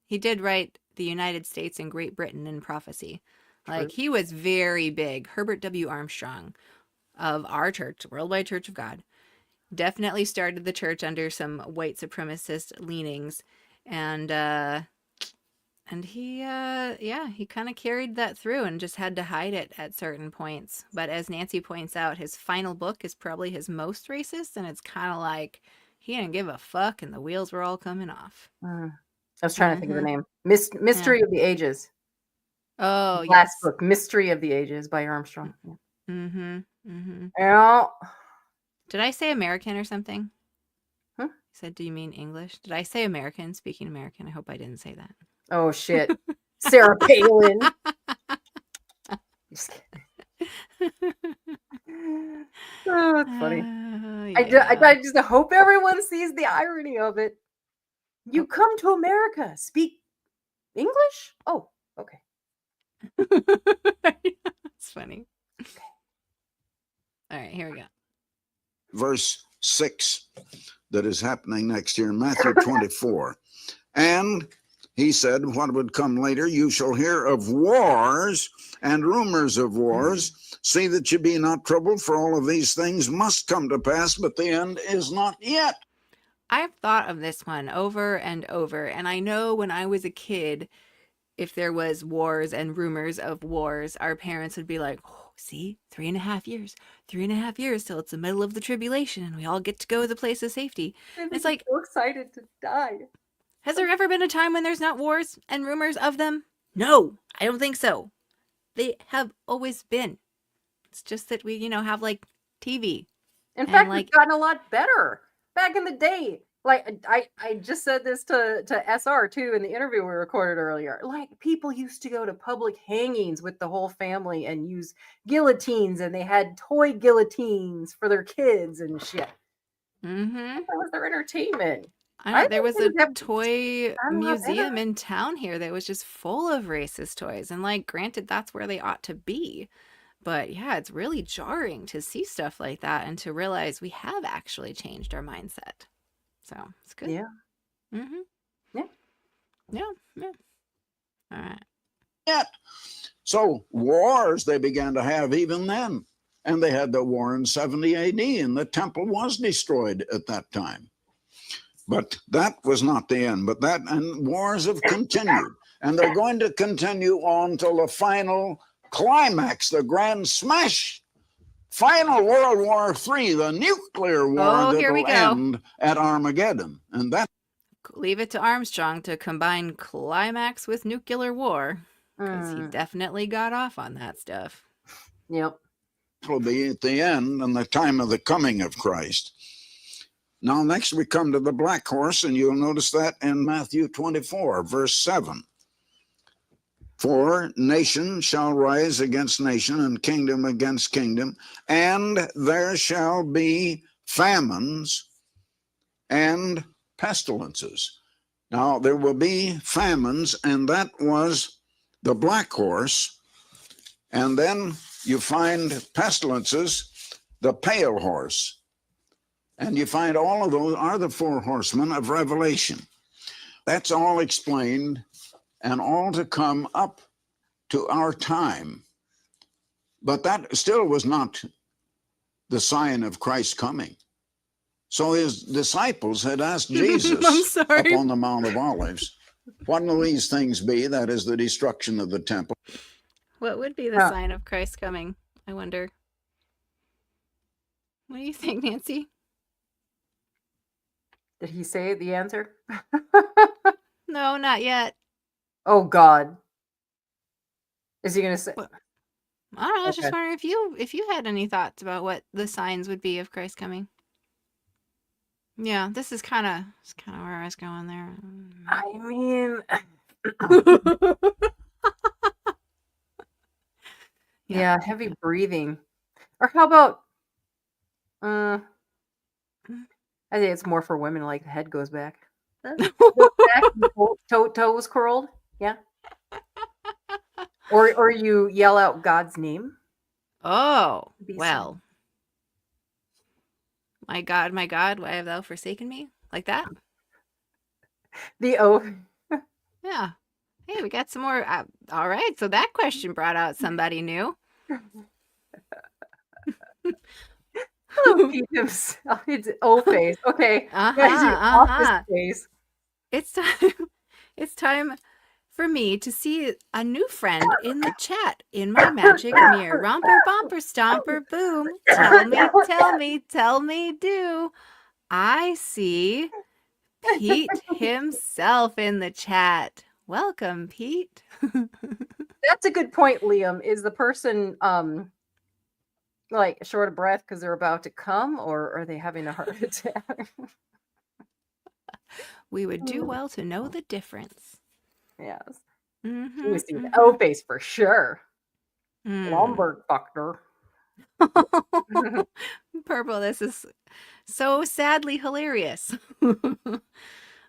he did write the United States and Great Britain in prophecy. Like, he was very big. Herbert W. Armstrong of our church, Worldwide Church of God, definitely started the church under some white supremacist leanings. And he kind of carried that through and just had to hide it at certain points. But as Nancy points out, his final book is probably his most racist, and it's kind of like he didn't give a fuck, and the wheels were all coming off. I was trying to think of the name. Mystery of the Ages. Oh, Last book, Mystery of the Ages by Armstrong. Yeah. Did I say American or something? Huh? He said, do you mean English? Did I say American? Speaking American. I hope I didn't say that. Oh, shit. Sarah Palin. Just kidding. Oh, that's funny. Yeah. I just hope everyone sees the irony of it. You come to America, speak English? Oh, okay. It's funny. All right, here we go. Verse 6 that is happening next year in Matthew 24. And he said, what would come later, you shall hear of wars and rumors of wars. See that you be not troubled, for all of these things must come to pass, but the end is not yet. I've thought of this one over and over, and I know when I was a kid, if there was wars and rumors of wars, our parents would be like, oh, see, 3.5 years, 3.5 years till it's the middle of the tribulation and we all get to go to the place of safety. It's like, so excited to die. Has there ever been a time when there's not wars and rumors of them? No, I don't think so. They have always been. It's just that we, have like TV. In fact, we've gotten a lot better. Back in the day, like I just said this to SR too in the interview we recorded earlier. Like, people used to go to public hangings with the whole family and use guillotines, and they had toy guillotines for their kids and shit. That was their entertainment. There was a toy museum in town here that was just full of racist toys, and like, granted, that's where they ought to be. But yeah, it's really jarring to see stuff like that and to realize we have actually changed our mindset. So it's good. Yeah. Yeah. All right. Yeah. So wars they began to have even then. And they had the war in 70 AD, and the temple was destroyed at that time. But that was not the end. And wars have continued. And they're going to continue on till the final climax, the grand smash, final World War III, the nuclear war that will end at Armageddon. And that, leave it to Armstrong to combine climax with nuclear war, because he definitely got off on that stuff. Yep. will be at the end and the time of the coming of Christ. Now, next we come to the black horse, and you'll notice that in Matthew 24, verse 7. For nation shall rise against nation, and kingdom against kingdom, and there shall be famines and pestilences. Now, there will be famines, and that was the black horse. And then you find pestilences, the pale horse. And you find all of those are the four horsemen of Revelation. That's all explained and all to come up to our time. But that still was not the sign of Christ's coming. So his disciples had asked Jesus up on the Mount of Olives, what will these things be? That is the destruction of the temple. What would be the sign of Christ coming? I wonder. What do you think, Nancy? Did he say the answer? No, not yet. Oh God. Is he gonna say? I don't know. I was just wondering if you had any thoughts about what the signs would be of Christ coming. Yeah, this is kind of where I was going there. I mean, yeah, heavy breathing. Or how about? I think it's more for women. Like the head goes back. Toes curled. Yeah. Or you yell out God's name. Oh, well. My God, why have thou forsaken me? Like that? The oath. Yeah. Hey, we got some more. All right. So that question brought out somebody new. It's O-face. Okay. Office face. It's time for me to see a new friend in the chat in my magic mirror. Romper, bumper, stomper, boom. Tell me, do. I see Pete himself in the chat. Welcome, Pete. That's a good point, Liam. Is the person like short of breath because they're about to come, or are they having a heart attack? We would do well to know the difference. Yes. Mm-hmm, We see the O-face for sure. Lumber doctor. Purple, this is so sadly hilarious.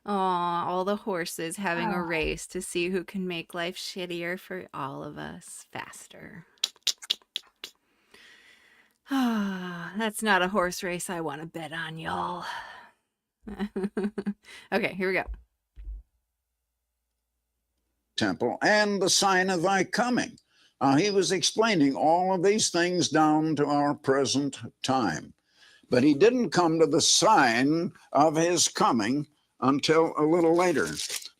All the horses having a race to see who can make life shittier for all of us faster. That's not a horse race I want to bet on, y'all. Okay, here we go. Temple and the sign of thy coming. He was explaining all of these things down to our present time. But he didn't come to the sign of his coming until a little later.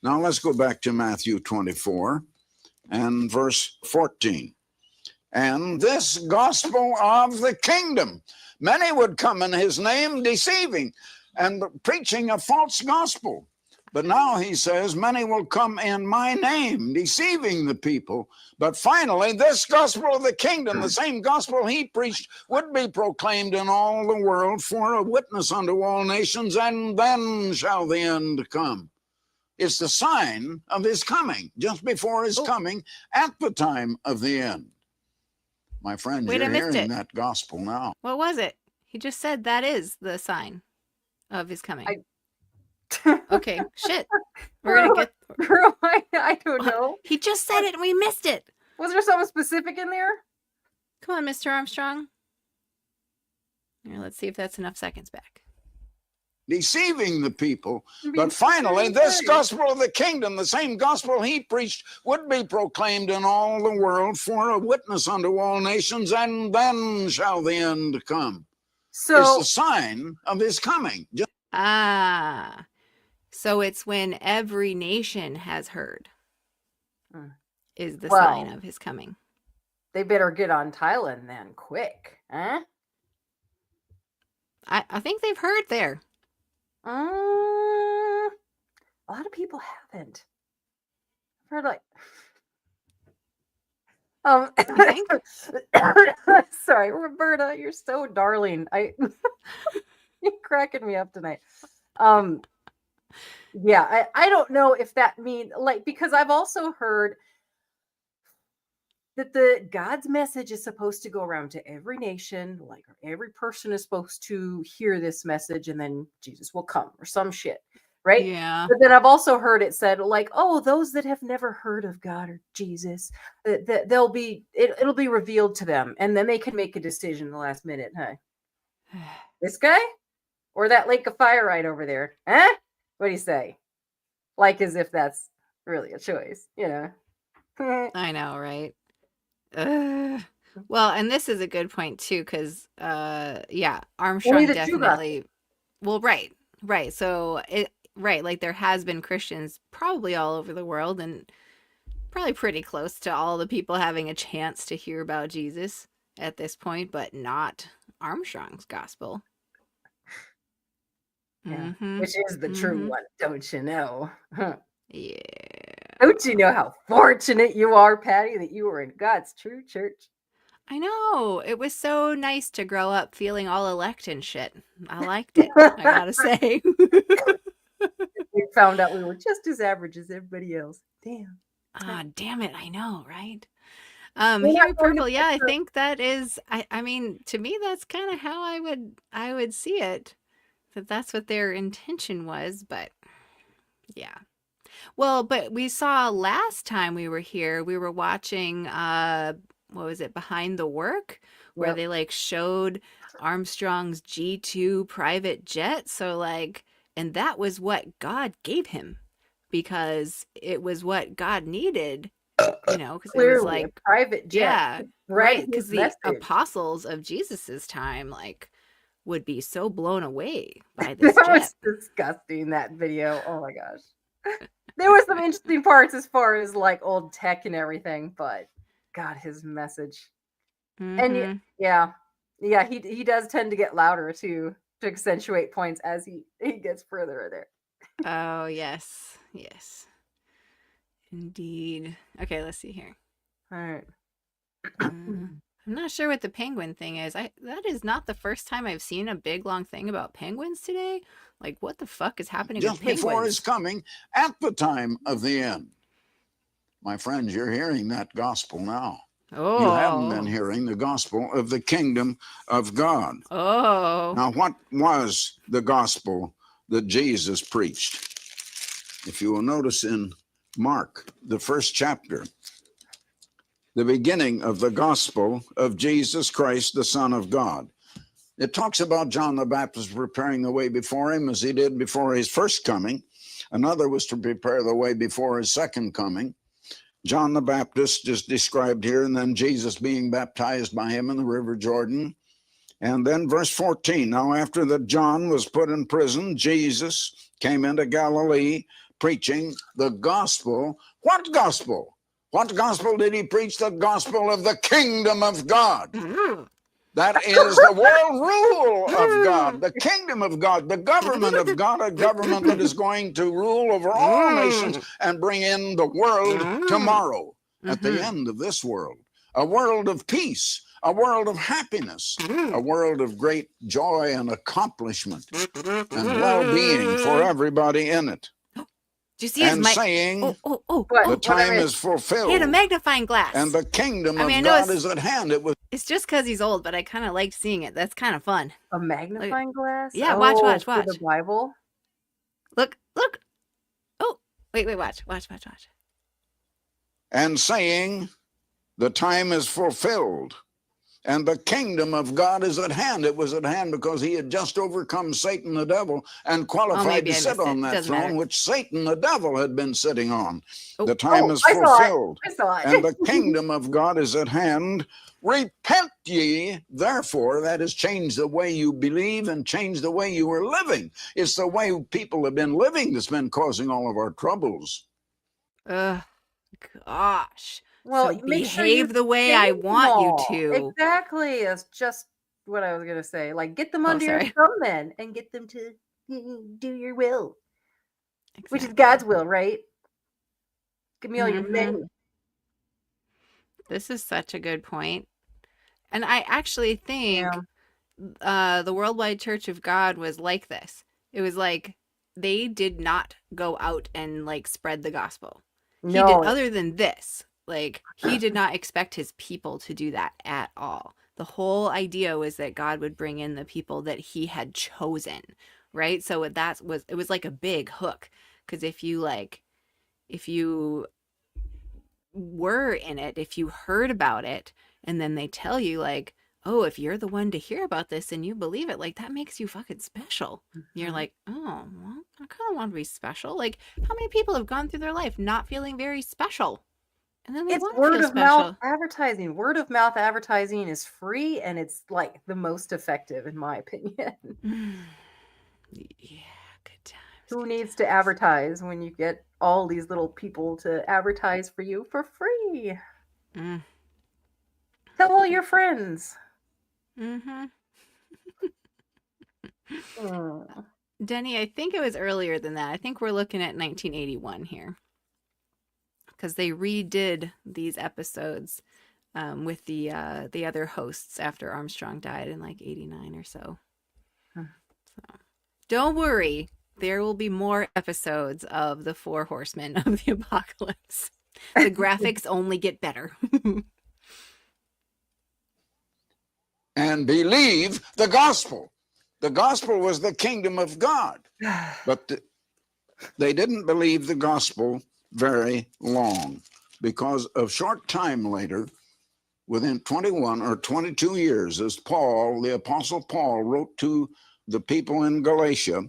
Now let's go back to Matthew 24 and verse 14. And this gospel of the kingdom, many would come in his name deceiving and preaching a false gospel. But now he says, many will come in my name, deceiving the people. But finally, this gospel of the kingdom, the same gospel he preached, would be proclaimed in all the world for a witness unto all nations, and then shall the end come. It's the sign of his coming, just before his coming, at the time of the end. My friends, you're hearing that gospel now. What was it? He just said that is the sign of his coming. Okay, shit. We're gonna get. Girl, I don't know. He just said it and we missed it. Was there something specific in there? Come on, Mr. Armstrong. Here, let's see if that's enough seconds back. Deceiving the people. But finally, this gospel of the kingdom, the same gospel he preached, would be proclaimed in all the world for a witness unto all nations, and then shall the end come. So it's the sign of his coming. So it's when every nation has heard is the sign of his coming. They better get on Thailand then, quick. Huh? I think they've heard there. A lot of people haven't. I've heard You think? Sorry, Roberta, you're so darling. You're cracking me up tonight. Yeah, I don't know if that means like, because I've also heard that the God's message is supposed to go around to every nation, like every person is supposed to hear this message, and then Jesus will come or some shit, right? Yeah. But then I've also heard it said like, oh, those that have never heard of God or Jesus, that they'll be it'll be revealed to them, and then they can make a decision in the last minute. Huh? This guy or that lake of fire right over there? Huh? What do you say? Like as if that's really a choice, you know? I know, right? Well, and this is a good point too, because yeah, Only Armstrong the two got definitely. Well, right. So like there has been Christians probably all over the world, and probably pretty close to all the people having a chance to hear about Jesus at this point, but not Armstrong's gospel. Yeah, Mm-hmm. which is the true Mm-hmm. one, don't you know? Huh. Yeah. Don't you know how fortunate you are, Patty, that you were in God's true church? I know. It was so nice to grow up feeling all elect and shit. I liked it, I gotta say. We found out we were just as average as everybody else. Damn. Ah, damn it, I know, right? We're Huey not going to Purple, yeah, I put think that is I mean, to me that's kind of how I would see it. That's what their intention was, but yeah. Well, but we saw last time we were here, we were watching what was it, Behind the Work, where Yep. they like showed Armstrong's G2 private jet. So like, and that was what God gave him because it was what God needed, you know, because it was clearly a like, private jet. yeah, Right, right. Because his the message. apostles of Jesus's time, like, would be so blown away by this That jet. was disgusting, that video. Oh my gosh. There were some interesting parts as far as like old tech and everything, but God, his message. And Mhm. yeah, he does tend to get louder too, to accentuate points as he gets further there. Oh, yes. Yes. Indeed. Okay, let's see here. All right. I'm not sure what the penguin thing is. That is not the first time I've seen a big long thing about penguins today. Like, what the fuck is happening Just with before his penguins? coming at the time of the end. My friends, you're hearing that gospel now. You haven't been Oh. hearing the gospel of the kingdom of God. Oh. Now, what was the gospel that Jesus preached? If you will notice in Mark, the first chapter, the beginning of the gospel of Jesus Christ, the Son of God. It talks about John the Baptist preparing the way before him as he did before his first coming. Another was to prepare the way before his second coming. John the Baptist is described here, and then Jesus being baptized by him in the River Jordan. And then verse 14, now after that John was put in prison, Jesus came into Galilee preaching the gospel. What gospel? What gospel did he preach? The gospel of the kingdom of God. That is the world rule of God, the kingdom of God, the government of God, a government that is going to rule over all nations and bring in the world tomorrow at the end of this world. A world of peace, a world of happiness, a world of great joy and accomplishment and well-being for everybody in it. Do you see his And mic? saying, What? the time is He fulfilled had a magnifying glass. and the kingdom I of mean, I know God is at hand. It was it's just because he's old, but I kind of liked seeing it. That's kind of fun. A magnifying glass? Yeah, watch. For the Bible? Look. Oh, wait, watch. and saying, the time is fulfilled and the kingdom of God is at hand. It was at hand because he had just overcome Satan the devil and qualified maybe to I sit missed on it. that Doesn't throne, matter. which Satan the devil had been sitting on. Oh. The time is I saw it. fulfilled I saw it. and the kingdom of God is at hand. Repent ye, therefore. That is, change the way you believe and change the way you are living. It's the way people have been living that's been causing all of our troubles. Gosh. Well, so make sure you behave the way I save them want you all. to. Exactly. That's just what I was gonna say. Like, get them under your sorry. thumb then, and get them to do your will, which is Exactly. God's will, right? Give me all your Mhm. men. This is such a good point. And I actually think the Worldwide Church of God was like this. It was like they did not go out and like spread the gospel. He did, No. other than this, like he did not expect his people to do that at all. The whole idea was that God would bring in the people that he had chosen, right? So it was like a big hook, because if you were in it, if you heard about it, and then they tell you like, oh, if you're the one to hear about this and you believe it, like that makes you fucking special. You're like, oh, well, I kind of want to be special. Like, how many people have gone through their life not feeling very special? And then they It's want to word feel of mouth special. advertising. Word of mouth advertising is free, and it's like the most effective, in my opinion. Yeah, good times. Who needs to advertise when you get all these little people to advertise for you for free? Mm. Tell all your friends. Mm-hmm. Mm. Denny, I think it was earlier than that. I think we're looking at 1981 here, because they redid these episodes with the other hosts after Armstrong died in like 89 or so. So don't worry, there will be more episodes of the Four Horsemen of the Apocalypse. The graphics only get better. And believe the gospel. The gospel was the kingdom of God. But they didn't believe the gospel very long, because a short time later, within 21 or 22 years, as Paul, the Apostle Paul, wrote to the people in Galatia,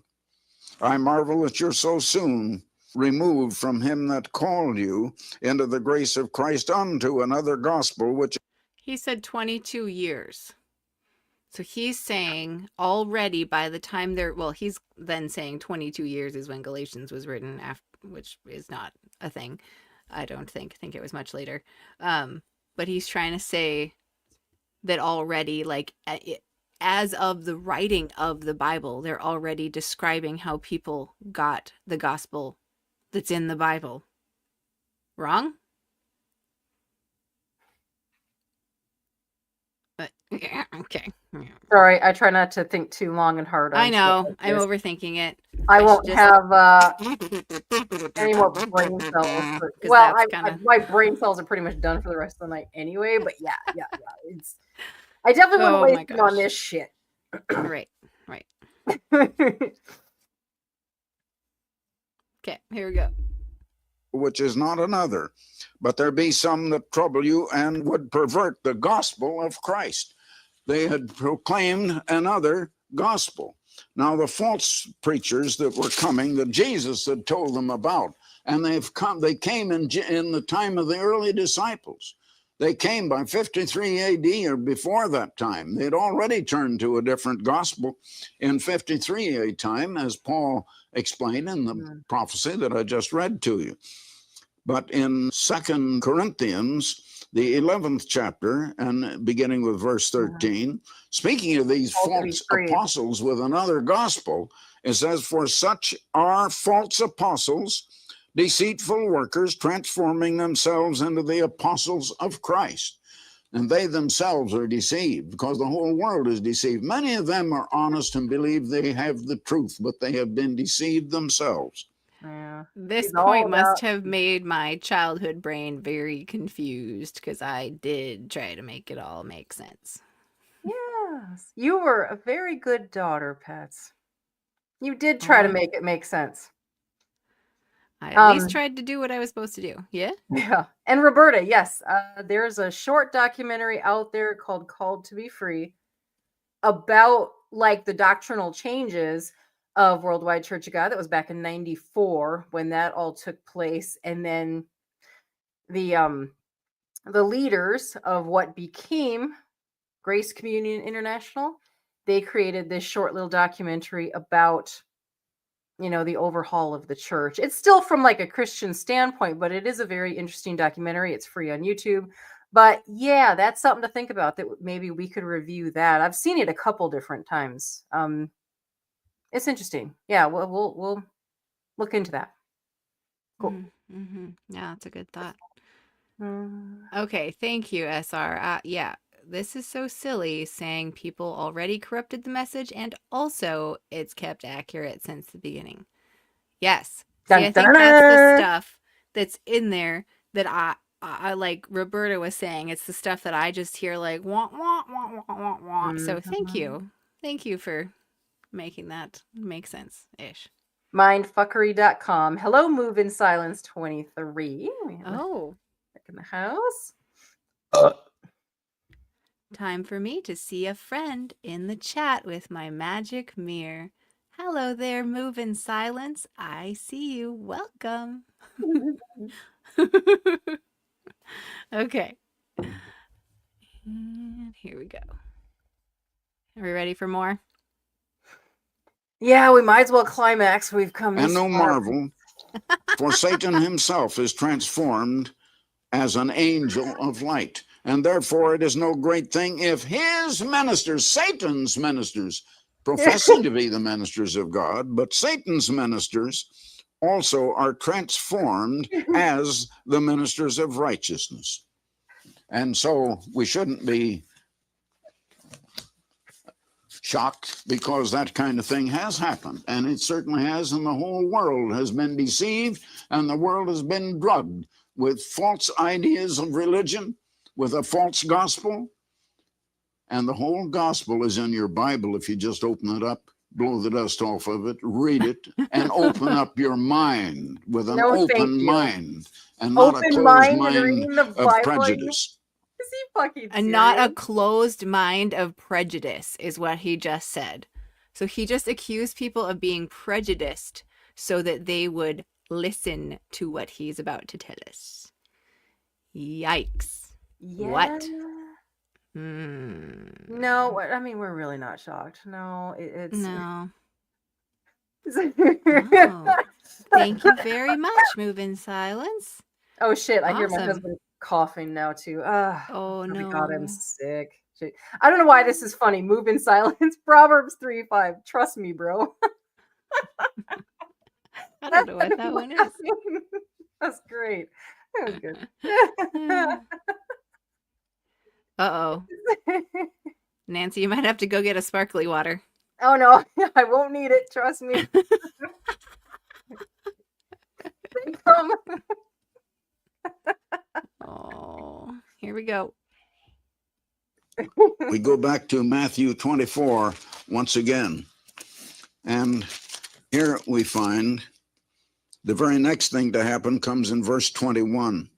I marvel that you're so soon removed from him that called you into the grace of Christ unto another gospel, which... He said 22 years. So he's saying already by the time he's then saying 22 years is when Galatians was written, which is not a thing. I don't think. I think it was much later. But he's trying to say that already, like, as of the writing of the Bible, they're already describing how people got the gospel that's in the Bible. Wrong? But yeah, okay. Sorry, I try not to think too long and hard on I know. like I'm this. overthinking it. I won't have any more brain cells. Well, my brain cells are pretty much done for the rest of the night anyway. But yeah. I definitely wouldn't waste them on this shit. Right. Okay, here we go. Which is not another, but there be some that trouble you and would pervert the gospel of Christ. They had proclaimed another gospel. Now the false preachers that were coming, that Jesus had told them about, and they came in the time of the early disciples. They came by 53 AD or before that time. They'd already turned to a different gospel in 53 AD time, as Paul explained in the prophecy that I just read to you. But in 2 Corinthians, the 11th chapter, and beginning with verse 13, speaking of these false apostles with another gospel, it says, for such are false apostles, deceitful workers, transforming themselves into the apostles of Christ. And they themselves are deceived, because the whole world is deceived. Many of them are honest and believe they have the truth, but they have been deceived themselves. Yeah. This point must have made my childhood brain very confused, because I did try to make it all make sense. Yes. You were a very good daughter, Pats. You did try to make it make sense. I at least tried to do what I was supposed to do. Yeah? Yeah. And Roberta, yes. There's a short documentary out there called Called to Be Free about like the doctrinal changes of Worldwide Church of God. That was back in 94 when that all took place. And then the leaders of what became Grace Communion International, they created this short little documentary about the overhaul of the church. It's still from like a Christian standpoint, but it is a very interesting documentary. It's free on YouTube. But yeah, that's something to think about, that maybe we could review that. I've seen it a couple different times. It's interesting. Yeah, we'll look into that. Cool. Yeah, that's a good thought. Okay, thank you, SR. Yeah, this is so silly saying people already corrupted the message and also it's kept accurate since the beginning. Yes. See, I think that's the stuff that's in there that I like Roberta was saying. It's the stuff that I just hear like, wah, wah, wah, wah, wah, wah. So thank you. Thank you for making that make sense-ish. Mindfuckery.com. Hello, Move in Silence 23. Oh. Back in the house. Time for me to see a friend in the chat with my magic mirror. Hello there, Move in Silence. I see you. Welcome. Okay. And here we go. Are we ready for more? Yeah, we might as well climax. We've come And this no far. marvel, for Satan himself is transformed as an angel of light. And therefore it is no great thing if his ministers, Satan's ministers, professing to be the ministers of God, but Satan's ministers also are transformed as the ministers of righteousness. And so we shouldn't be shocked, because that kind of thing has happened, and it certainly has, and the whole world has been deceived, and the world has been drugged with false ideas of religion, with a false gospel. And the whole gospel is in your Bible if you just open it up, blow the dust off of it, read it, and open up your mind with an open mind, and not a closed mind of prejudice. Is he fucking serious? And not a closed mind of prejudice is what he just said. So he just accused people of being prejudiced so that they would listen to what he's about to tell us. Yikes. Yeah. What? No, I mean, we're really not shocked. No, it's... No. Oh, thank you very much, Move in Silence. Oh, shit. I hear Awesome. my husband coughing now, too. Oh, no. God, I'm sick. Shit. I don't know why this is funny. Move in Silence. Proverbs 3:5. Trust me, bro. I don't know what that one is. That's great. That was good. Uh-oh. Nancy, you might have to go get a sparkly water. Oh, no. I won't need it. Trust me. They come. Oh, here we go. We go back to Matthew 24 once again. And here we find the very next thing to happen comes in verse 21.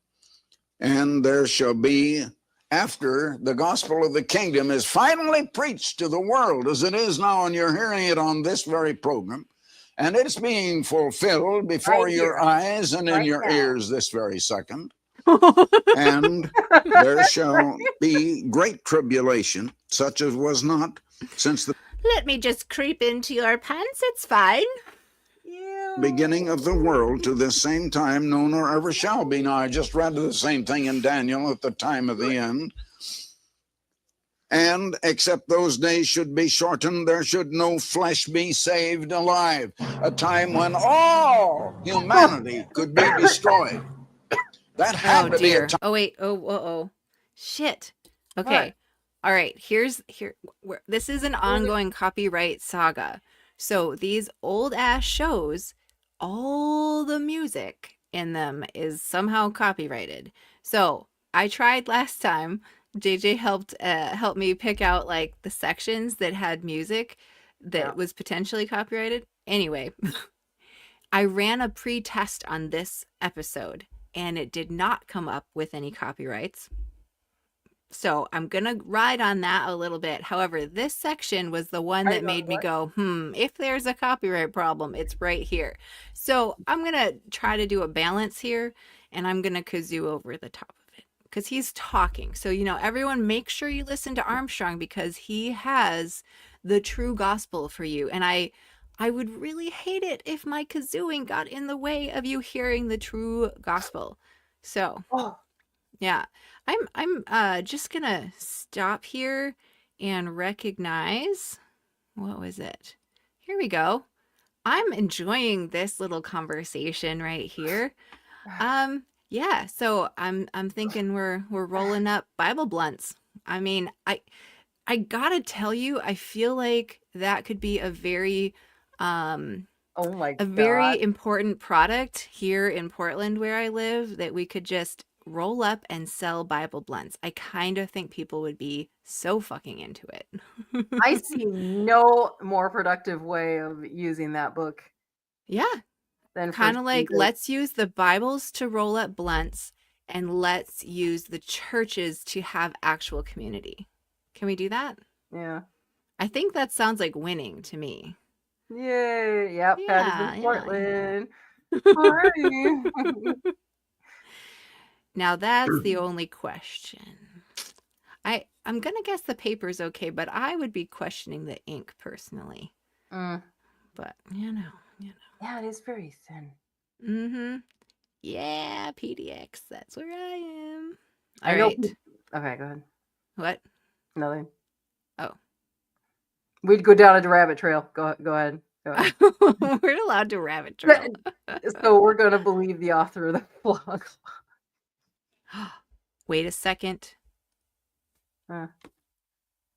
And there shall be, after the gospel of the kingdom is finally preached to the world as it is now, and you're hearing it on this very program, and it's being fulfilled before your eyes and in your ears this very second. And there shall be great tribulation, such as was not since the Let me just creep into your pants, it's fine. beginning of the world to this same time, no nor ever shall be. Now, I just read the same thing in Daniel at the time of the end. And except those days should be shortened, there should no flesh be saved alive. A time when all humanity could be destroyed. That had to be a time. Oh, wait. Oh. Shit. Okay. What? All right. This is an ongoing copyright saga. So these old ass shows, all the music in them is somehow copyrighted. So I tried last time. JJ helped me pick out like the sections that had music that was potentially copyrighted. Anyway, I ran a pre-test on this episode and it did not come up with any copyrights. So I'm going to ride on that a little bit. However, this section was the one that made me go, if there's a copyright problem, it's right here. So I'm going to try to do a balance here, and I'm going to kazoo over the top of it because he's talking. So, everyone make sure you listen to Armstrong because he has the true gospel for you. And I would really hate it if my kazooing got in the way of you hearing the true gospel. So, yeah. I'm just gonna stop here and recognize, what was it? Here we go. I'm enjoying this little conversation right here. Yeah, so I'm thinking we're rolling up Bible blunts. I mean, I gotta tell you, I feel like that could be um Oh my a God. very important product here in Portland where I live that we could just roll up and sell Bible blunts. I kind of think people would be so fucking into it. I see no more productive way of using that book Yeah, than for kind of like Jesus. let's use the Bibles to roll up blunts and let's use the churches to have actual community. Can we do that? Yeah. I think that sounds like winning to me. Yay. Yep. Patty's in Yeah, Portland. yeah. Party. Now that's the only question. I'm gonna guess the paper's okay, but I would be questioning the ink personally. Mm. But you know. Yeah, it is very thin. Mm-hmm. Yeah, PDX. That's where I am. I All know. right. Okay, go ahead. What? Nothing. Oh. We'd go down a rabbit trail. Go ahead. Go ahead. We're allowed to rabbit trail. So we're gonna believe the author of the blog. Wait a second. Huh.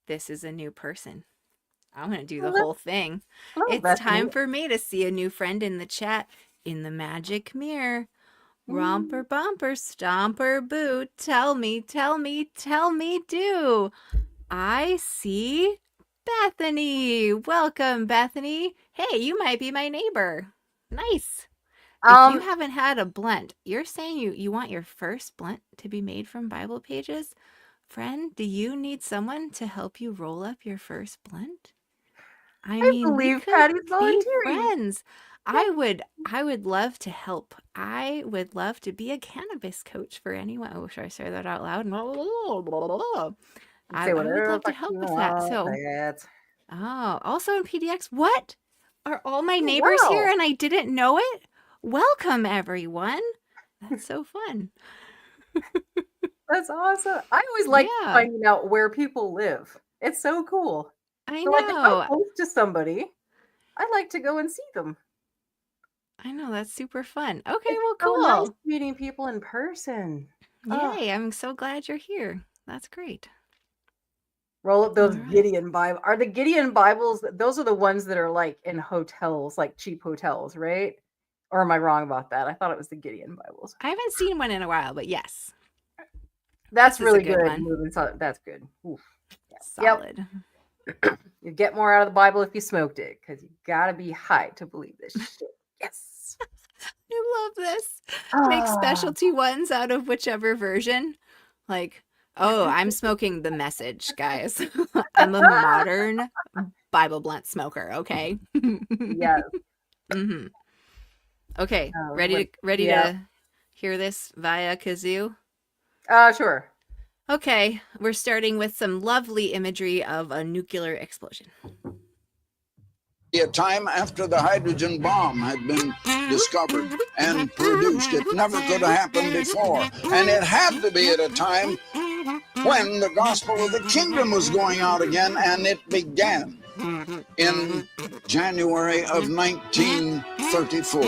This is a new person. I'm going to do the Hello. whole thing. Hello, It's Bethany. time for me to see a new friend in the chat in the magic mirror. Romper bumper, stomper boo. Tell me, do. I see Bethany. Welcome, Bethany. Hey, you might be my neighbor. Nice. If you haven't had a blunt, you're saying you want your first blunt to be made from Bible pages? Friend, do you need someone to help you roll up your first blunt? I mean, we believe could Patty's be volunteering. friends. I would love to help. I would love to be a cannabis coach for anyone. Oh, should I say that out loud? I would love to help with that. So, also in PDX, what? Are all my neighbors here wow. and I didn't know it? Welcome, everyone. That's so fun. That's awesome. I always like Yeah. finding out where people live. It's so cool. I So, like, if I'm know. close to somebody, I like to go and see them. I know. That's super fun. Okay, It's well, so cool. nice meeting people in person. Oh, Yay, I'm so glad you're here. That's great. roll up those All right. Gideon Bibles. Are the Gideon Bibles, those are the ones that are like in hotels, like cheap hotels, right? Or am I wrong about that? I thought it was the Gideon Bibles. I haven't seen one in a while, but yes. That's This is a really good good. one. That's good. Oof. Solid. Yep. You get more out of the Bible if you smoked it, because you gotta be high to believe this shit. Yes. I love this. Make specialty ones out of whichever version. Like, oh, I'm smoking the Message, guys. I'm a modern Bible blunt smoker, okay? Yes. Mm-hmm. Okay, Oh, ready yeah. to hear this via kazoo? Sure. Okay, we're starting with some lovely imagery of a nuclear explosion. A time after the hydrogen bomb had been discovered and produced. It never could have happened before. And it had to be at a time when the gospel of the kingdom was going out again, and it began in January of 1934.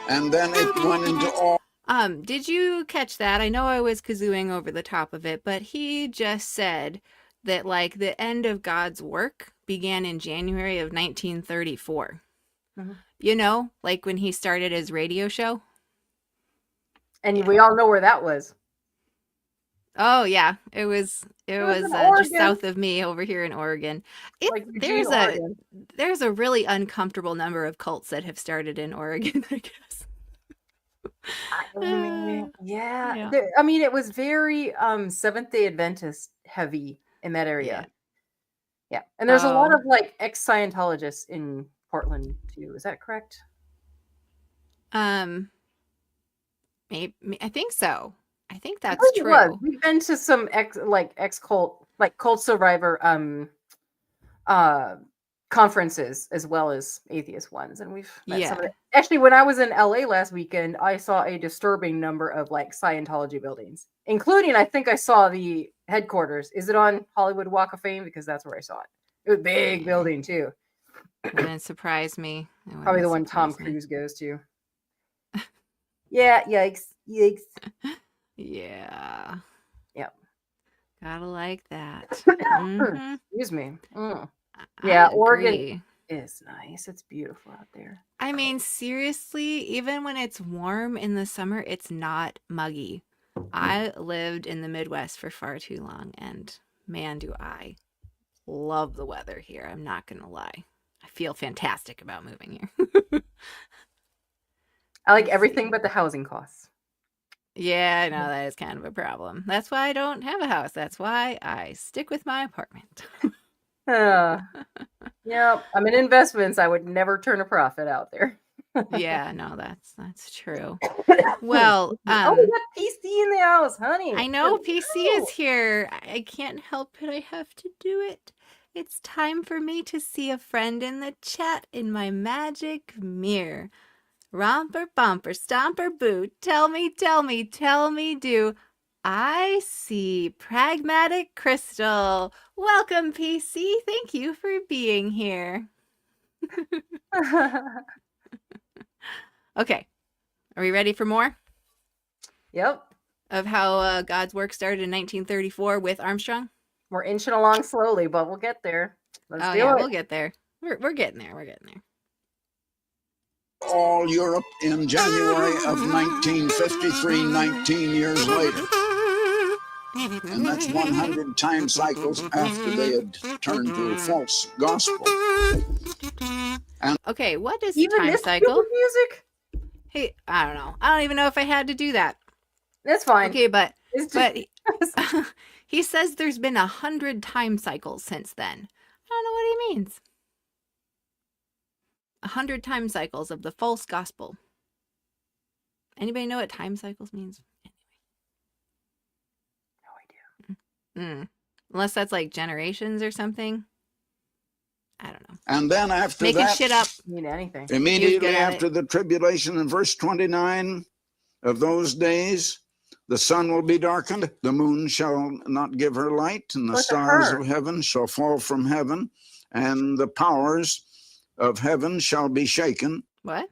And then it went into all. Did you catch that? I know I was kazooing over the top of it, but he just said that, like, the end of God's work began in January of 1934. Mm-hmm. You know, like when he started his radio show. And we all know where that was. Oh yeah, it was just south of me over here in Oregon. There's a really uncomfortable number of cults that have started in Oregon, I guess. Yeah. I mean, it was very Seventh-day Adventist heavy in that area. Yeah. And there's a lot of like ex-Scientologists in Portland too. Is that correct? Maybe, I think so. I think that's true. We've been to some ex-cult, like cult survivor conferences as well as atheist ones, and we've met some of it. Actually, when I was in LA last weekend, I saw a disturbing number of like Scientology buildings, including I think I saw the headquarters. Is it on Hollywood Walk of Fame? Because that's where I saw it. It was a big building too. Wouldn't surprise me. Probably the one Tom Cruise goes to. Yeah, yikes. Yikes. Yeah. Yep. Gotta like that. Excuse me. I Yeah, Oregon agree. is nice. It's beautiful out there. I mean, seriously, even when it's warm in the summer, it's not muggy. I lived in the Midwest for far too long, and man, do I love the weather here. I'm not gonna lie. I feel fantastic about moving here. I like everything but the housing costs. Yeah, I know that is kind of a problem. That's why I don't have a house. That's why I stick with my apartment. Yeah, I'm in investments. I would never turn a profit out there. Yeah, no, that's true. Well, oh, we got PC in the house, honey. I know PC is here. I can't help it. I have to do it. It's time for me to see a friend in the chat in my magic mirror. Romper, bumper, stomper, boo. Tell me, do. I see Pragmatic Crystal. Welcome, PC. Thank you for being here. Okay. Are we ready for more? Yep. Of how God's work started in 1934 with Armstrong? We're inching along slowly, but we'll get there. Let's do it. We'll get there. We're getting there. We're getting there. All Europe in January of 1953, 19 years later. And that's 100 time cycles after they had turned to a false gospel. And okay, what is even time this cycle? Music? Hey, I don't know. I don't even know if I had to do that. That's fine. Okay, but he says there's been 100 time cycles since then. I don't know what he means. 100 time cycles of the false gospel. Anybody know what time cycles means? No idea. Unless that's like generations or something. I don't know. And then after making that, shit up. Mean anything. Immediately after the tribulation, in verse 29 of those days, the sun will be darkened, the moon shall not give her light, and the stars of heaven shall fall from heaven, and the powers of heaven shall be shaken. What?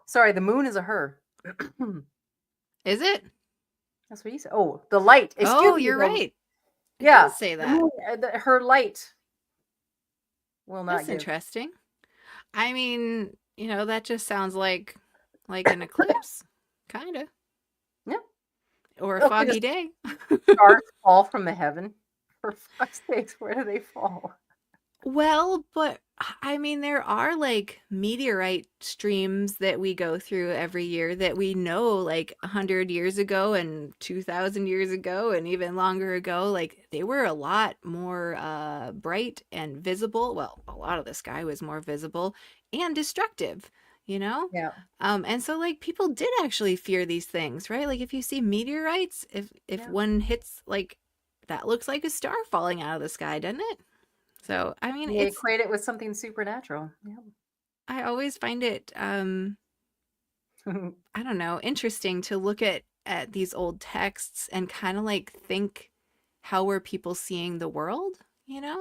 Sorry, the moon is a her. Is it? That's what you said. Oh, the light. Excuse me, you're right. Yeah, say that. Moon, her light will not. That's interesting. I mean, that just sounds like an eclipse, kind of. Yeah. Or a foggy day. Stars fall from the heaven. For fuck's sakes, where do they fall? Well, but I mean, there are like meteorite streams that we go through every year that we know, like 100 years ago and 2,000 years ago and even longer ago, like they were a lot more bright and visible. Well, a lot of the sky was more visible and destructive, Yeah. And so like people did actually fear these things, right? Like if you see meteorites, if one hits, like that looks like a star falling out of the sky, doesn't it? So, I mean, it's equate it with something supernatural. Yeah. I always find it, I don't know, interesting to look at these old texts and kind of like think, how were people seeing the world?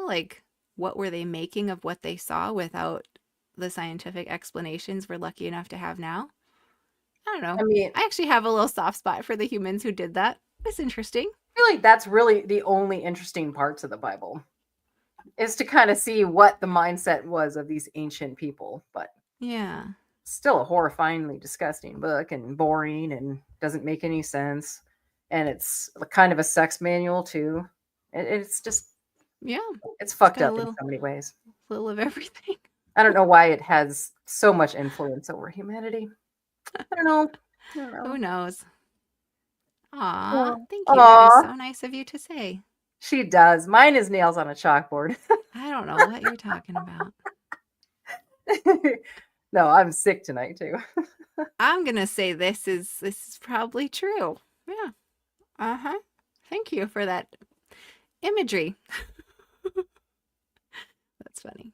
Like what were they making of what they saw without the scientific explanations we're lucky enough to have now? I don't know. I mean, I actually have a little soft spot for the humans who did that. It's interesting. I feel like that's really the only interesting parts of the Bible. Is to kind of see what the mindset was of these ancient people, but yeah, still a horrifyingly disgusting book and boring and doesn't make any sense. And it's kind of a sex manual too. It's just, it's fucked up in so many ways. A little of everything. I don't know why it has so much influence over humanity. I don't know. Who knows? Aw, thank you. That is so nice of you to say. She does. Mine is nails on a chalkboard. I don't know what you're talking about. No, I'm sick tonight too. I'm gonna say this is probably true. Yeah. Uh-huh. Thank you for that imagery. That's funny.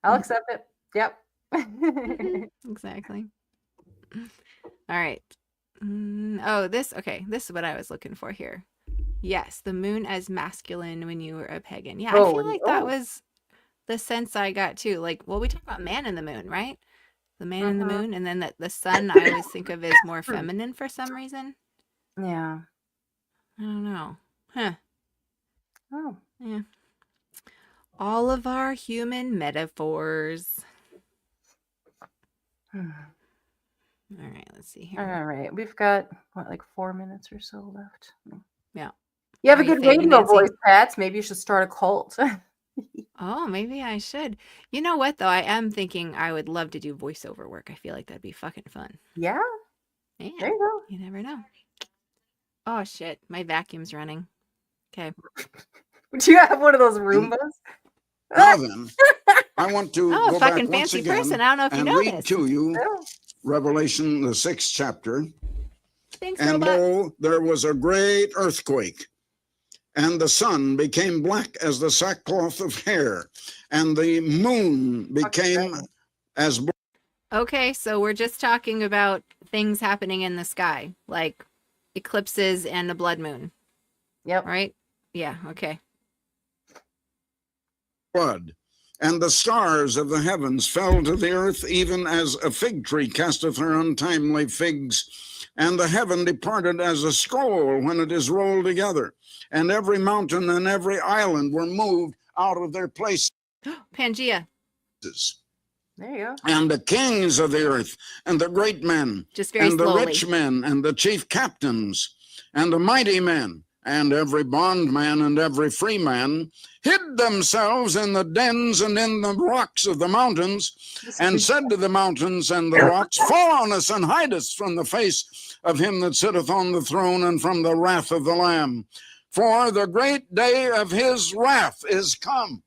I'll accept it. Yep. Exactly. All right. This is what I was looking for here. Yes, the moon as masculine when you were a pagan. Yeah, I feel like that was the sense I got too. Like, well, we talk about man in the moon, right? the man in the moon, and then the sun I always think of as more feminine for some reason. Yeah. I don't know. Huh. Oh. Yeah. All of our human metaphors. All right, let's see here. All right. We've got, what, like 4 minutes or so left? Yeah. You have Are a you good fading, radio Nancy? voice, Pat. Maybe you should start a cult. Oh, maybe I should. You know what, though? I am thinking I would love to do voiceover work. I feel like that'd be fucking fun. Yeah. Yeah. There you go. You never know. Oh, shit. My vacuum's running. Okay. Do you have one of those Roombas? Now then, I want to Oh, go a back fucking once fancy again person. I don't know if you and know read this. to you Oh. Revelation, the 6th chapter. Thanks, And robot. lo, there was a great earthquake, and the sun became black as the sackcloth of hair, and the moon became as black. Okay, so we're just talking about things happening in the sky, like eclipses and a blood moon, Yep. right? Yeah, okay. blood. And the stars of the heavens fell to the earth, even as a fig tree casteth her untimely figs. And the heaven departed as a scroll when it is rolled together. And every mountain and every island were moved out of their places. Pangea. There you go. And the kings of the earth, and the great men, Just very and the slowly. rich men, and the chief captains, and the mighty men, and every bondman and every free man, hid themselves in the dens and in the rocks of the mountains, and said to the mountains and the rocks, fall on us and hide us from the face of him that sitteth on the throne and from the wrath of the Lamb. For the great day of his wrath is come.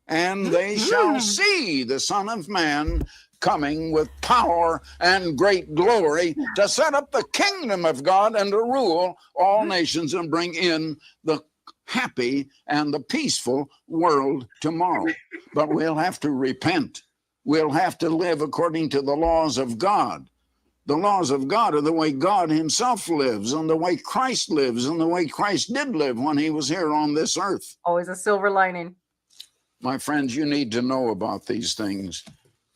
And they shall see the Son of Man coming with power and great glory to set up the kingdom of God and to rule all nations and bring in the happy and the peaceful world tomorrow. But we'll have to repent. We'll have to live according to the laws of God. The laws of God are the way God himself lives, and the way Christ lives, and the way Christ did live when he was here on this earth. Always a silver lining. My friends, you need to know about these things.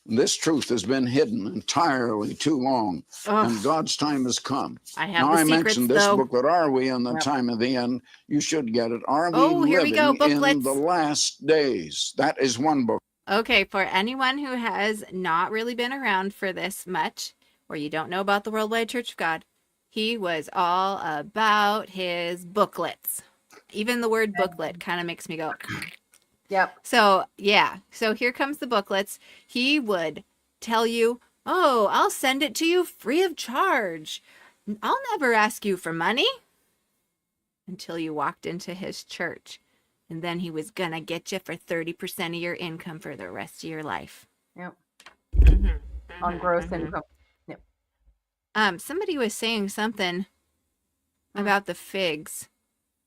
This truth has been hidden entirely too long, and God's time has come. I have Now, the I secrets, mentioned this though. booklet, Are We in the Time of the End? You should get it. Are we Oh, here we go, living in booklets. the last days? That is one book. Okay, for anyone who has not really been around for this much, or you don't know about the Worldwide Church of God, he was all about his booklets. Even the word booklet kind of makes me go... Yep. So, yeah. So here comes the booklets. He would tell you, oh, I'll send it to you free of charge. I'll never ask you for money. Until you walked into his church. And then he was going to get you for 30% of your income for the rest of your life. Yep. On gross income. Yep. Somebody was saying something about the figs.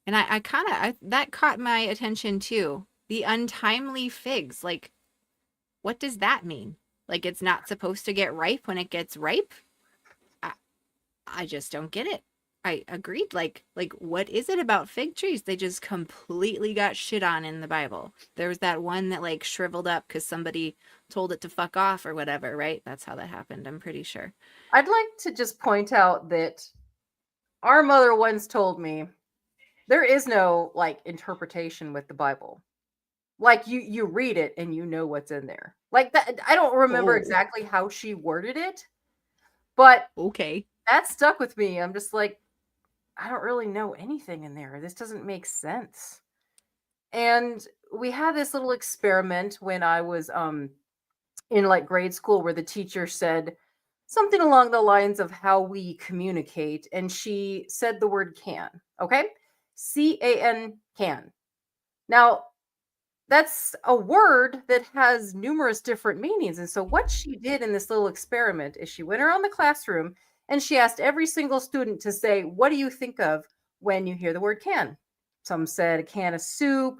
And I kind of, that caught my attention too. The untimely figs, like, what does that mean? Like, it's not supposed to get ripe when it gets ripe? I just don't get it. I agreed. Like, what is it about fig trees? They just completely got shit on in the Bible. There was that one that, like, shriveled up because somebody told it to fuck off or whatever, right? That's how that happened, I'm pretty sure. I'd like to just point out that our mother once told me there is no, like, interpretation with the Bible. Like, you read it and you know what's in there. Like, that, I don't remember exactly how she worded it, but Okay. that stuck with me. I'm just like, I don't really know anything in there. This doesn't make sense. And we had this little experiment when I was in, like, grade school, where the teacher said something along the lines of how we communicate, and she said the word can. Okay? C-A-N, can. Now, that's a word that has numerous different meanings. And so what she did in this little experiment is she went around the classroom and she asked every single student to say, what do you think of when you hear the word can? Some said a can of soup.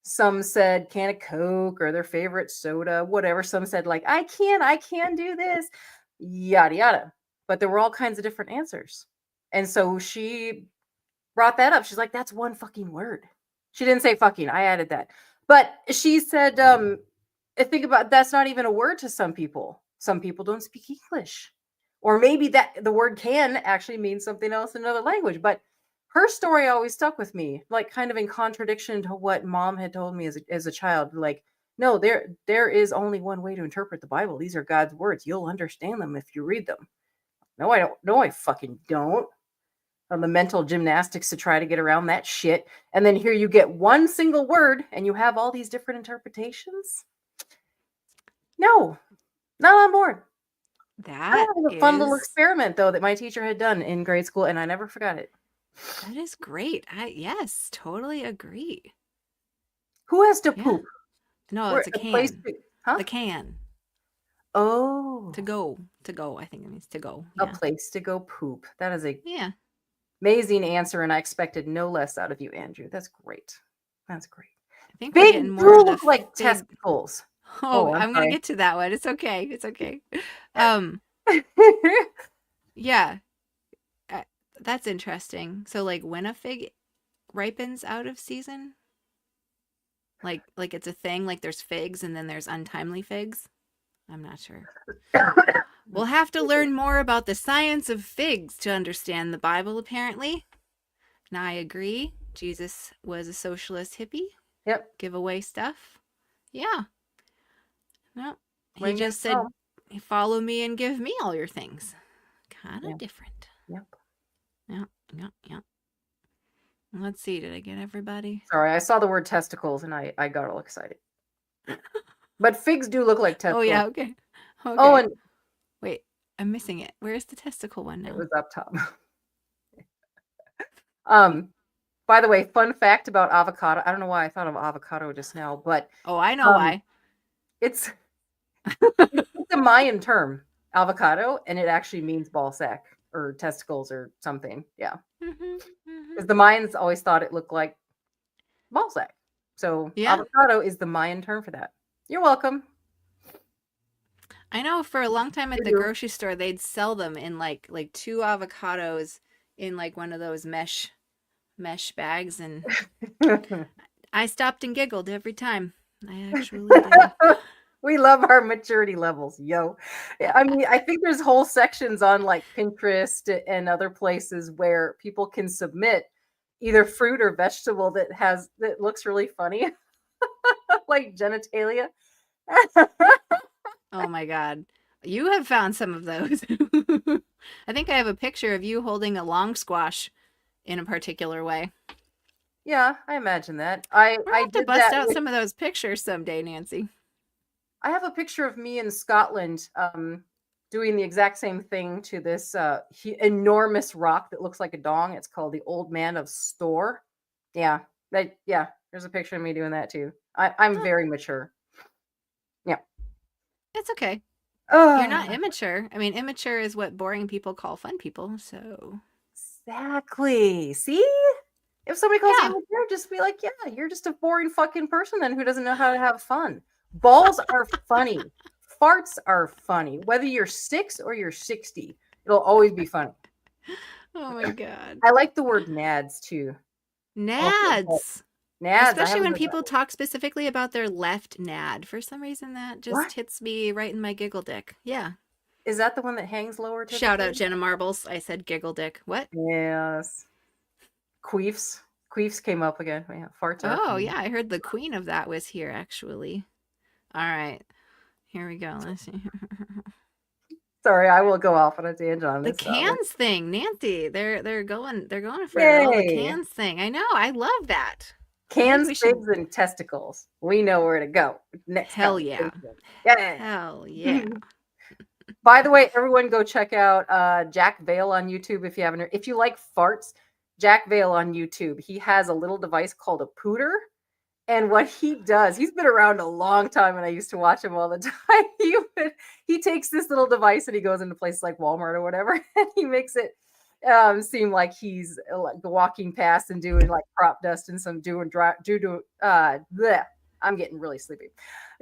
Some said can of Coke or their favorite soda, whatever. Some said, like, I can do this, yada, yada. But there were all kinds of different answers. And so she brought that up. She's like, that's one fucking word. She didn't say fucking. I added that. But she said, think about that's not even a word to some people. Some people don't speak English. Or maybe that the word can actually mean something else in another language. But her story always stuck with me, like kind of in contradiction to what mom had told me as a child. Like, no, there is only one way to interpret the Bible. These are God's words. You'll understand them if you read them. No, I don't. No, I fucking don't. On the mental gymnastics to try to get around that shit. And then here you get one single word and you have all these different interpretations. No, not on board. That was a fun little is experiment, though, that my teacher had done in grade school, and I never forgot it. that is great. Yes, totally agree. Who has to Yeah. poop? No, Where- it's a place can. to- huh? The can. Oh, To go. I think it means to go. a Yeah. place to go poop. That is a Yeah. amazing answer, and I expected no less out of you, Andrew. That's great. That's great. I think we're Big getting do more of the look like fig- testicles. Oh, I'm I'm gonna sorry. get to that one. It's okay. It's okay. Yeah. That's interesting. So like when a fig ripens out of season, like it's a thing, like there's figs and then there's untimely figs. I'm not sure. We'll have to learn more about the science of figs to understand the Bible, apparently. And I agree. Jesus was a socialist hippie. Yep. Give away stuff. Yeah. No. When He you just said, come. follow me and give me all your things. Kind of Yeah. different. Yep. Yeah. Let's see. Did I get everybody? Sorry, I saw the word testicles and I got all excited. But figs do look like testicles. Oh, yeah. Okay. Oh, and Wait, I'm missing it. Where's the testicle one now? it was up top. By the way, fun fact about avocado. I don't know why I thought of avocado just now, but Oh, I know why. it's a Mayan term, avocado, and it actually means ball sack or testicles or something. Yeah. Because the Mayans always thought it looked like ball sack. So Yeah. avocado is the Mayan term for that. You're welcome. I know for a long time at the You do. grocery store, they'd sell them in like 2 avocados in like one of those mesh bags, and I stopped and giggled every time. I actually did. We love our maturity levels, yo. I mean, I think there's whole sections on like Pinterest and other places where people can submit either fruit or vegetable that looks really funny, like genitalia. Oh my God. You have found some of those. I think I have a picture of you holding a long squash in a particular way. Yeah, I imagine that. I have to did bust that out with- some of those pictures someday, Nancy. I have a picture of me in Scotland doing the exact same thing to this enormous rock that looks like a dong. It's called the Old Man of Store. Yeah, there's a picture of me doing that too. I'm very mature. Yeah. It's okay. Oh, You're not immature. I mean, immature is what boring people call fun people, so... Exactly. See? If somebody calls Yeah. you immature, just be like, yeah, you're just a boring fucking person then who doesn't know how to have fun. Balls are funny. Farts are funny. Whether you're 6 or you're 60, it'll always be funny. Oh my God. I like the word nads too. Nads. Nads. Especially when people talk specifically about their left nad. For some reason, that just What? hits me right in my giggle dick. Yeah. Is that the one that hangs lower? Shout out typically? Jenna Marbles. I said giggle dick. What? Yes. Queefs. Queefs came up again. Yeah, farts are Oh, funny. yeah. I heard the queen of that was here, actually. All right. Here we go. Let's see. Sorry, I will go off on a tangent on The this. cans thing, Nancy. They're going for all the Yay. cans thing. I know. I love that. Cans, we should- figs, and testicles. We know where to go. Next Hell yeah. conversation. Yeah. Hell yeah. By the way, everyone go check out Jack Vale on YouTube if you haven't. If you like farts, Jack Vale on YouTube. He has a little device called a pooter. And what he does, he's been around a long time and I used to watch him all the time. He takes this little device and he goes into places like Walmart or whatever, and he makes it seem like he's like walking past and doing like crop dust and some bleh. I'm getting really sleepy,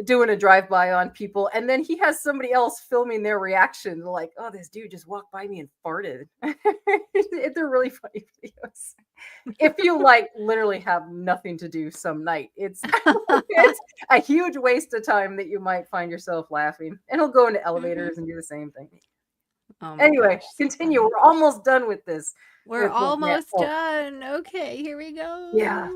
doing a drive-by on people, and then he has somebody else filming their reaction, like, oh, this dude just walked by me and farted. They're really funny videos. If you like literally have nothing to do some night, it's it's a huge waste of time that you might find yourself laughing. And he'll go into elevators and do the same thing. Oh my Anyway, gosh, so continue. funny. We're almost done with this. We're with this almost oh, done. Okay, here we go. Yeah.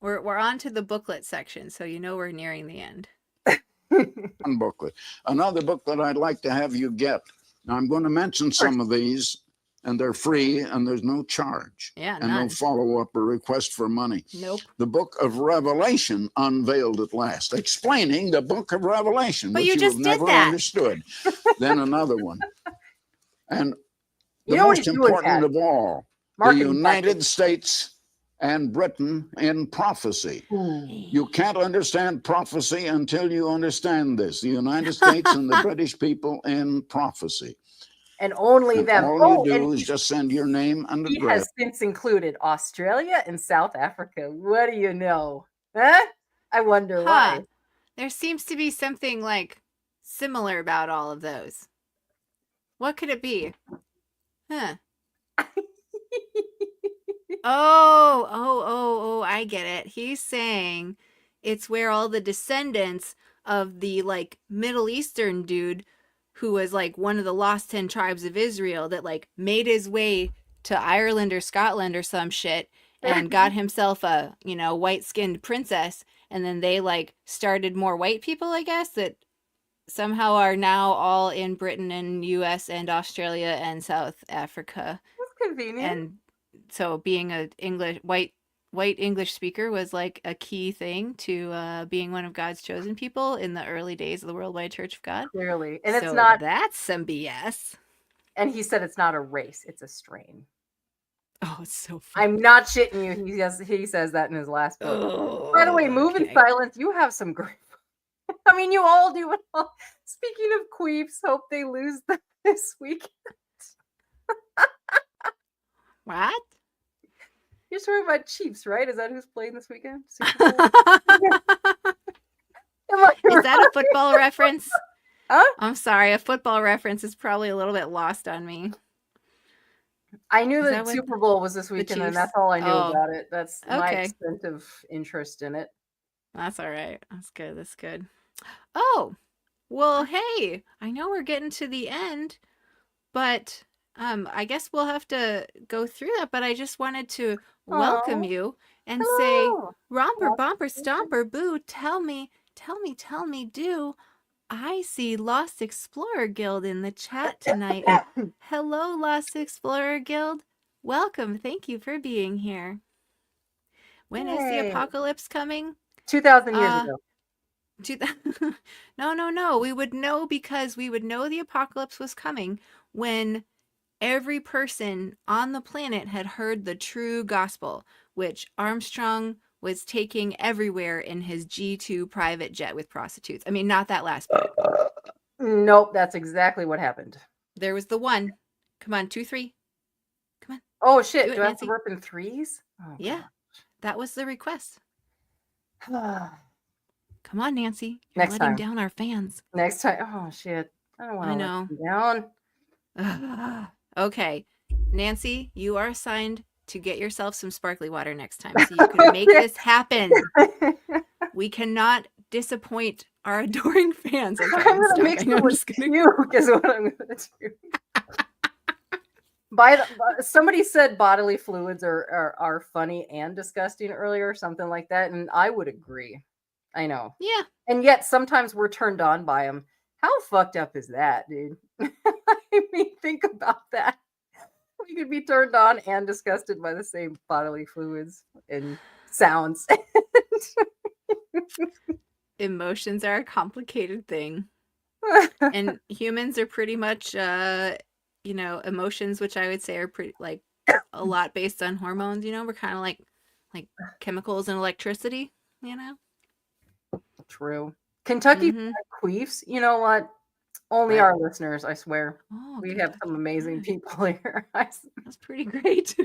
We're on to the booklet section, so you know we're nearing the end. One booklet. Another book that I'd like to have you get. Now, I'm going to mention some of these, and they're free, and there's no charge. Yeah, and none. no follow-up or request for money. Nope. The book of Revelation unveiled at last, explaining the book of Revelation, But which you you just have did never that. understood. Then another one. And You the know what most he's doing, important Pat? of all, the Marketing United tactics. States and Britain in prophecy. You can't understand prophecy until you understand this. The United States and the British people in prophecy. And only And them. all you and do is just send your name and he address. has since included Australia and South Africa. What do you know? Huh? I wonder why. There seems to be something like similar about all of those. What could it be? Huh. Oh, I get it. He's saying it's where all the descendants of the like Middle Eastern dude who was like one of the lost 10 tribes of Israel that like made his way to Ireland or Scotland or some shit and got himself a, you know, white-skinned princess, and then they like started more white people, I guess, that somehow are now all in Britain and US and Australia and South Africa. That's convenient. And so being a white English speaker was like a key thing to being one of God's chosen people in the early days of the Worldwide Church of God. Clearly. And so it's not, that's some BS. and he said it's not a race, it's a strain. Oh, it's so funny. I'm not shitting you. He says that in his last book. Oh, By the way, Move in okay. Silence, you have some great. I mean, you all do it all. Speaking of queefs, hope they lose this weekend. What? You're talking about Chiefs, right? Is that who's playing this weekend? Is Super Bowl? Am I that a right? football reference? Huh? I'm sorry, a football reference is probably a little bit lost on me. I knew Is that that what Super Bowl was this weekend, and Chiefs? that's all I knew Oh, about it. That's my okay. extent of interest in it. That's all right. That's good. That's good. Oh, well, hey, I know we're getting to the end, but I guess we'll have to go through that. But I just wanted to welcome Aw, you and say, hello. romper, Lost bumper, Explorer. stomper, boo, tell me, do. I see Lost Explorer Guild in the chat tonight. Hello, Lost Explorer Guild. Welcome. Thank you for being here. When is the Yay. apocalypse coming? 2,000 years ago. No. We would know because we would know the apocalypse was coming when every person on the planet had heard the true gospel, which Armstrong was taking everywhere in his G2 private jet with prostitutes. I mean, not that last part. Nope, that's exactly what happened. There was the one. Come on, 2, 3. Come on. Oh, shit. Do it, Do I have to Nancy. burp in threes? Oh, Yeah, that was the request. God. Come on, Nancy. You're Next letting time. down our fans. Next time. Oh, shit. I don't want I to know. let them Ugh. Okay, Nancy, you are assigned to get yourself some sparkly water next time so you can make this happen. down. We cannot disappoint our adoring fans. Okay, I'm going to mix stopping. it I'm with just gonna... puke is what I'm going to do. Somebody said bodily fluids are funny and disgusting earlier, something like that, and I would agree. I know. Yeah. And yet sometimes we're turned on by them. How fucked up is that, dude? I mean, think about that. We could be turned on and disgusted by the same bodily fluids and sounds. Emotions are a complicated thing. And humans are pretty much, emotions, which I would say are pretty, like, a lot based on hormones, we're kind of like chemicals and electricity, True. Kentucky Mhm. queefs, you know what? Only Right. our listeners, I swear. Oh, We have some amazing Kentucky. people here. That's pretty great.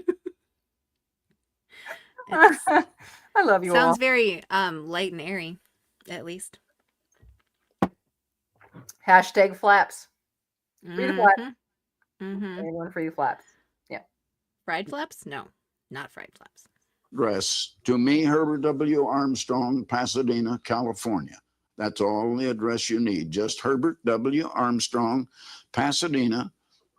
I love you Sounds all. very light and airy, at least. Hashtag flaps. Free the flaps. Mm-hmm. Anyone free the flaps. Yeah. Fried flaps? No, not fried flaps. Address to me, Herbert W. Armstrong, Pasadena, California. That's all the address you need. Just Herbert W. Armstrong, Pasadena,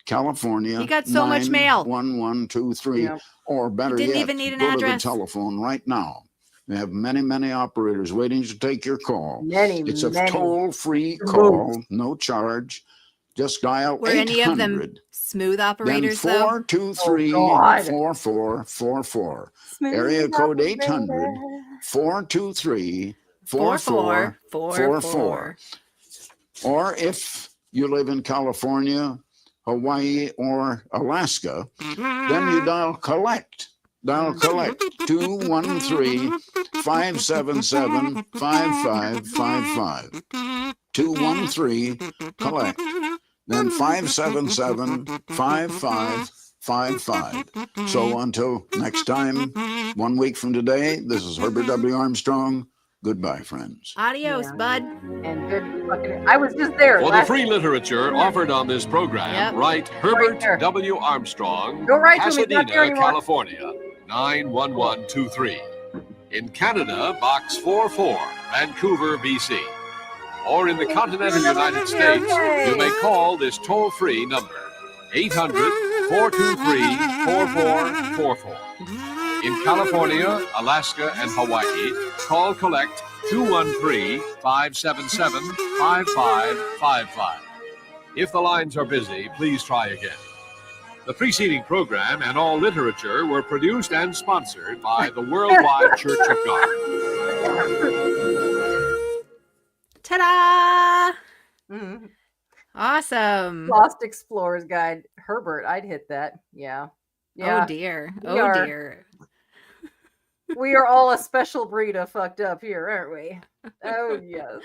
California. He got so much mail. 91123. Yeah. Or better Didn't yet, even need an go address. to the telephone right now. We have many, many operators waiting to take your call. It's a Many. toll-free call, no charge. Just dial Were 800. any of them smooth Then operators, though? 423-4444. Area code 800-423-4444. Or if you live in California, Hawaii, or Alaska, then you dial collect. Dial collect 213-577-5555. 213-collect. Then 577-5555. So until next time, 1 week from today, this is Herbert W. Armstrong. Goodbye, friends. Adios, bud. And good fucking. I was just there. For the free literature offered on this program, Yep. write Herbert there. W. Armstrong, Don't write to me, it's not there Pasadena, anymore. California, 91123. In Canada, Box 44, Vancouver, BC. Or in the continental United States, you may call this toll-free number, 800-423-4444. In California, Alaska, and Hawaii, call collect 213-577-5555. If the lines are busy, please try again. The preceding program and all literature were produced and sponsored by the Worldwide Church of God. Ta-da! Mhm. Awesome. Lost Explorer's Guide. Herbert, I'd hit that. Yeah. Oh, dear. We Oh, are- dear. We are all a special breed of fucked up here, aren't we? Oh, yes.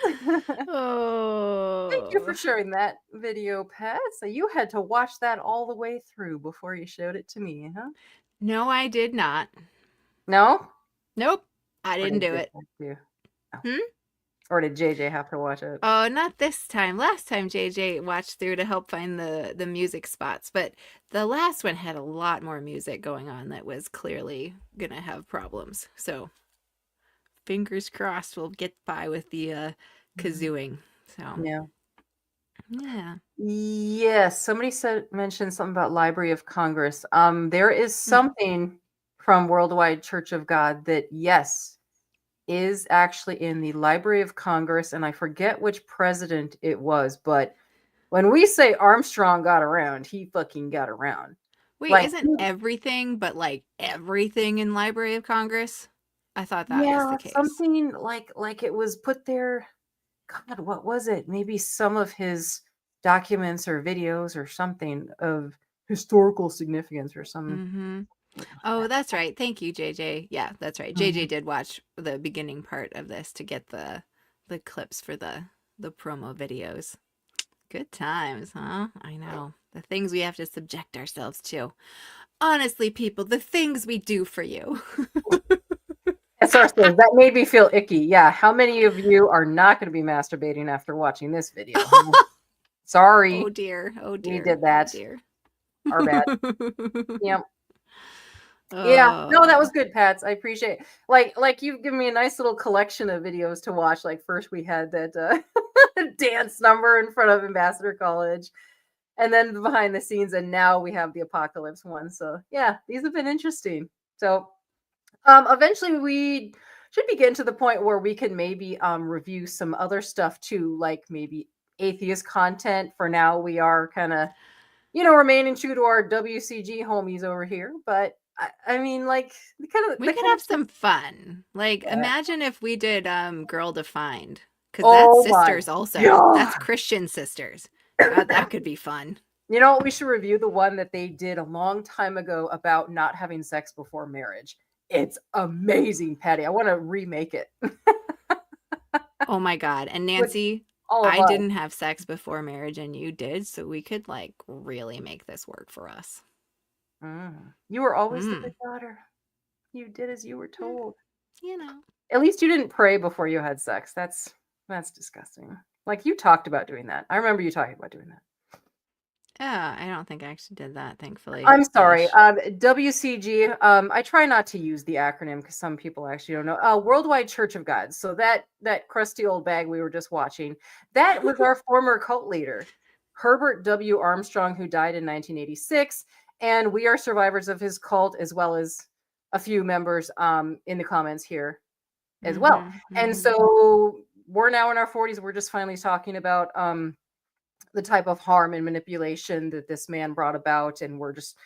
Oh. Thank you for sharing that video, Pat. So you had to watch that all the way through before you showed it to me, huh? No, I did not. No? Nope. I Or didn't did do it. JJ have to? Hmm? Or did JJ have to watch it? Oh, not this time. Last time JJ watched through to help find the music spots, but the last one had a lot more music going on that was clearly gonna have problems. So fingers crossed we'll get by with the kazooing. So Yeah. yeah. Yes, somebody mentioned something about Library of Congress. There is something from Worldwide Church of God that, yes, is actually in the Library of Congress, and I forget which president it was, but when we say Armstrong got around, he fucking got around. Wait, Like, isn't everything but like everything in Library of Congress? I thought that was the case. something like it was put there. God, what was it? Maybe some of his documents or videos or something of historical significance or something. Mm-hmm. Oh, that's right. Thank you, JJ. Yeah, that's right. JJ did watch the beginning part of this to get the clips for the promo videos. Good times, huh? I know. The things we have to subject ourselves to. Honestly, people, the things we do for you. SR says, that made me feel icky. Yeah, how many of you are not going to be masturbating after watching this video? Sorry. Oh dear. Oh dear. We did that. Oh, dear. Our bad. Yep. Yeah, no, that was good, Pats. I appreciate it. Like you've given me a nice little collection of videos to watch. Like first we had that dance number in front of Ambassador College, and then the behind the scenes, and now we have the apocalypse one. So yeah, these have been interesting. So eventually we should be getting to the point where we can maybe review some other stuff too, like maybe atheist content. For now, we are kind of, remaining true to our WCG homies over here, but I mean, like, we could have some fun. Like, imagine if we did Girl Defined, because that's sisters also. God. That's Christian sisters. God, that could be fun. You know what? We should review the one that they did a long time ago about not having sex before marriage. It's amazing, Patty. I want to remake it. Oh my God. And Nancy, I didn't have sex before marriage and you did, so we could like really make this work for us. You were always the good daughter. You did as you were told. you know. At least you didn't pray before you had sex. That's disgusting. Like, you talked about doing that. I remember you talking about doing that. I don't think I actually did that, thankfully. I'm sorry. Ish. WCG. I try not to use the acronym because some people actually don't know. Worldwide Church of God. So that crusty old bag we were just watching, that was our former cult leader, Herbert W. Armstrong, who died in 1986, and we are survivors of his cult, as well as a few members in the comments here as well. And so we're now in our 40s. We're just finally talking about the type of harm and manipulation that this man brought about, and we're just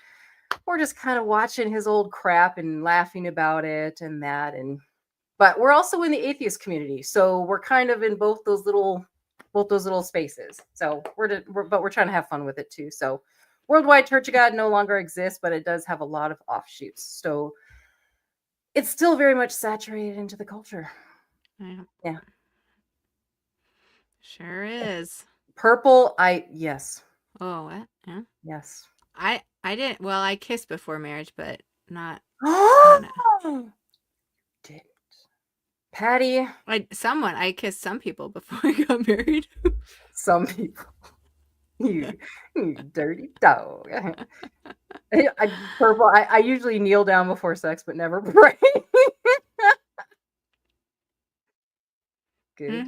kind of watching his old crap and laughing about it and that. And but we're also in the atheist community, so we're kind of in both those little spaces. So we're trying to have fun with it too. So Worldwide Church of God no longer exists, but it does have a lot of offshoots. So it's still very much saturated into the culture. Yeah. Sure is. Purple, yes. Oh, what? Yeah. Yes. I didn't. Well, I kissed before marriage, but not. Didn't. Patti. I kissed some people before I got married. Some people. You dirty dog. Purple. I usually kneel down before sex, but never pray. Good.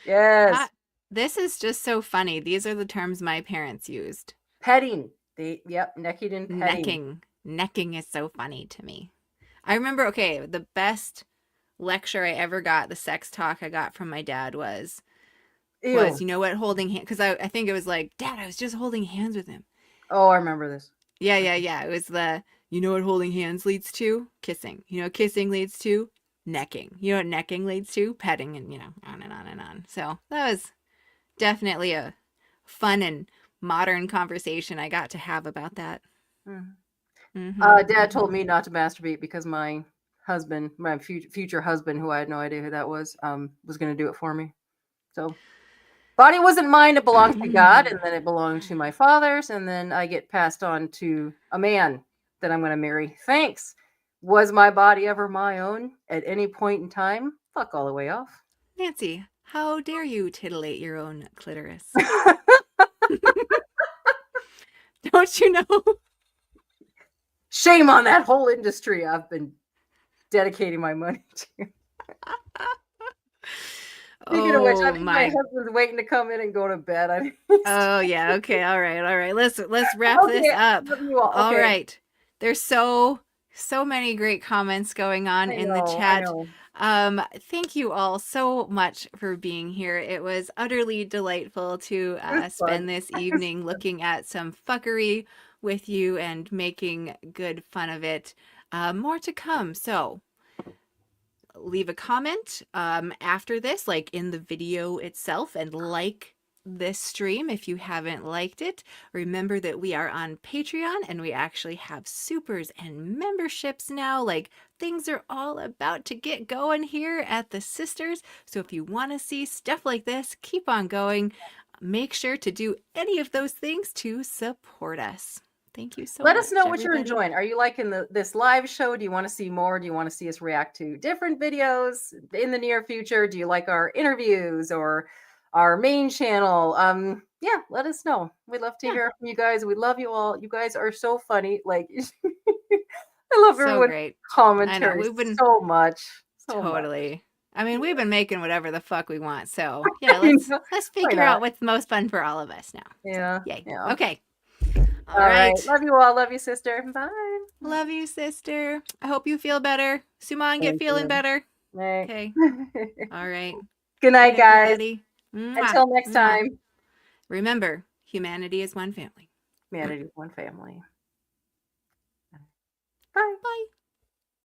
Yes. This is just so funny. These are the terms my parents used. Petting. Necking and petting. Necking is so funny to me. I remember, the best lecture I ever got, the sex talk I got from my dad was you know what, holding hands, because I think it was like, Dad, I was just holding hands with him. Oh, I remember this. Yeah. It was you know what holding hands leads to? Kissing. You know what kissing leads to? Necking. You know what necking leads to? Petting, and on and on and on. So that was definitely a fun and modern conversation I got to have about that. Dad told me not to masturbate because my husband, my future husband, who I had no idea who that was going to do it for me. So body wasn't mine, it belonged to God, and then it belonged to my father's, and then I get passed on to a man that I'm going to marry. Thanks. Was my body ever my own at any point in time? Fuck all the way off. Nancy, how dare you titillate your own clitoris? Don't you know? Shame on that whole industry I've been dedicating my money to. Speaking of which, I think my husband's waiting to come in and go to bed. Oh yeah, okay, all right. Let's wrap this up. All right. There's so many great comments going on in the chat. Thank you all so much for being here. It was utterly delightful to spend this evening looking at some fuckery with you and making good fun of it. More to come. So leave a comment after this, like in the video itself, and like this stream if you haven't liked it. Remember that we are on Patreon, and we actually have supers and memberships now. Like, things are all about to get going here at the Sisters. So if you want to see stuff like this, keep on going. Make sure to do any of those things to support us. Thank you so much. Let us know what you're enjoying. Are you liking this live show? Do you want to see more? Do you want to see us react to different videos in the near future? Do you like our interviews or our main channel? Yeah, let us know. We'd love to hear from you guys. We love you all. You guys are so funny. Like, I love everyone's commentary so much. Totally. I mean, we've been making whatever the fuck we want. So yeah, let's figure out what's most fun for all of us now. Yeah. Yay. Yeah. Okay. All right. Love you all. Love you, sister. Bye. Love you, sister. I hope you feel better. Suman, get feeling better. Right. Okay. All right. Good night, guys. Everybody. Until next time. Remember, humanity is one family. Humanity is one family. Bye. Bye.